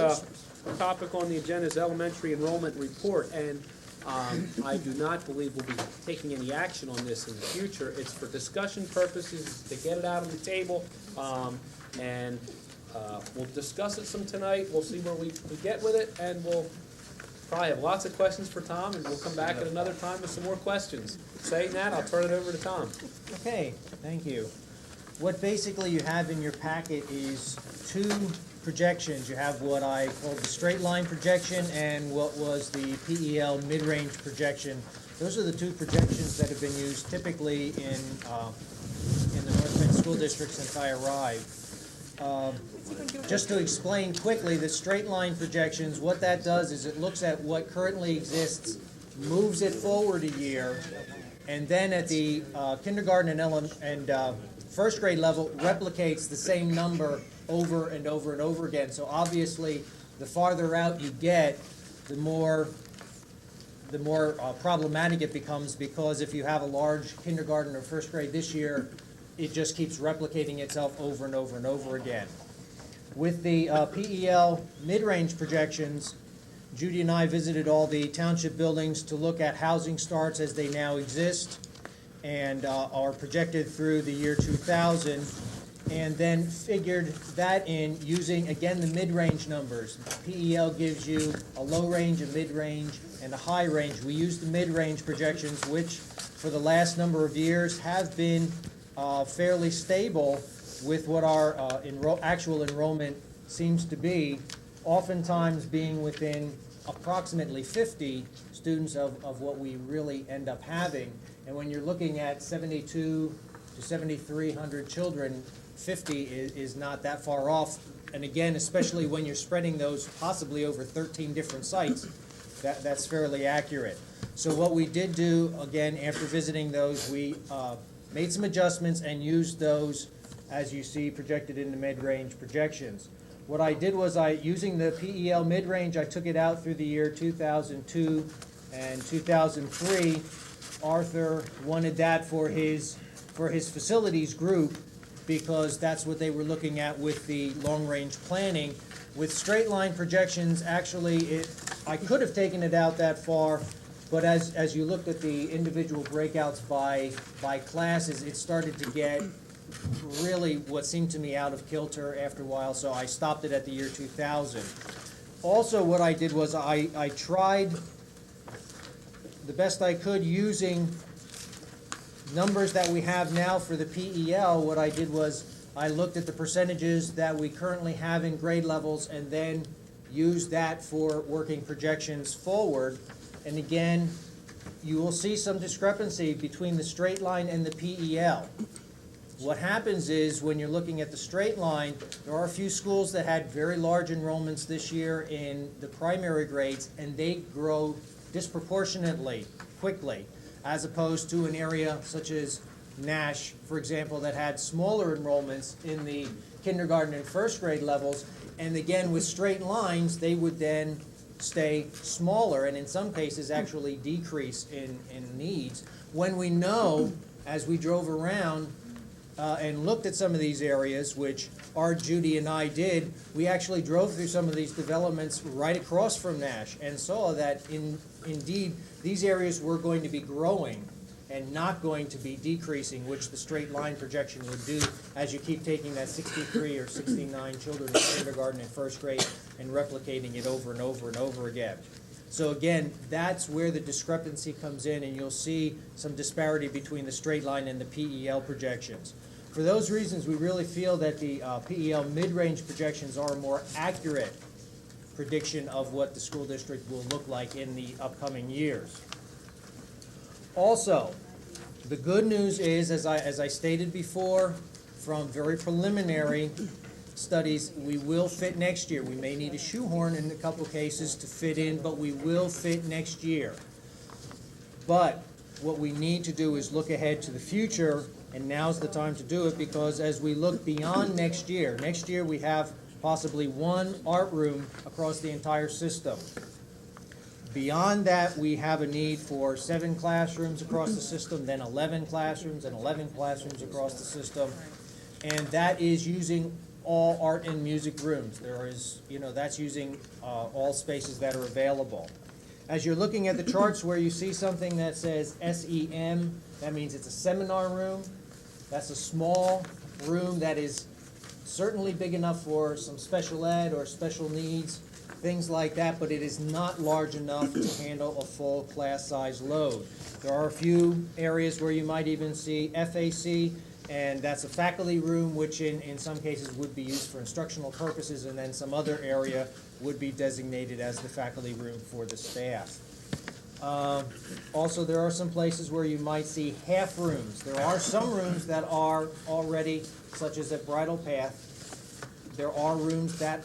topic on the agenda is elementary enrollment report, and I do not believe we'll be taking any action on this in the future. It's for discussion purposes, to get it out on the table, and we'll discuss it some tonight. We'll see where we get with it, and we'll probably have lots of questions for Tom, and we'll come back at another time with some more questions. Saying that, I'll turn it over to Tom.
Okay, thank you. What basically you have in your packet is two projections. You have what I called the straight line projection and what was the PEL mid-range projection. Those are the two projections that have been used typically in the North Bend School District since I arrived. Just to explain quickly, the straight line projections, what that does is it looks at what currently exists, moves it forward a year, and then at the kindergarten and first grade level replicates the same number over and over and over again. So obviously, the farther out you get, the more problematic it becomes, because if you have a large kindergarten or first grade this year, it just keeps replicating itself over and over and over again. With the PEL mid-range projections, Judy and I visited all the township buildings to look at housing starts as they now exist and are projected through the year 2000, and then figured that in using, again, the mid-range numbers. PEL gives you a low range, a mid-range, and a high range. We use the mid-range projections, which for the last number of years have been fairly stable with what our actual enrollment seems to be, oftentimes being within approximately 50 students of what we really end up having. And when you're looking at 72 to 7,300 children, 50 is not that far off. And again, especially when you're spreading those possibly over 13 different sites, that's fairly accurate. So what we did do, again, after visiting those, we made some adjustments and used those, as you see, projected in the mid-range projections. What I did was, using the PEL mid-range, I took it out through the year 2002 and 2003. Arthur wanted that for his facilities group, because that's what they were looking at with the long-range planning. With straight-line projections, actually, I could have taken it out that far, but as you looked at the individual breakouts by classes, it started to get really what seemed to me out of kilter after a while, so I stopped it at the year 2000. Also, what I did was I tried the best I could using numbers that we have now for the PEL. What I did was I looked at the percentages that we currently have in grade levels and then used that for working projections forward. And again, you will see some discrepancy between the straight line and the PEL. What happens is, when you're looking at the straight line, there are a few schools that had very large enrollments this year in the primary grades, and they grow disproportionately quickly, as opposed to an area such as Nash, for example, that had smaller enrollments in the kindergarten and first grade levels. And again, with straight lines, they would then stay smaller and in some cases actually decrease in needs. When we know, as we drove around and looked at some of these areas, which Judy and I did, we actually drove through some of these developments right across from Nash and saw that indeed these areas were going to be growing and not going to be decreasing, which the straight line projection would do as you keep taking that 63 or 69 children in kindergarten and first grade and replicating it over and over and over again. So again, that's where the discrepancy comes in, and you'll see some disparity between the straight line and the PEL projections. For those reasons, we really feel that the PEL mid-range projections are a more accurate prediction of what the school district will look like in the upcoming years. Also, The good news is, as I stated before, from very preliminary studies, we will fit next year. We may need a shoehorn in a couple cases to fit in, but we will fit next year. But what we need to do is look ahead to the future, and now's the time to do it, because as we look beyond next year we have possibly one art room across the entire system. Beyond that, we have a need for 7 classrooms across the system, then 11 classrooms, and 11 classrooms across the system. And that is using all art and music rooms. There is, that's using all spaces that are available. As you're looking at the charts where you see something that says SEM, that means it's a seminar room. That's a small room that is certainly big enough for some special ed or special needs, things like that, but it is not large enough to handle a full class size load. There are a few areas where you might even see FAC, and that's a faculty room, which in some cases would be used for instructional purposes, and then some other area would be designated as the faculty room for the staff. Also, there are some places where you might see half rooms. There are some rooms that are already, such as at Bridle Path, there are rooms that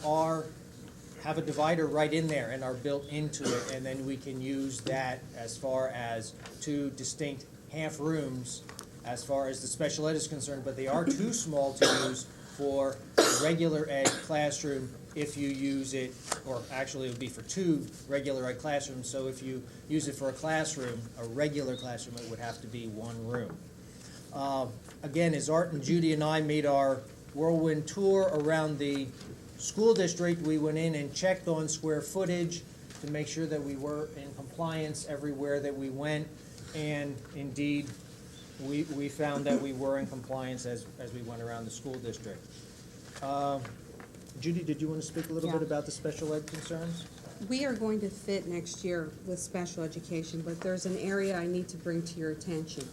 have a divider right in there and are built into it, and then we can use that as far as 2 distinct half rooms as far as the special ed is concerned, but they are too small to use for a regular ed classroom if you use it, or actually it would be for 2 regular ed classrooms, so if you use it for a classroom, a regular classroom, it would have to be 1 room. Again, as Art and Judy and I made our whirlwind tour around the school district, we went in and checked on square footage to make sure that we were in compliance everywhere that we went, and indeed, we found that we were in compliance as we went around the school district. Judy, did you want to speak a little bit about the special ed concerns?
We are going to fit next year with special education, but there's an area I need to bring to your attention.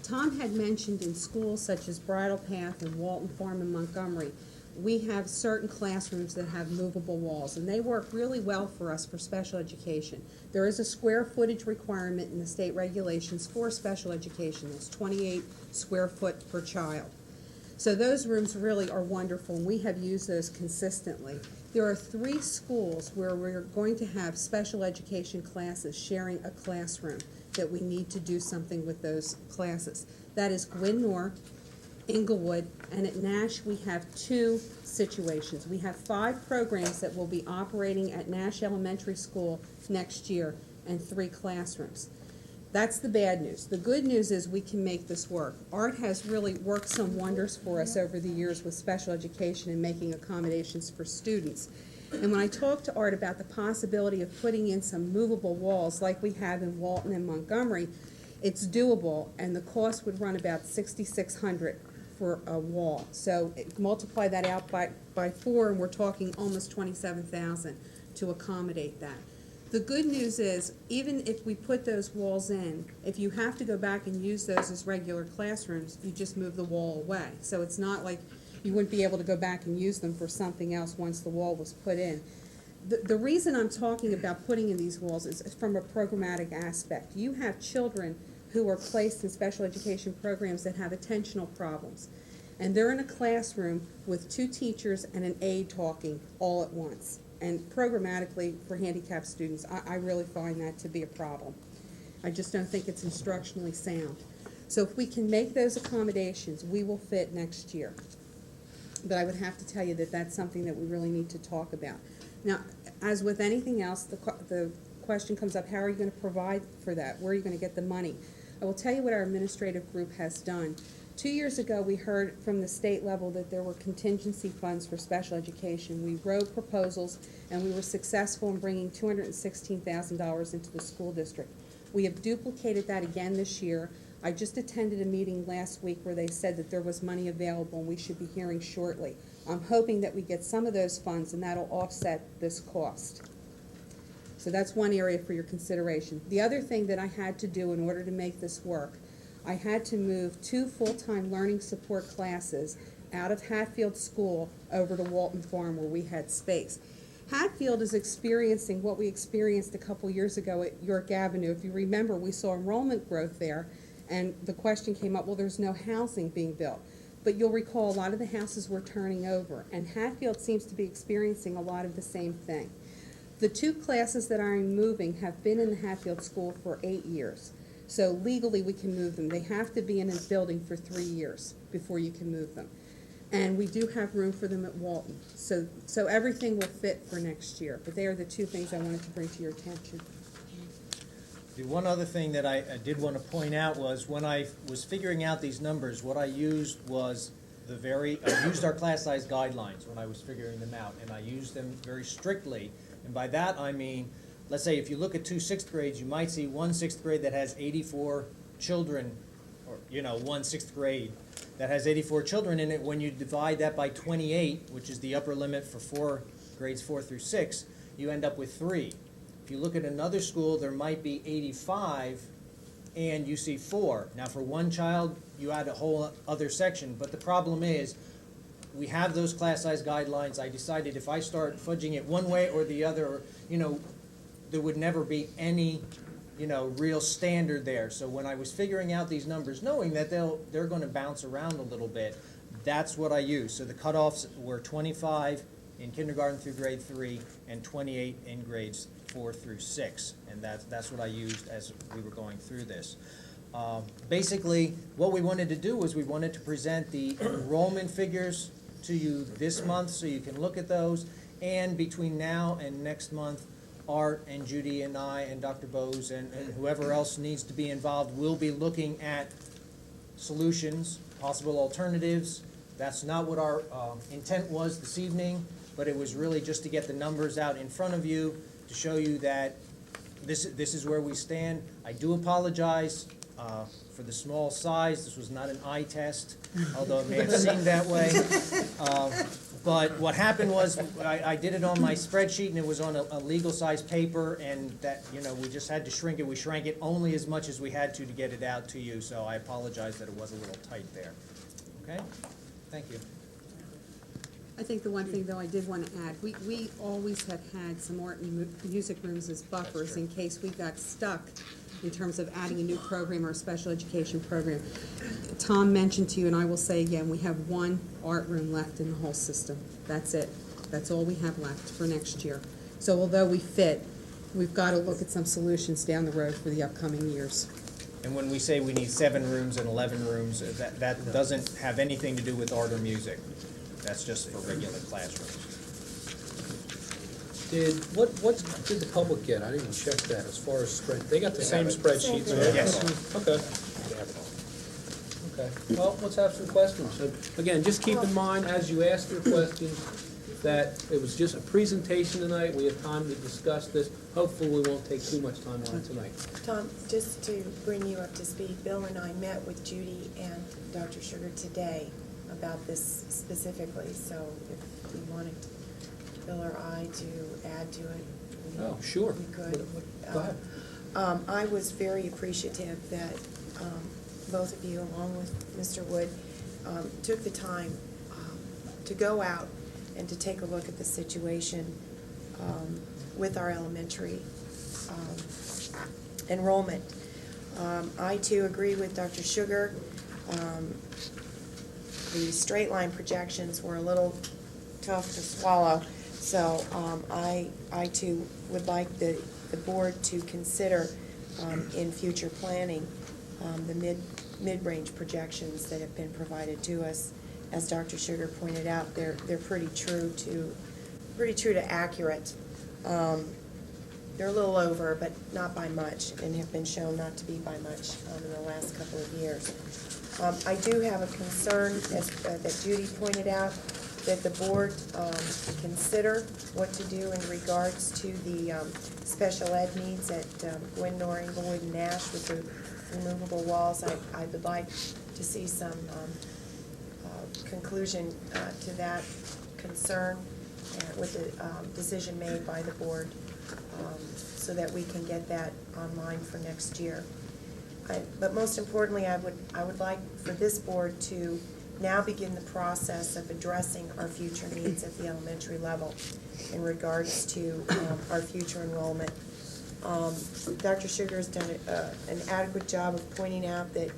Tom had mentioned in schools such as Bridle Path and Walton Farm and Montgomery, we have certain classrooms that have movable walls, and they work really well for us for special education. There is a square footage requirement in the state regulations for special education. It's 28 square foot per child. So those rooms really are wonderful, and we have used those consistently. There are 3 schools where we're going to have special education classes sharing a classroom that we need to do something with those classes. That is Gwynn North, Inglewood, and at Nash we have 2 situations. We have 5 programs that will be operating at Nash Elementary School next year and 3 classrooms. That's the bad news. The good news is we can make this work. Art has really worked some wonders for us over the years with special education and making accommodations for students. And when I talked to Art about the possibility of putting in some movable walls like we have in Walton and Montgomery, it's doable, and the cost would run about $6,600 for a wall. So multiply that out by 4, and we're talking almost $27,000 to accommodate that. The good news is, even if we put those walls in, if you have to go back and use those as regular classrooms, you just move the wall away. So it's not like you wouldn't be able to go back and use them for something else once the wall was put in. The reason I'm talking about putting in these walls is from a programmatic aspect. You have children who are placed in special education programs that have attentional problems. And they're in a classroom with 2 teachers and an aide talking all at once. And programmatically, for handicapped students, I really find that to be a problem. I just don't think it's instructionally sound. So if we can make those accommodations, we will fit next year. But I would have to tell you that that's something that we really need to talk about. Now, as with anything else, the question comes up, how are you going to provide for that? Where are you going to get the money? I will tell you what our administrative group has done. 2 years ago, we heard from the state level that there were contingency funds for special education. We wrote proposals, and we were successful in bringing $216,000 into the school district. We have duplicated that again this year. I just attended a meeting last week where they said that there was money available, and we should be hearing shortly. I'm hoping that we get some of those funds, and that'll offset this cost. So that's one area for your consideration. The other thing that I had to do in order to make this work, I had to move 2 full-time learning support classes out of Hatfield School over to Walton Farm where we had space. Hatfield is experiencing what we experienced a couple years ago at York Avenue. If you remember, we saw enrollment growth there, And the question came up, well, there's no housing being built. But you'll recall a lot of the houses were turning over, and Hatfield seems to be experiencing a lot of the same thing. The 2 classes that I'm moving have been in the Hatfield school for 8 years. So legally, we can move them. They have to be in a building for 3 years before you can move them. And we do have room for them at Walton. So everything will fit for next year. But they are the 2 things I wanted to bring to your attention.
The one other thing that I did want to point out was when I was figuring out these numbers, what I used was I used our class size guidelines when I was figuring them out, and I used them very strictly. And by that I mean, let's say if you look at 2 6th grades, you might see one 6th grade that has 84 children, or one 6th grade that has 84 children in it. When you divide that by 28, which is the upper limit for grades 4 through 6, you end up with 3. If you look at another school, there might be 85, and you see 4. Now, for one child, you add a whole other section, but the problem is, we have those class size guidelines. I decided if I start fudging it one way or the other, there would never be any, real standard there. So when I was figuring out these numbers, knowing that they're going to bounce around a little bit, that's what I used. So the cutoffs were 25 in kindergarten through grade 3 and 28 in grades 4 through 6, and that's what I used as we were going through this. Basically, what we wanted to do was we wanted to present the enrollment figures to you this month so you can look at those, and between now and next month, Art and Judy and I and Dr. Bose and whoever else needs to be involved will be looking at solutions, possible alternatives. That's not what our intent was this evening, but it was really just to get the numbers out in front of you to show you that this is where we stand. I do apologize for the small size. This was not an eye test, although it may have seemed that way. But what happened was I did it on my spreadsheet, and it was on a legal size paper, and that we just had to shrink it. We shrank it only as much as we had to get it out to you. So I apologize that it was a little tight there. Okay, thank you.
I think the one thing, though, I did want to add, we always have had some art and music rooms as buffers in case we got stuck in terms of adding a new program or a special education program. Tom mentioned to you, and I will say again, we have 1 art room left in the whole system. That's it. That's all we have left for next year. So although we fit, we've got to look at some solutions down the road for the upcoming years.
And when we say we need 7 rooms and 11 rooms, that doesn't have anything to do with art or music. That's just for regular classrooms.
What did the public get? I didn't even check that as far as they got the same spreadsheets, right?
Yes.
Okay. Okay. Well, let's have some questions. So, again, just keep in mind as you ask your questions that it was just a presentation tonight. We have time to discuss this. Hopefully, we won't take too much time on it tonight.
Tom, just to bring you up to speed, Bill and I met with Judy and Dr. Sugar today about this specifically, so if you wanted Bill or I to add to it,
sure.
We could.
Go ahead.
I was very appreciative that both of you, along with Mr. Wood, took the time to go out and to take a look at the situation with our elementary enrollment. I too agree with Dr. Sugar. The straight line projections were a little tough to swallow, so I too would like the board to consider in future planning the mid-range projections that have been provided to us. As Dr. Sugar pointed out, they're pretty true to accurate. They're a little over, but not by much, and have been shown not to be by much in the last couple of years. I do have a concern, that Judy pointed out, that the board consider what to do in regards to the special ed needs at Gwynor, Inglewood, and Nash with the removable walls. I would like to see some conclusion to that concern with the decision made by the board, so that we can get that online for next year. But most importantly, I would like for this board to now begin the process of addressing our future needs at the elementary level in regards to our future enrollment. Dr. Sugar has done an adequate job of pointing out that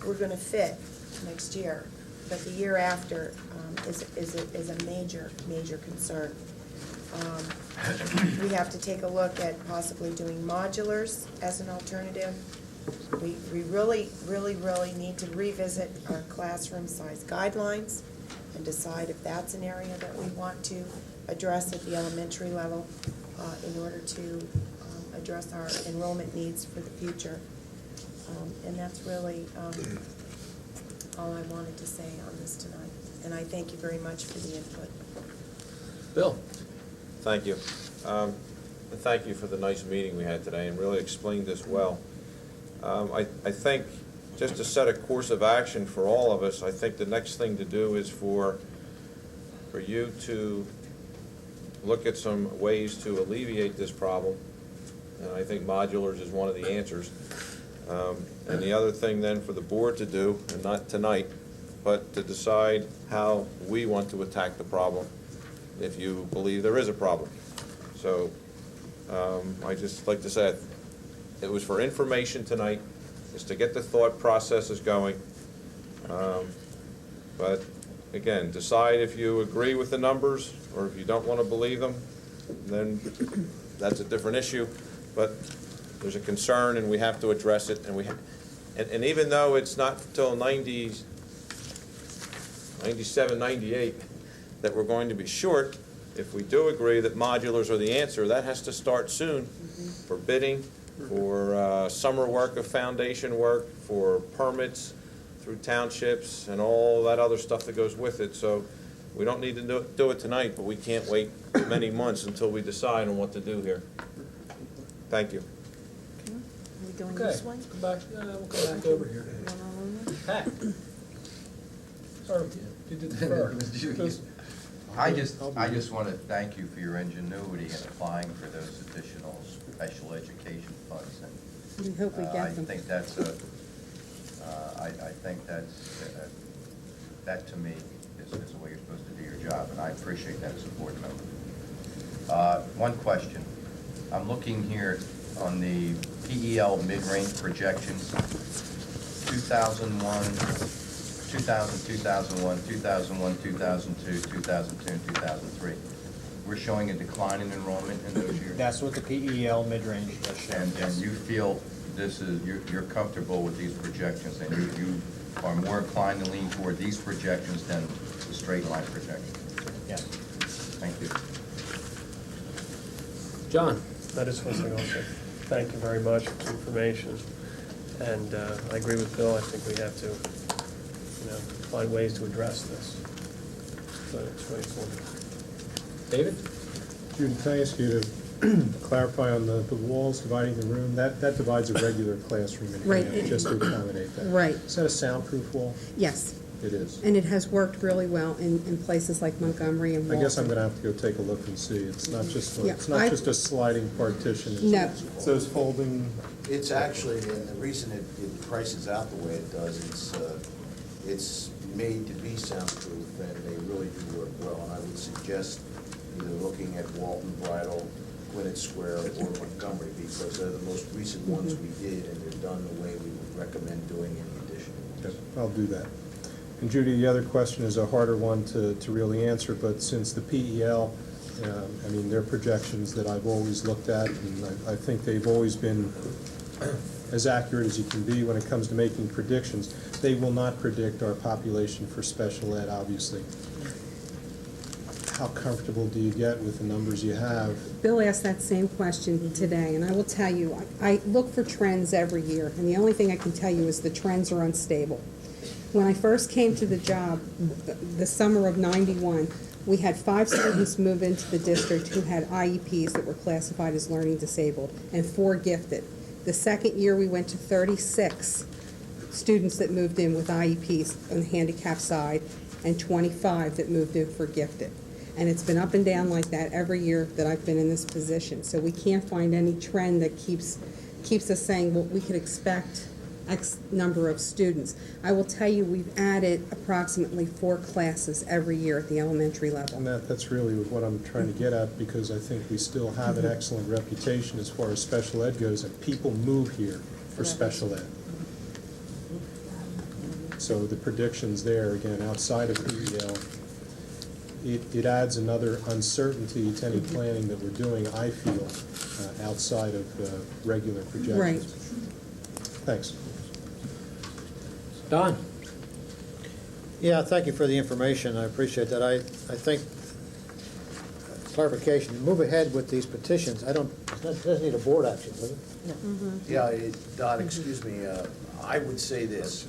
we're going to fit next year, but the year after is a major, major concern. We have to take a look at possibly doing modulars as an alternative. We really, really, really need to revisit our classroom size guidelines and decide if that's an area that we want to address at the elementary level in order to address our enrollment needs for the future. And that's really all I wanted to say on this tonight. And I thank you very much for the input.
Bill?
Thank you. And thank you for the nice meeting we had today and really explained this well. I think just to set a course of action for all of us, I think the next thing to do is for you to look at some ways to alleviate this problem. And I think modulars is one of the answers. And the other thing then for the board to do, and not tonight, but to decide how we want to attack the problem if you believe there is a problem. So I just like to say it was for information tonight, is to get the thought processes going. But again, decide if you agree with the numbers or if you don't want to believe them, then that's a different issue. But there's a concern and we have to address it. And even though it's not until 97, 98 that we're going to be short, if we do agree that modulars are the answer, that has to start soon for bidding, for summer work of foundation work, for permits through townships and all that other stuff that goes with it. So we don't need to do it tonight, but we can't wait many months until we decide on what to do here. Thank you.
Are we going
Okay,
this way?
come back, we'll come back over here. Pat? Sorry, you did the first.
I just want to thank you for your ingenuity in applying for those additional special education funds. And
We hope we get them.
I think that's that to me is the way you're supposed to do your job, and I appreciate that as a board member. One question. I'm looking here on the PEL mid-range projections, 2001, 2001, 2002, 2002, and 2003. We're showing a decline in enrollment in those years.
That's what the PEL mid-range does show.
And you feel this is, you're comfortable with these projections, and you are more inclined to lean toward these projections than the straight line projections?
Yes.
Thank you.
John?
That is first thing I'll say. Thank you very much for the information. And I agree with Bill. I think we have to, find ways to address this. But it's really important.
David?
Judy, can I ask you to clarify on the walls dividing the room? That divides a regular classroom in
Right.
half, just to accommodate that.
Right.
Is that a soundproof wall?
Yes,
It is.
and it has worked really well in places like Montgomery and
I
Walton.
guess I'm gonna have to go take a look and see. It's not just,
Yeah,
it's not just a sliding partition. It's-
No.
It's those folding.
It's actually, and the reason it prices out the way it does, it's made to be soundproof, and they really do work well. And I would suggest either looking at Walton, Bridal, Gwinnett Square, or Montgomery, because they're the most recent ones we did, and they're done the way we would recommend doing any additional ones.
Okay, I'll do that. And Judy, the other question is a harder one to really answer, but since the PEL, I mean, they're projections that I've always looked at, and I think they've always been as accurate as you can be when it comes to making predictions. They will not predict our population for special ed, obviously. How comfortable do you get with the numbers you have?
Bill asked that same question today, and I will tell you, I look for trends every year, and the only thing I can tell you is the trends are unstable. When I first came to the job, the summer of '91, we had 5 students move into the district who had IEPs that were classified as learning disabled, and 4 gifted. The second year, we went to 36 students that moved in with IEPs on the handicap side, and 25 that moved in for gifted. And it's been up and down like that every year that I've been in this position. So we can't find any trend that keeps us saying, well, we could expect X number of students. I will tell you, we've added approximately 4 classes every year at the elementary level.
And that's really what I'm trying to get at, because I think we still have an excellent reputation as far as special ed goes, and people move here for special ed. So the predictions there, again, outside of PEL, it adds another uncertainty to any planning that we're doing, I feel, outside of regular projections.
Right.
Thanks.
Don? Yeah, thank you for the information. I appreciate that. I think clarification, move ahead with these petitions. It doesn't need a board action, does it?
Yeah, Don, excuse me, I would say this.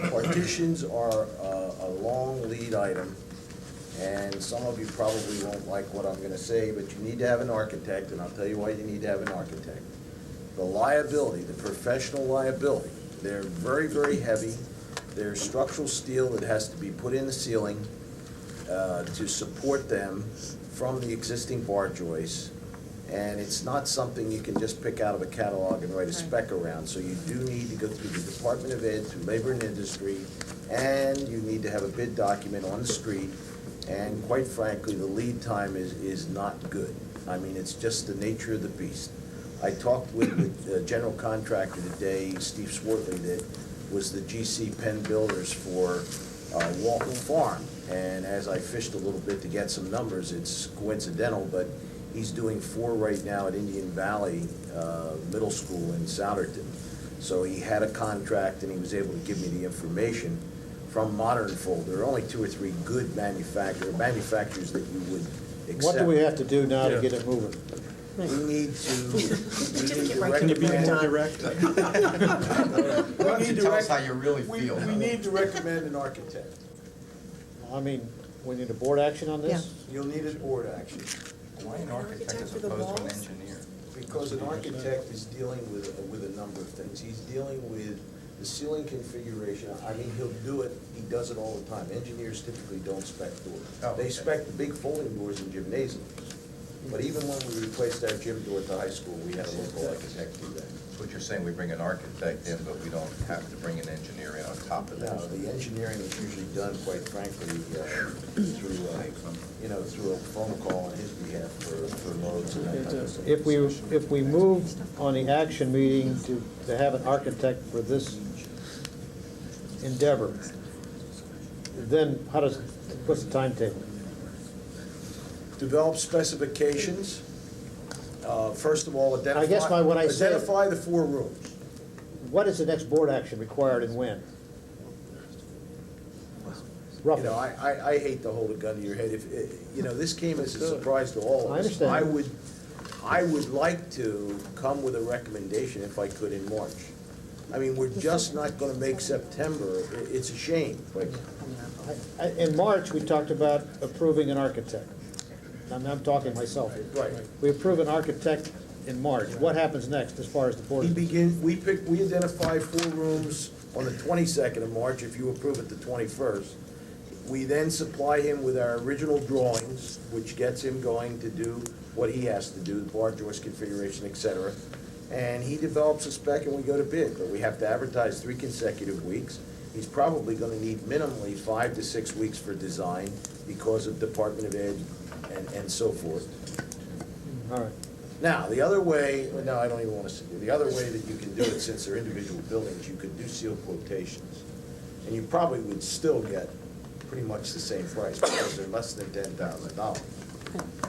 Partitions are a long lead item, and some of you probably won't like what I'm gonna say, but you need to have an architect, and I'll tell you why you need to have an architect. The liability, the professional liability, they're very, very heavy. They're structural steel that has to be put in the ceiling to support them from the existing bar joists. And it's not something you can just pick out of a catalog and write a spec around. So you do need to go through the Department of Ed, through Labor and Industry, and you need to have a bid document on the street. And quite frankly, the lead time is not good. I mean, it's just the nature of the beast. I talked with the general contractor today, Steve Swartley, that was the GC Penn Builders for Walton Farm. And as I fished a little bit to get some numbers, it's coincidental, but he's doing 4 right now at Indian Valley Middle School in Souderton. So he had a contract and he was able to give me the information from Modern Fold. There are only 2 or 3 good manufacturers that you would accept.
What do we have to do now to get it moving?
We need to recommend.
Can you be more direct?
Tell us how you really feel.
We need to recommend an architect.
I mean, we need a board action on this?
You'll need a board action.
Why an architect as opposed to an engineer?
Because an architect is dealing with a number of things. He's dealing with the ceiling configuration. I mean, he'll do it, he does it all the time. Engineers typically don't spec doors.
Oh, okay.
They spec the big folding doors in gymnasiums. But even when we replaced our gym door at the high school, we had a local architect do that.
So what you're saying, we bring an architect in, but we don't have to bring an engineer in on top of that?
No, the engineering is usually done, quite frankly, through a phone call on his behalf for loads and that type of stuff.
If we move on the action meeting to have an architect for this endeavor, then what's the timetable?
Develop specifications. First of all,
I guess when I say
identify the 4 rooms.
What is the next board action required and when? Roughly.
I hate to hold a gun to your head. If this came as a surprise to all of us.
I understand.
I would like to come with a recommendation if I could in March. I mean, we're just not going to make September. It's a shame.
In March, we talked about approving an architect. I'm talking myself here.
Right.
We approve an architect in March. What happens next as far as the board?
We identify 4 rooms on the 22nd of March, if you approve it the 21st. We then supply him with our original drawings, which gets him going to do what he has to do, the bar joist configuration, et cetera. And he develops a spec and we go to bid, but we have to advertise 3 consecutive weeks. He's probably gonna need minimally 5 to 6 weeks for design because of Department of Ed and so forth.
All right.
Now, the other way, no, I don't even want to say, the other way that you can do it, since they're individual buildings, you could do sealed quotations. And you probably would still get pretty much the same price because they're less than $10,000.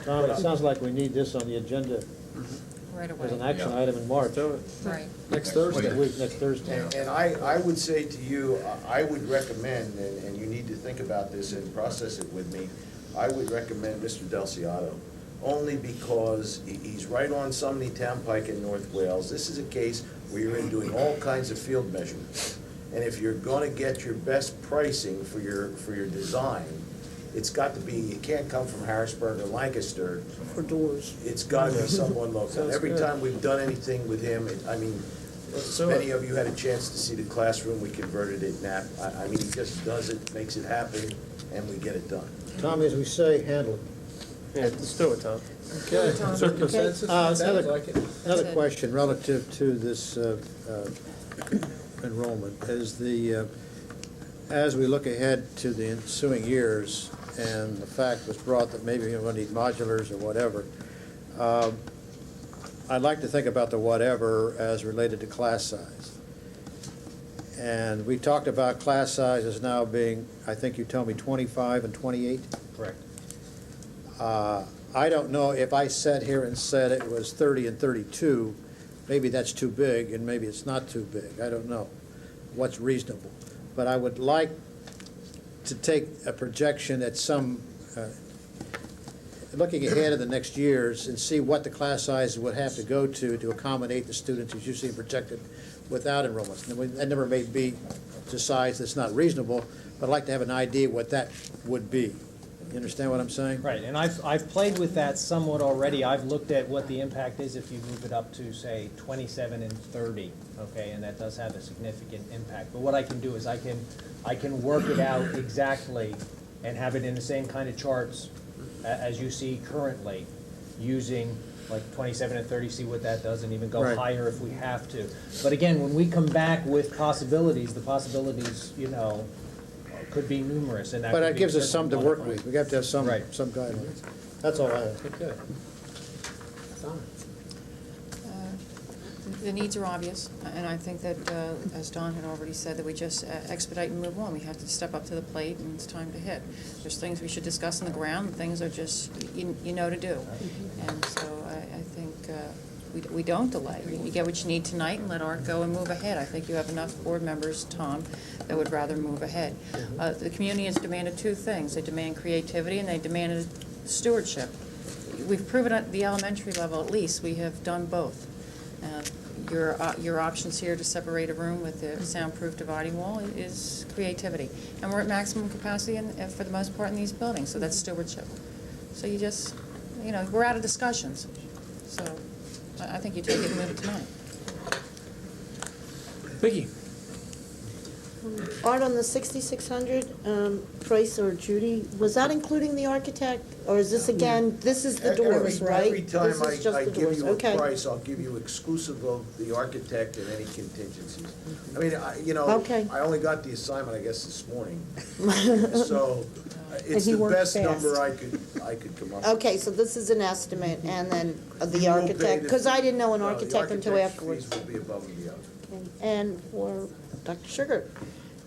Tom, it sounds like we need this on the agenda
Right away.
as an action item in March.
Right.
Next Thursday.
And I would say to you, I would recommend, and you need to think about this and process it with me, I would recommend Mr. Del Ciato, only because he's right on Sumney Turnpike in North Wales. This is a case where you're in doing all kinds of field measurements. And if you're gonna get your best pricing for your design, it's got to be, you can't come from Harrisburg or Lancaster.
For doors.
It's gotta be someone local. Every time we've done anything with him, many of you had a chance to see the classroom we converted at Knapp. I mean, he just does it, makes it happen, and we get it done.
Tom, as we say, handle it.
Yeah, let's do it, Tom.
Okay.
Is there consensus? Sounds like it.
Another question relative to this enrollment is as we look ahead to the ensuing years, and the fact was brought that maybe we're going to need modulars or whatever, I'd like to think about the whatever as related to class size. And we talked about class sizes now being, I think you told me 25 and 28?
Correct.
I don't know if I sat here and said it was 30 and 32, maybe that's too big and maybe it's not too big. I don't know what's reasonable. But I would like to take a projection at some, looking ahead of the next years and see what the class sizes would have to go to accommodate the students as you see projected without enrollments. That never may be to size that's not reasonable, but I'd like to have an idea what that would be. You understand what I'm saying?
Right, and I've played with that somewhat already. I've looked at what the impact is if you move it up to, say, 27 and 30, okay, and that does have a significant impact. But what I can do is I can work it out exactly and have it in the same kind of charts as you see currently, using like 27 and 30, see what that does, and even go higher if we have to. But again, when we come back with possibilities, the possibilities, you know, could be numerous. And that
But that gives us some to work with. We have to have some guidelines. That's all I have.
Okay.
The needs are obvious, and I think that, as Don had already said, that we just expedite and move on. We have to step up to the plate, and it's time to hit. There's things we should discuss on the ground, and things are just, you know to do. And so I think we don't delay. You get what you need tonight and let Art go and move ahead. I think you have enough board members, Tom, that would rather move ahead. The community has demanded two things. They demand creativity, and they demanded stewardship. We've proven at the elementary level, at least, we have done both. Your options here to separate a room with a soundproof dividing wall is creativity. And we're at maximum capacity for the most part in these buildings, so that's stewardship. So you just, you know, we're out of discussions. So I think you take it and move it tonight.
Vicki?
Art, on the 6,600 price, or Judy, was that including the architect? Or is this again, this is the doors, right?
Every time
This is just
I
the
give
doors.
you a
Okay.
price, I'll give you exclusive of the architect and any contingencies. I mean, you know,
Okay.
I only got the assignment, I guess, this morning. So it's
he
the
works
best
fast.
number I could come up with.
Okay, so this is an estimate, and then
You
the
will pay
architect, because I didn't know an
no, the
architect until
architect's
afterwards.
fees will be above and beyond.
And for Dr. Sugar,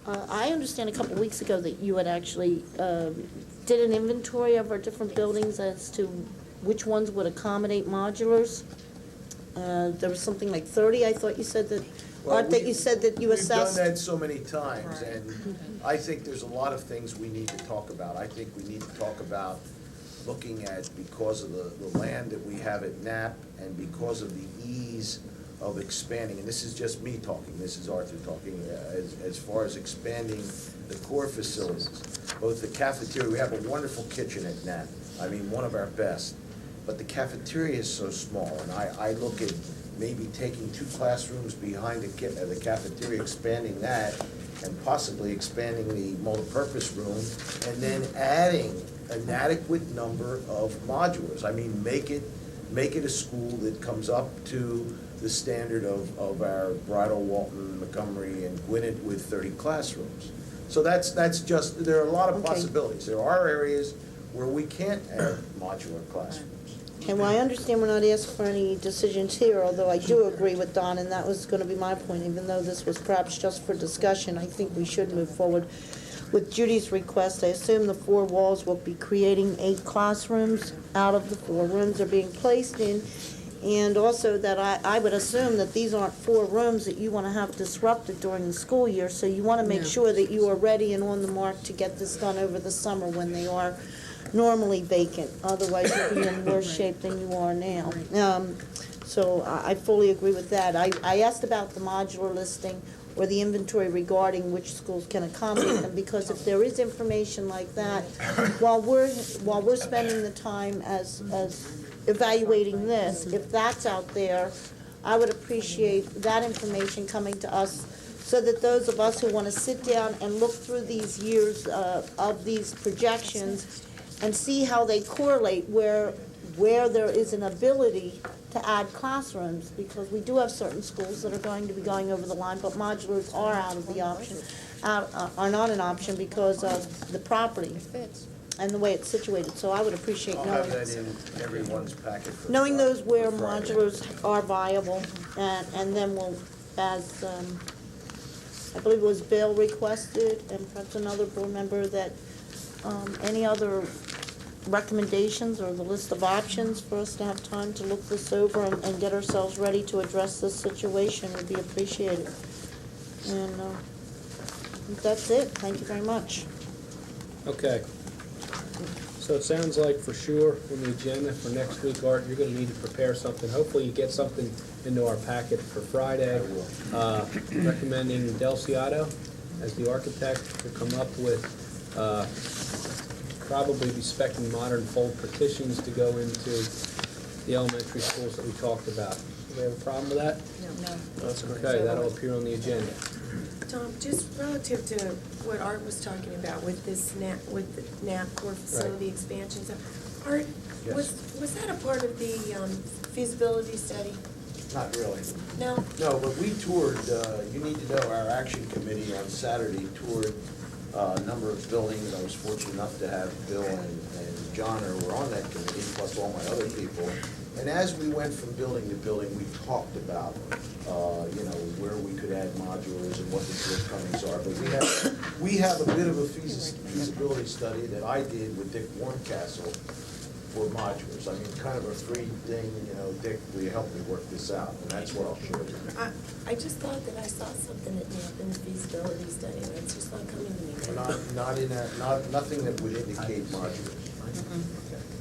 I understand a couple of weeks ago that you had actually did an inventory of our different buildings as to which ones would accommodate modulars. There was something like 30, I thought you said that, Art, that you said that you assessed.
We've done that so many times, and I think there's a lot of things we need to talk about. I think we need to talk about looking at, because of the land that we have at Knapp, and because of the ease of expanding, and this is just me talking, this is Arthur talking, as far as expanding the core facilities. Both the cafeteria, we have a wonderful kitchen at Knapp, I mean, one of our best, but the cafeteria is so small, and I look at maybe taking 2 classrooms behind the cafeteria, expanding that, and possibly expanding the multipurpose room, and then adding an adequate number of modulars. I mean, make it a school that comes up to the standard of our Bridal, Walton, Montgomery, and Gwinnett with 30 classrooms. So that's just, there are a lot of possibilities. There are areas where we can't add modular classrooms.
Okay, well, I understand we're not asked for any decisions here, although I do agree with Don, and that was going to be my point. Even though this was perhaps just for discussion, I think we should move forward with Judy's request. I assume the 4 walls will be creating 8 classrooms out of the 4 rooms they're being placed in, and also that I would assume that these aren't 4 rooms that you want to have disrupted during the school year, so you want to make sure that you are ready and on the mark to get this done over the summer when they are normally vacant. Otherwise, you'll be in worse shape than you are now. So I fully agree with that. I asked about the modular listing or the inventory regarding which schools can accommodate them, because if there is information like that, while we're spending the time as evaluating this, if that's out there, I would appreciate that information coming to us, so that those of us who want to sit down and look through these years of these projections and see how they correlate, where where there is an ability to add classrooms, because we do have certain schools that are going to be going over the line, but modulars are out of the option, are not an option because of the property and the way it's situated. So I would appreciate
I'll
knowing.
have that in everyone's packet for
Knowing those where
for Friday.
modulars are viable, and then we'll, as, I believe it was Bill requested, and perhaps another board member, that any other recommendations or the list of options for us to have time to look this over and get ourselves ready to address this situation would be appreciated. And I think that's it. Thank you very much.
Okay. So it sounds like for sure on the agenda for next week, Art, you're gonna need to prepare something. Hopefully you get something into our packet for Friday. Recommending Delciato as the architect to come up with, probably be spec'ing modern fold partitions to go into the elementary schools that we talked about. Do we have a problem with that?
No.
That's okay, that'll appear on the agenda.
Tom, just relative to what Art was talking about with this with the NAPCOR facility expansion stuff, Art, was that a part of the feasibility study?
Not really.
No?
No, but we toured, you need to know, our action committee on Saturday toured a number of buildings. I was fortunate enough to have Bill and John who were on that committee, plus all my other people. And as we went from building to building, we talked about, where we could add modulars and what the shortcomings are. But we have a bit of a feasibility study that I did with Dick Warncastle for modulars. I mean, kind of a free thing, Dick, will you help me work this out? And that's what I'll show you.
I just thought that I saw something that in the feasibility study, and it's just not coming to me.
Not in that, nothing that would indicate modulars.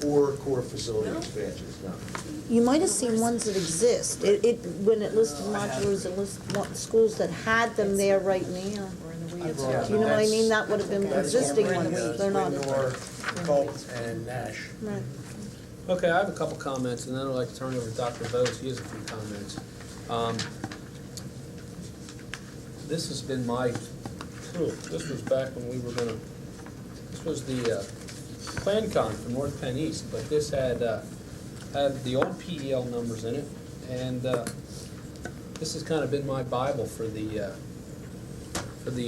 Or core facility expansions, no.
You might have seen ones that exist. When it listed modulars, it listed schools that had them there right now. Do you know what I mean? That would have been existing ones. They're not.
Galt and Nash.
Right.
Okay, I have a couple comments, and then I'd like to turn it over to Dr. Bose. He has a few comments. This has been this was back when we were this was the Plan Con for North Penn East, but this had the old PEL numbers in it, and this has kind of been my Bible for the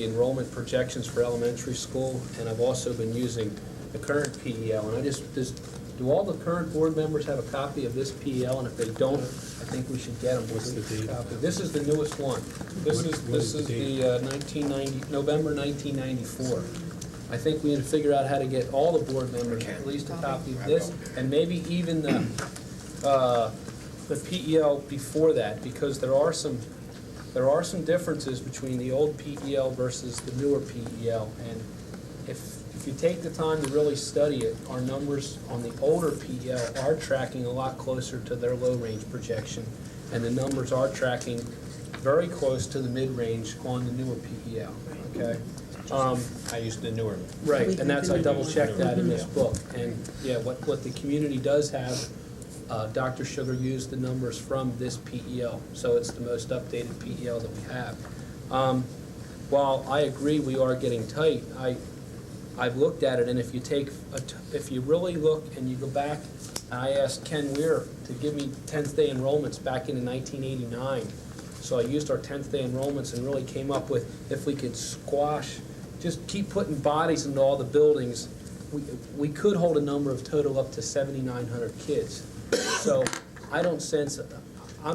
enrollment projections for elementary school, and I've also been using the current PEL, and do all the current board members have a copy of this PEL? And if they don't, I think we should get them. What's the date? This is the newest one. This is the 1990 November 1994. I think we need to figure out how to get all the board members at least a copy of this, and maybe even the PEL before that, because there are some differences between the old PEL versus the newer PEL, and if you take the time to really study it, our numbers on the older PEL are tracking a lot closer to their low-range projection, and the numbers are tracking very close to the mid-range on the newer PEL, okay?
I used the newer.
Right, and I double-checked that in this book, and yeah, what the community does have, Dr. Sugar used the numbers from this PEL, so it's the most updated PEL that we have. While I agree we are getting tight, I've looked at it, and if you really look and you go back, I asked Ken Weir to give me 10th day enrollments back in 1989. So I used our 10th day enrollments and really came up with, if we could just keep putting bodies into all the buildings, we could hold a number of total up to 7,900 kids. So I'm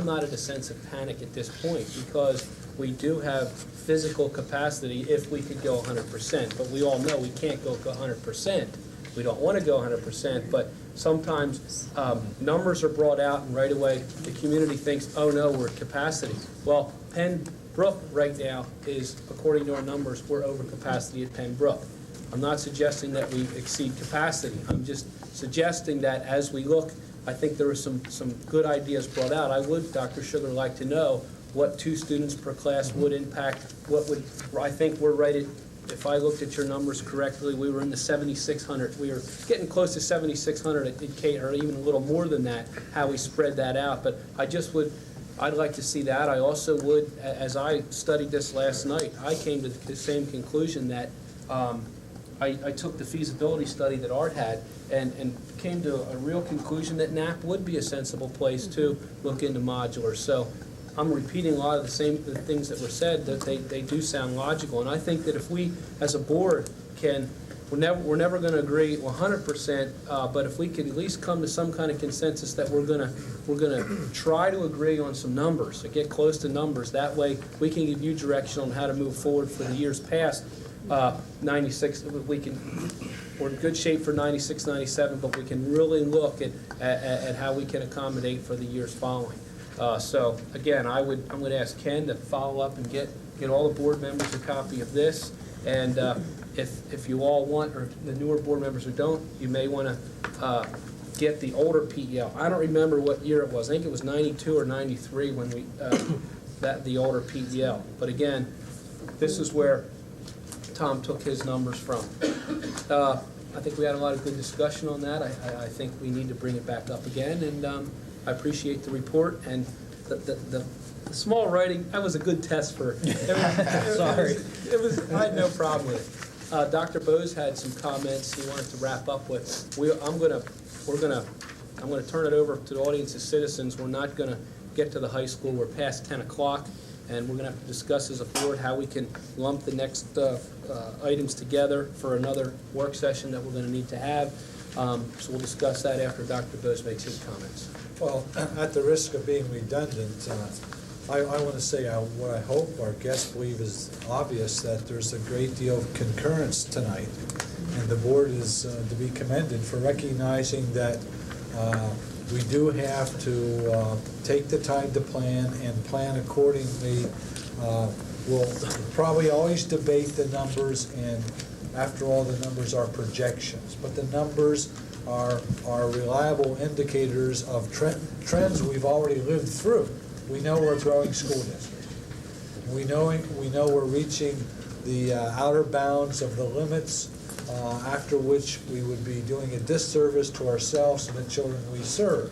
not at a sense of panic at this point, because we do have physical capacity if we could go 100%, but we all know we can't go 100%. We don't want to go 100%, but sometimes numbers are brought out, and right away the community thinks, oh no, we're at capacity. Well, Pembroke right now is, according to our numbers, we're over capacity at Pembroke. I'm not suggesting that we exceed capacity. I'm just suggesting that as we look, I think there are some good ideas brought out. I would, Dr. Sugar, like to know what 2 students per class would impact, I think we're right at, if I looked at your numbers correctly, we were in the 7,600. We were getting close to 7,600 at K, or even a little more than that, how we spread that out. But I'd like to see that. I also would, as I studied this last night, I came to the same conclusion that I took the feasibility study that Art had and came to a real conclusion that NAP would be a sensible place to look into modular. So I'm repeating a lot of the things that were said, that they do sound logical. And I think that if we, as a board, we're never going to agree 100%, but if we could at least come to some kind of consensus that we're going to try to agree on some numbers, to get close to numbers. That way, we can give you direction on how to move forward for the years past 96. We're in good shape for 96, 97, but we can really look at how we can accommodate for the years following. So again, I'm going to ask Ken to follow up and get all the board members a copy of this. And if you all want, or the newer board members who don't, you may want to get the older PEL. I don't remember what year it was. I think it was 92 or 93 when we the older PEL. But again, this is where Tom took his numbers from. I think we had a lot of good discussion on that. I think we need to bring it back up again, and I appreciate the report and the small writing. That was a good test for. Sorry, I had no problem with it. Dr. Bose had some comments he wanted to wrap up with. I'm gonna turn it over to the audience as citizens. We're not gonna get to the high school. We're past 10 o'clock, and we're gonna have to discuss as a board how we can lump the next items together for another work session that we're gonna need to have. So we'll discuss that after Dr. Bose makes his comments.
Well, at the risk of being redundant, I want to say what I hope our guests believe is obvious, that there's a great deal of concurrence tonight, and the board is to be commended for recognizing that we do have to take the time to plan and plan accordingly. We'll probably always debate the numbers, and after all, the numbers are projections, but the numbers are reliable indicators of trends we've already lived through. We know we're a growing school district. We know we're reaching the outer bounds of the limits, after which we would be doing a disservice to ourselves and the children we serve.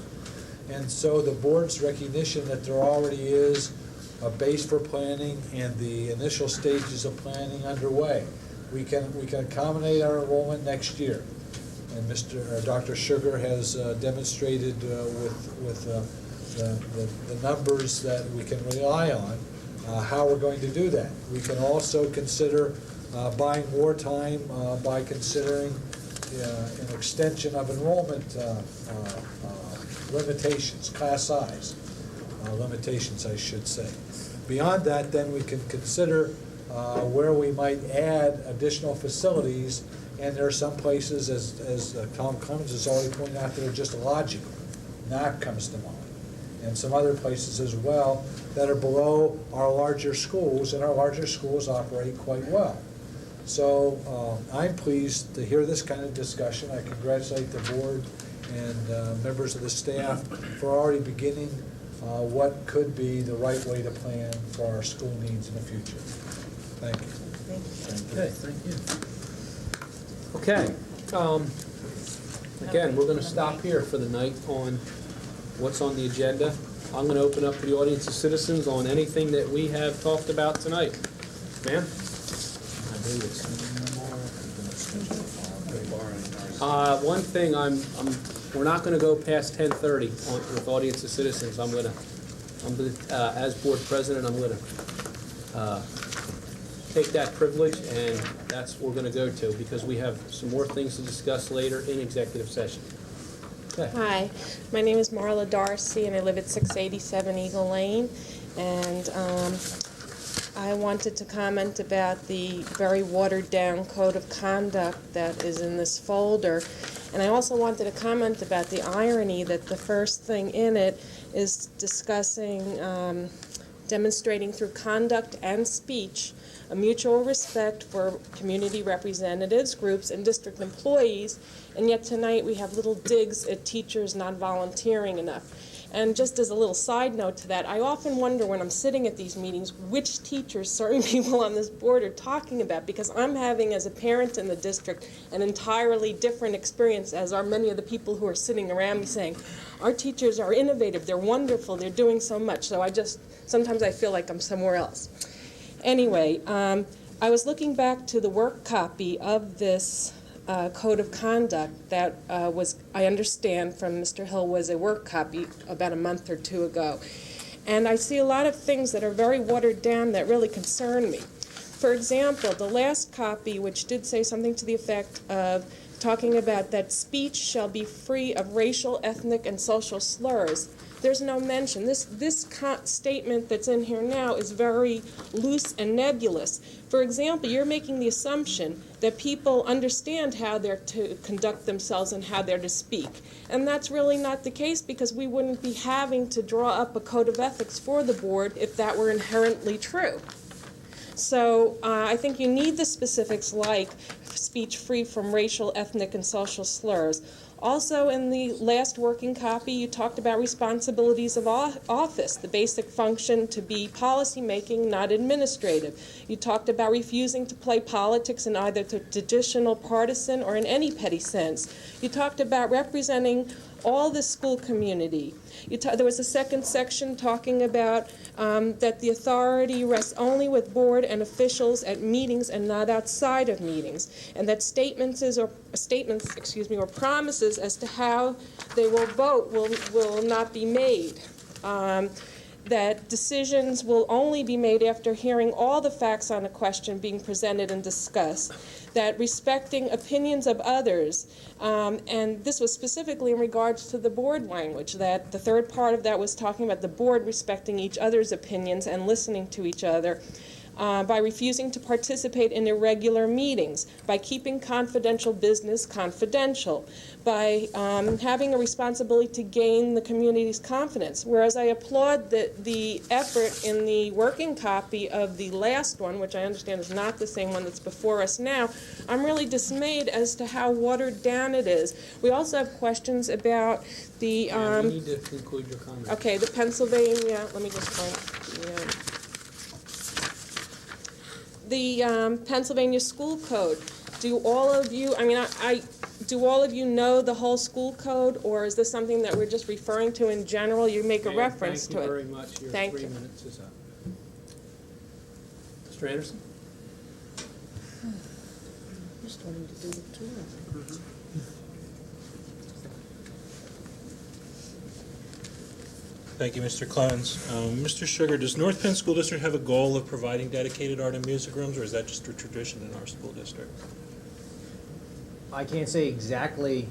And so the board's recognition that there already is a base for planning and the initial stages of planning underway. We can accommodate our enrollment next year. And Dr. Sugar has demonstrated with the numbers that we can rely on, how we're going to do that. We can also consider buying more time by considering an extension of enrollment limitations, class size limitations, I should say. Beyond that, then we can consider where we might add additional facilities, and there are some places, as Tom Clemens has already pointed out, that are just illogical. NAP comes to mind. And some other places as well that are below our larger schools, and our larger schools operate quite well. So I'm pleased to hear this kind of discussion. I congratulate the board and members of the staff for already beginning what could be the right way to plan for our school needs in the future. Thank you.
Thank you. Okay. Again, we're going to stop here for the night on what's on the agenda. I'm going to open up to the audience of citizens on anything that we have talked about tonight. Ma'am? One thing, we're not going to go past 10:30 with audience of citizens. I'm going to, as board president, I'm going to take that privilege, and that's what we're going to go to, because we have some more things to discuss later in executive session. Okay.
Hi, my name is Marla Darcy, and I live at 687 Eagle Lane, and I wanted to comment about the very watered-down code of conduct that is in this folder, and I also wanted to comment about the irony that the first thing in it is discussing demonstrating through conduct and speech a mutual respect for community representatives, groups, and district employees, and yet tonight we have little digs at teachers not volunteering enough. And just as a little side note to that, I often wonder when I'm sitting at these meetings which teachers certain people on this board are talking about, because I'm having, as a parent in the district, an entirely different experience, as are many of the people who are sitting around me saying, our teachers are innovative, they're wonderful, they're doing so much. So sometimes I feel like I'm somewhere else. Anyway, I was looking back to the work copy of this code of conduct that I understand from Mr. Hill, was a work copy about a month or two ago. And I see a lot of things that are very watered down that really concern me. For example, the last copy, which did say something to the effect of talking about that speech shall be free of racial, ethnic, and social slurs. There's no mention. This statement that's in here now is very loose and nebulous. For example, you're making the assumption that people understand how they're to conduct themselves and how they're to speak. And that's really not the case, because we wouldn't be having to draw up a code of ethics for the board if that were inherently true. So I think you need the specifics like speech free from racial, ethnic, and social slurs. Also, in the last working copy, you talked about responsibilities of office, the basic function to be policymaking, not administrative. You talked about refusing to play politics in either the traditional partisan or in any petty sense. You talked about representing all the school community. There was a second section talking about that the authority rests only with board and officials at meetings and not outside of meetings, and that statements or promises as to how they will vote will not be made. That decisions will only be made after hearing all the facts on a question being presented and discussed, that respecting opinions of others, and this was specifically in regards to the board language, that the third part of that was talking about the board respecting each other's opinions and listening to each other, by refusing to participate in irregular meetings, by keeping confidential business confidential, by having a responsibility to gain the community's confidence. Whereas I applaud the effort in the working copy of the last one, which I understand is not the same one that's before us now, I'm really dismayed as to how watered down it is. We also have questions about the...
you need to conclude your comment.
Okay, the Pennsylvania, let me just find the Pennsylvania school code. Do all of you, do all of you know the whole school code, or is this something that we're just referring to in general? You make a reference to it.
Thank you very much. Your 3 minutes is up. Mr. Anderson?
You're starting to do the tour.
Thank you, Mr. Clowns. Mr. Sugar, does North Penn School District have a goal of providing dedicated art and music rooms, or is that just a tradition in our school district?
I can't say exactly,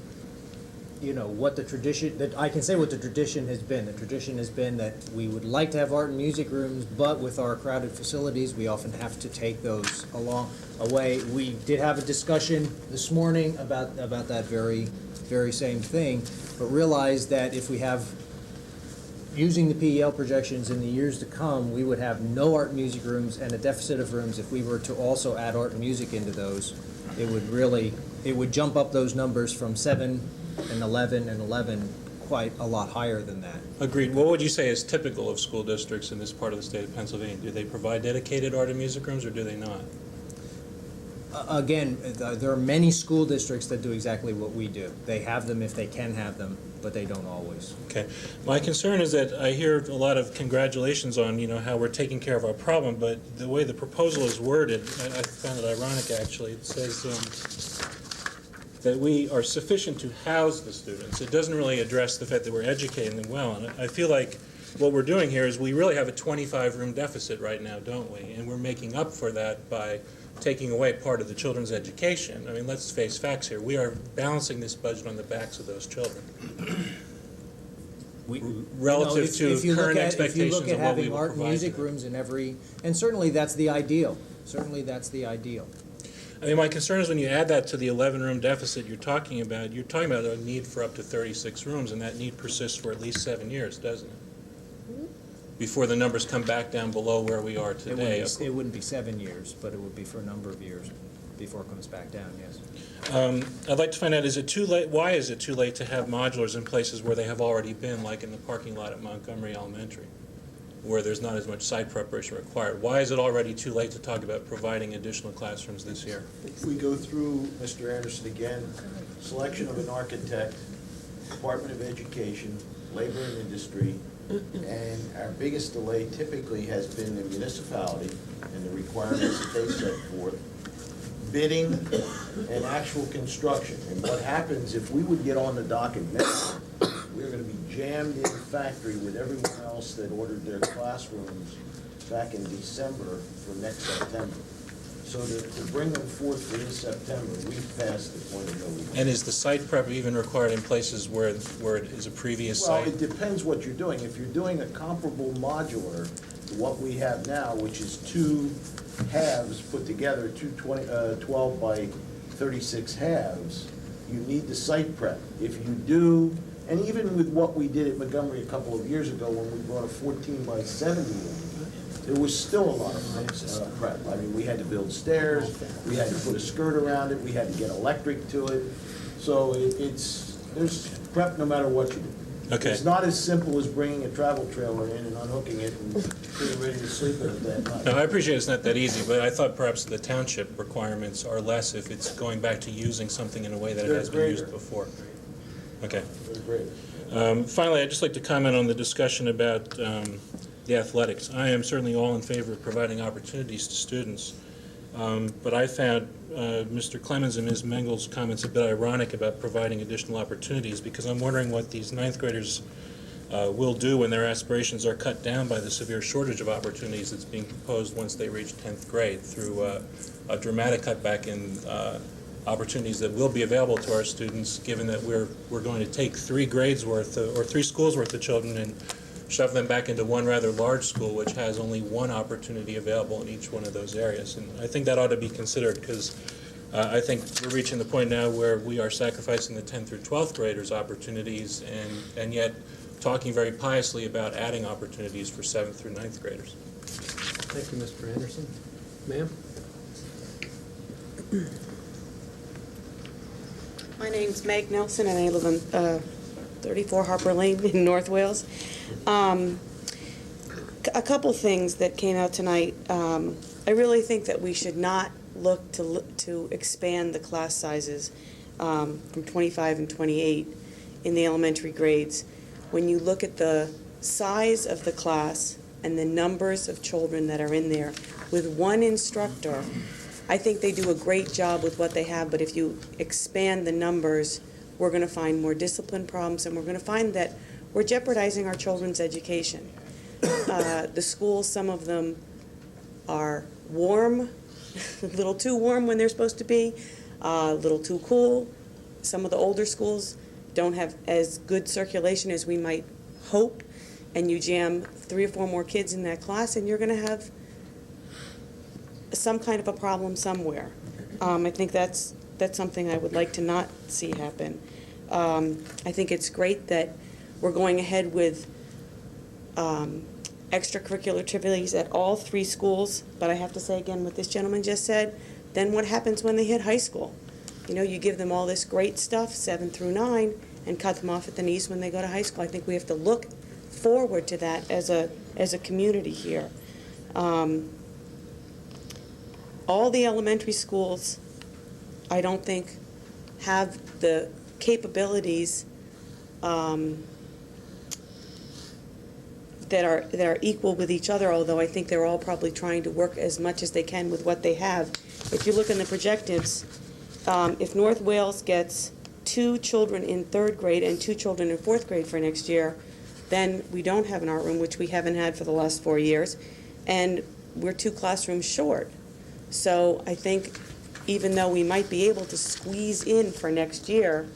what the tradition, that I can say what the tradition has been. The tradition has been that we would like to have art and music rooms, but with our crowded facilities, we often have to take those away. We did have a discussion this morning about that very same thing, but realized that if we have using the PEL projections in the years to come, we would have no art and music rooms and a deficit of rooms. If we were to also add art and music into those, it would jump up those numbers from 7 and 11 quite a lot higher than that.
Agreed. What would you say is typical of school districts in this part of the state of Pennsylvania? Do they provide dedicated art and music rooms, or do they not?
Again, there are many school districts that do exactly what we do. They have them if they can have them, but they don't always.
Okay. My concern is that I hear a lot of congratulations on, how we're taking care of our problem, but the way the proposal is worded, I found it ironic, actually. It says that we are sufficient to house the students. It doesn't really address the fact that we're educating them well, and I feel like what we're doing here is we really have a 25-room deficit right now, don't we? And we're making up for that by taking away part of the children's education. I mean, let's face facts here. We are balancing this budget on the backs of those children. Relative to current expectations of what we will provide.
If you look at having art and music rooms in every, and certainly that's the ideal. Certainly that's the ideal.
I mean, my concern is when you add that to the 11-room deficit you're talking about a need for up to 36 rooms, and that need persists for at least 7 years, doesn't it? Before the numbers come back down below where we are today.
It wouldn't be 7 years, but it would be for a number of years before it comes back down, yes.
I'd like to find out, is it too late? Why is it too late to have modulars in places where they have already been, like in the parking lot at Montgomery Elementary, where there's not as much site preparation required? Why is it already too late to talk about providing additional classrooms this year?
If we go through, Mr. Anderson, again, selection of an architect, Department of Education, Labor and Industry, and our biggest delay typically has been the municipality and the requirements that they set forth, bidding and actual construction. And what happens, if we would get on the docket now, we're gonna be jammed in factory with everyone else that ordered their classrooms back in December for next September. So to bring them forth for this September, we've passed the point of no return.
And is the site prep even required in places where it is a previous
Well,
site?
it depends what you're doing. If you're doing a comparable modular to what we have now, which is two halves put together, 12 by 36 halves, you need the site prep. If you do, and even with what we did at Montgomery a couple of years ago when we brought a 14 by 70 in, there was still a lot of prep. I mean, we had to build stairs, we had to put a skirt around it, we had to get electric to it. So there's prep no matter what you do.
Okay.
It's not as simple as bringing a travel trailer in and unhooking it and being ready to sleep in it that night.
No, I appreciate it's not that easy, but I thought perhaps the township requirements are less if it's going back to using something in a way that it
They're
has been used
greater.
before. Okay.
They're great.
Finally, I'd just like to comment on the discussion about the athletics. I am certainly all in favor of providing opportunities to students, but I found Mr. Clemens and Ms. Mengel's comments a bit ironic about providing additional opportunities, because I'm wondering what these ninth graders will do when their aspirations are cut down by the severe shortage of opportunities that's being proposed once they reach 10th grade through a dramatic cutback in opportunities that will be available to our students, given that we're going to take 3 grades worth or 3 schools worth of children and shove them back into one rather large school which has only one opportunity available in each one of those areas. And I think that ought to be considered, because I think we're reaching the point now where we are sacrificing the 10th through 12th graders' opportunities and yet talking very piously about adding opportunities for 7th through 9th graders.
Thank you, Mr. Anderson. Ma'am?
My name's Meg Nelson, and I live on 34 Harper Lane in North Wales. A couple things that came out tonight. I really think that we should not look to expand the class sizes from 25 and 28 in the elementary grades. When you look at the size of the class and the numbers of children that are in there with one instructor, I think they do a great job with what they have, but if you expand the numbers, we're going to find more discipline problems, and we're going to find that we're jeopardizing our children's education. The schools, some of them are warm, a little too warm when they're supposed to be, a little too cool. Some of the older schools don't have as good circulation as we might hope, and you jam 3 or 4 more kids in that class, and you're going to have some kind of a problem somewhere. I think that's something I would like to not see happen. I think it's great that we're going ahead with extracurricular activities at all 3 schools, but I have to say again what this gentleman just said, then what happens when they hit high school? You know, you give them all this great stuff, 7 through 9, and cut them off at the knees when they go to high school. I think we have to look forward to that as a community here. All the elementary schools, I don't think, have the capabilities that are equal with each other, although I think they're all probably trying to work as much as they can with what they have. If you look in the projectives, if North Wales gets 2 children in 3rd grade and 2 children in 4th grade for next year, then we don't have an art room, which we haven't had for the last 4 years, and we're 2 classrooms short. So I think even though we might be able to squeeze in for next year,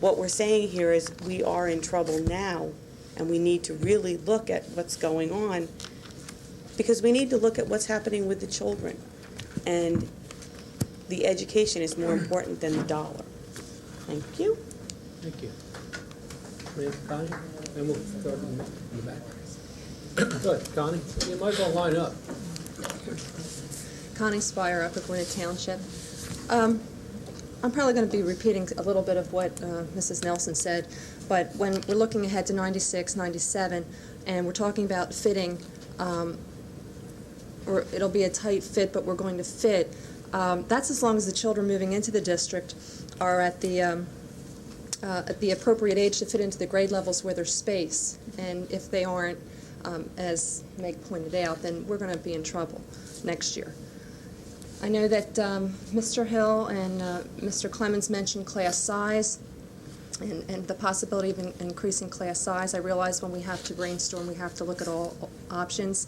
what we're saying here is we are in trouble now, and we need to really look at what's going on, because we need to look at what's happening with the children. And the education is more important than the dollar. Thank you.
Thank you. Ma'am, Connie? And we'll start in the back. Good, Connie. You might as well line up.
Connie Spire, up at Gwinnett Township. I'm probably going to be repeating a little bit of what Mrs. Nelson said, but when we're looking ahead to 96, 97, and we're talking about fitting, or it'll be a tight fit, but we're going to fit, that's as long as the children moving into the district are at the at the appropriate age to fit into the grade levels where there's space. And if they aren't, as Meg pointed out, then we're going to be in trouble next year. I know that Mr. Hill and Mr. Clemens mentioned class size and the possibility of increasing class size. I realize when we have to brainstorm, we have to look at all options.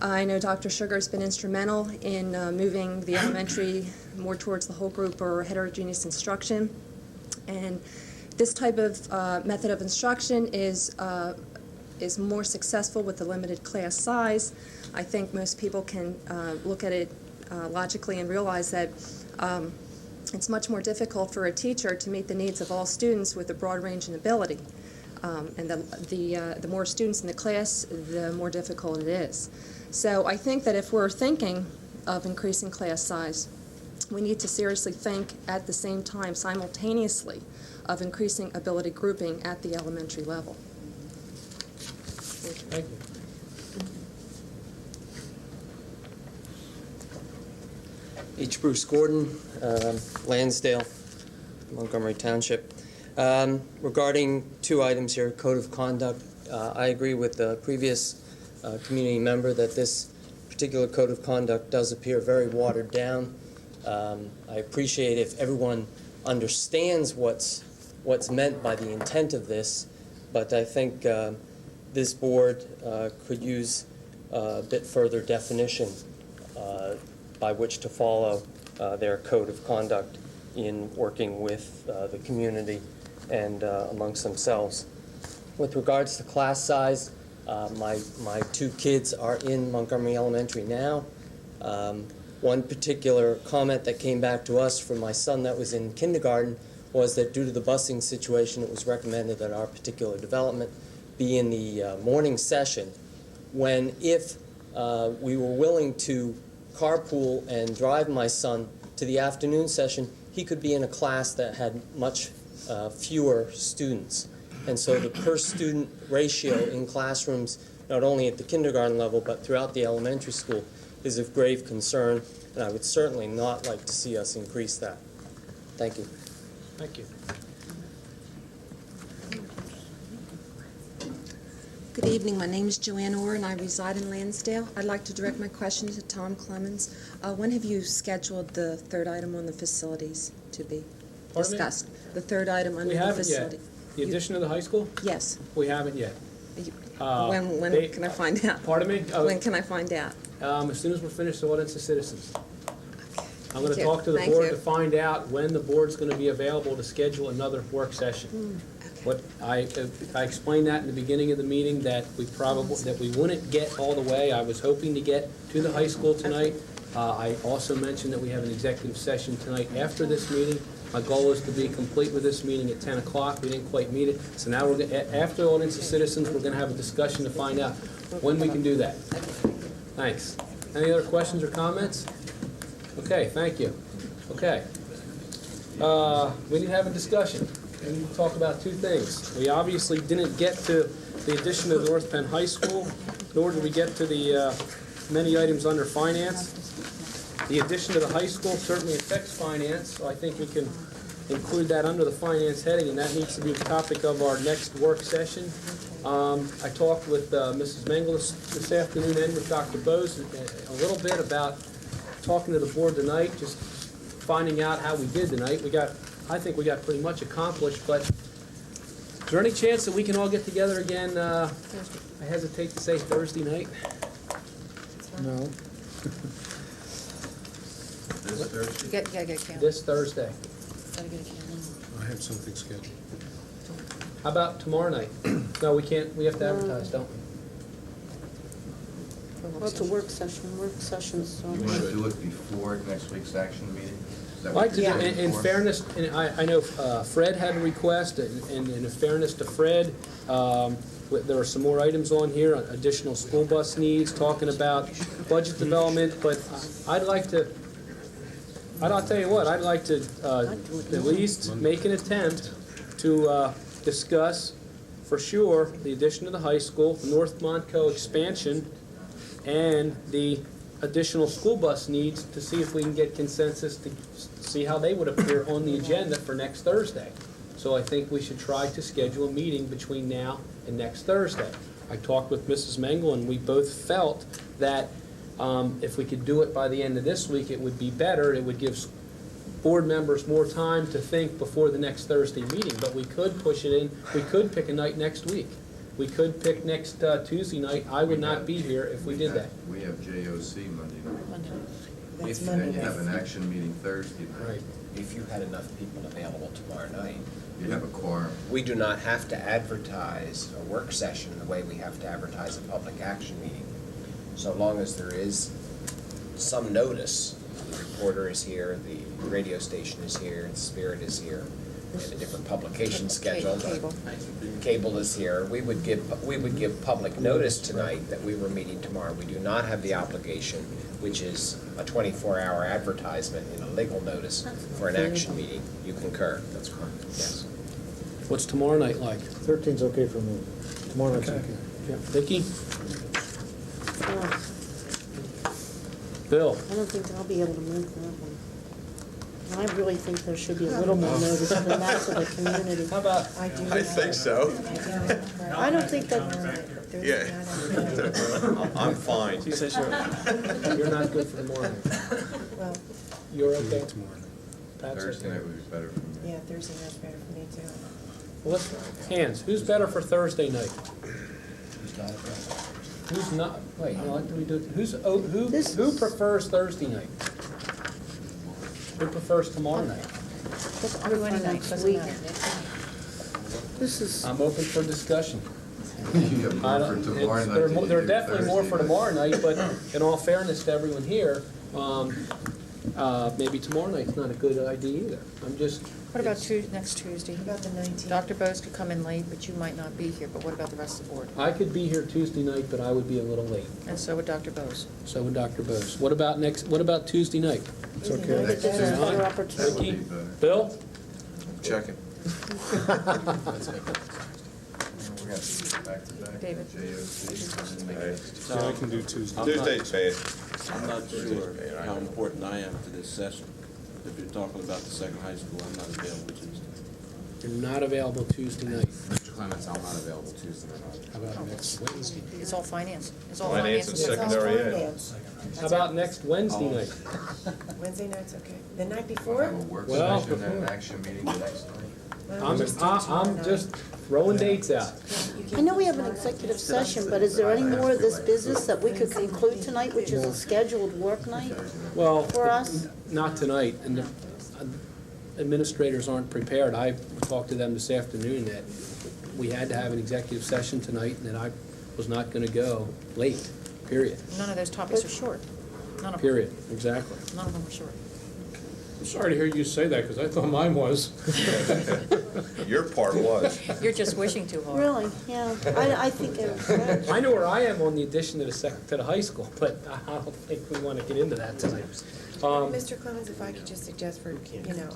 I know Dr. Sugar has been instrumental in moving the elementary more towards the whole group or heterogeneous instruction. And this type of method of instruction is more successful with the limited class size. I think most people can look at it logically and realize that it's much more difficult for a teacher to meet the needs of all students with a broad range in ability. And the more students in the class, the more difficult it is. So I think that if we're thinking of increasing class size, we need to seriously think at the same time, simultaneously, of increasing ability grouping at the elementary level.
Thank you.
H. Bruce Gordon, Lansdale, Montgomery Township. Regarding two items here, code of conduct, I agree with the previous community member that this particular code of conduct does appear very watered down. I appreciate if everyone understands what's meant by the intent of this, but I think this board could use a bit further definition by which to follow their code of conduct in working with the community and amongst themselves. With regards to class size, my two kids are in Montgomery Elementary now. One particular comment that came back to us from my son that was in kindergarten was that due to the busing situation, it was recommended that our particular development be in the morning session, when if we were willing to carpool and drive my son to the afternoon session, he could be in a class that had much fewer students. And so the per-student ratio in classrooms, not only at the kindergarten level, but throughout the elementary school, is of grave concern, and I would certainly not like to see us increase that. Thank you.
Thank you.
Good evening. My name is Joanne Orr, and I reside in Lansdale. I'd like to direct my question to Tom Clemens. When have you scheduled the third item on the facilities to be discussed? The third item under the facility.
The addition of the high school?
Yes.
We haven't yet.
When can I find out?
Pardon me?
When can I find out?
As soon as we're finished the audience of citizens. I'm going to
Thank you.
talk to the
Thank
board
you.
to find out when the board's going to be available to schedule another work session. What I explained that in the beginning of the meeting, that we wouldn't get all the way. I was hoping to get to the high school tonight. I also mentioned that we have an executive session tonight after this meeting. My goal is to be complete with this meeting at 10 o'clock. We didn't quite meet it. So now after the audience of citizens, we're going to have a discussion to find out when we can do that. Thanks. Any other questions or comments? Okay, thank you. Okay. We need to have a discussion. We need to talk about two things. We obviously didn't get to the addition of North Penn High School, nor did we get to the many items under finance. The addition to the high school certainly affects finance, so I think we can include that under the finance heading, and that needs to be the topic of our next work session. I talked with Mrs. Mengel this afternoon and with Dr. Bose a little bit about talking to the board tonight, just finding out how we did tonight. I think we got pretty much accomplished, but is there any chance that we can all get together again, I hesitate to say Thursday night?
No.
This Thursday?
You gotta get a calendar.
This Thursday.
Gotta get a calendar.
I have something scheduled.
How about tomorrow night? No, we can't, we have to advertise, don't we?
Well, it's a work session. Work sessions.
You want to do it before next week's action meeting? Is that
I'd
what
like to,
you're
in
looking for?
fairness, and I know Fred had a request, and in fairness to Fred, there are some more items on here, additional school bus needs, talking about budget development, but I'll tell you what, I'd like to at least make an attempt to discuss, for sure, the addition of the high school, the North Montco expansion, and the additional school bus needs, to see if we can get consensus to see how they would appear on the agenda for next Thursday. So I think we should try to schedule a meeting between now and next Thursday. I talked with Mrs. Mengel, and we both felt that if we could do it by the end of this week, it would be better. It would give board members more time to think before the next Thursday meeting, but we could push it in. We could pick a night next week. We could pick next Tuesday night. I would not be here if we did that.
We have JOC Monday night.
That's
And
Monday
you have
night.
an action meeting Thursday night.
Right.
If you had enough people available tomorrow night.
You have a quorum.
We do not have to advertise a work session the way we have to advertise a public action meeting. So long as there is some notice, the reporter is here, the radio station is here, and Spirit is here, and a different publication schedule. Cable is here. We would give public notice tonight that we were meeting tomorrow. We do not have the obligation, which is a 24-hour advertisement in a legal notice for an action meeting. You concur? That's correct. Yes.
What's tomorrow night like?
13's okay for me. Tomorrow night's okay.
Yeah. Vicki? Bill?
I don't think I'll be able to move that one. I really think there should be a little more notice than that to the community.
How about?
I think so.
I don't think that,
Yeah. I'm fine.
She says you're not good for the morning.
Well,
You're okay tomorrow? That's
Thursday
okay.
night would be better for me.
yeah, Thursday night's better for me too.
Well, let's, hands, who's better for Thursday night? Who's not, wait, what do we do? Who prefers Thursday night? Who prefers tomorrow night?
I'll do any night, doesn't matter. This is,
I'm open for discussion.
You have
I
more
don't-
for tomorrow
it's-
night
There
than you
there are
do
definitely more
Thursday
for
night.
tomorrow night, but in all fairness to everyone here, maybe tomorrow night's not a good idea either. I'm just.
What about next Tuesday?
About the 19th.
Dr. Bose could come in late, but you might not be here, but what about the rest of the board?
I could be here Tuesday night, but I would be a little late.
And so would Dr. Bose.
So would Dr. Bose. What about Tuesday night?
It's okay.
Next
There's
Tuesday
another
night
opportunity.
would be better.
Bill?
Checking.
We got back to back.
David.
JOC. and then next
Yeah, I can do Tuesday.
Tuesday's bad.
I'm not sure how important I am to this session. If you're talking about the second high school, I'm not available Tuesday.
You're not available Tuesday night.
Mr. Clements, I'm not available Tuesday night.
How about next Wednesday?
It's all finance. It's all
Finance
finance.
and secondary ed.
How about next Wednesday night?
Wednesday night's okay. The night
We'll
before?
have a work
Well,
session and an
before.
action meeting the next night.
I'm just throwing dates out.
I know we have an executive session, but is there any more of this business that we could conclude tonight, which is a scheduled work night
Well,
for us?
not tonight, and the administrators aren't prepared. I talked to them this afternoon that we had to have an executive session tonight, and that I was not gonna go late, period.
None of those topics are short. None of them.
Period, exactly.
None of them are short.
I'm sorry to hear you say that, because I thought mine was.
Your part was.
You're just wishing too hard.
Really, yeah. I think it was.
I know where I am on the addition to the high school, but I don't think we wanna get into that tonight.
Mr. Clemens, if I could just suggest for,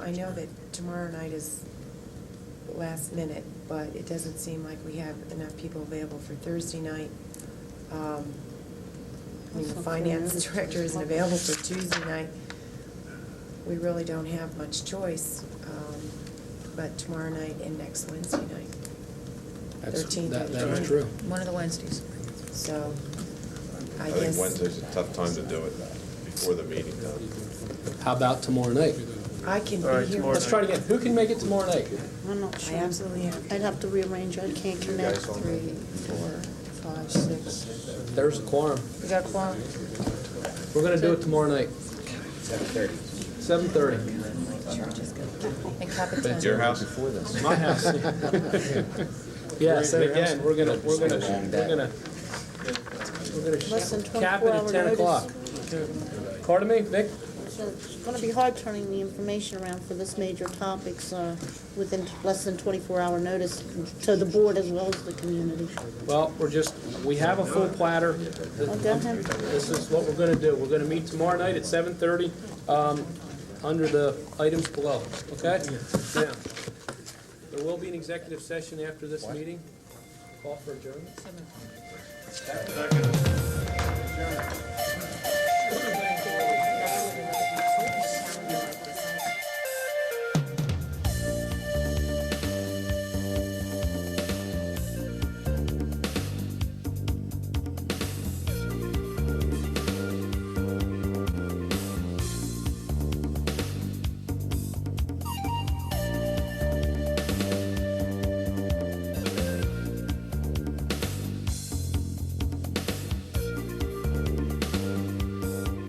I know that tomorrow night is last minute, but it doesn't seem like we have enough people available for Thursday night. The finance director isn't available for Tuesday night. We really don't have much choice, but tomorrow night and next Wednesday night.
That's-
13th and
that is
20th.
true.
One of the Wednesdays.
So, I
I think
guess,
Wednesday's a tough time to do it before the meeting.
How about tomorrow night?
I can
All right,
be here.
tomorrow
Let's try it again. Who can make it tomorrow night?
I'm not
I
sure.
absolutely have.
I'd have to rearrange, I can't commit.
3, 4, 5, 6.
There's a quorum.
We got a quorum.
We're gonna do it tomorrow night,
7:30.
7:30.
And cap it
At your house before
this. My house. Yes, and again, we're gonna
Less than
cap it
24
at
hour
10 o'clock. Pardon me, Vic?
So it's going to be hard turning the information around for this major topics within less than 24-hour notice to the board as well as the community.
Well, we have a full platter.
Oh, go ahead.
This is what we're gonna do. We're gonna meet tomorrow night at 7:30, under the items below, okay? Now, there will be an executive session after this meeting. Call for adjournment.
Seven.
Adjournment.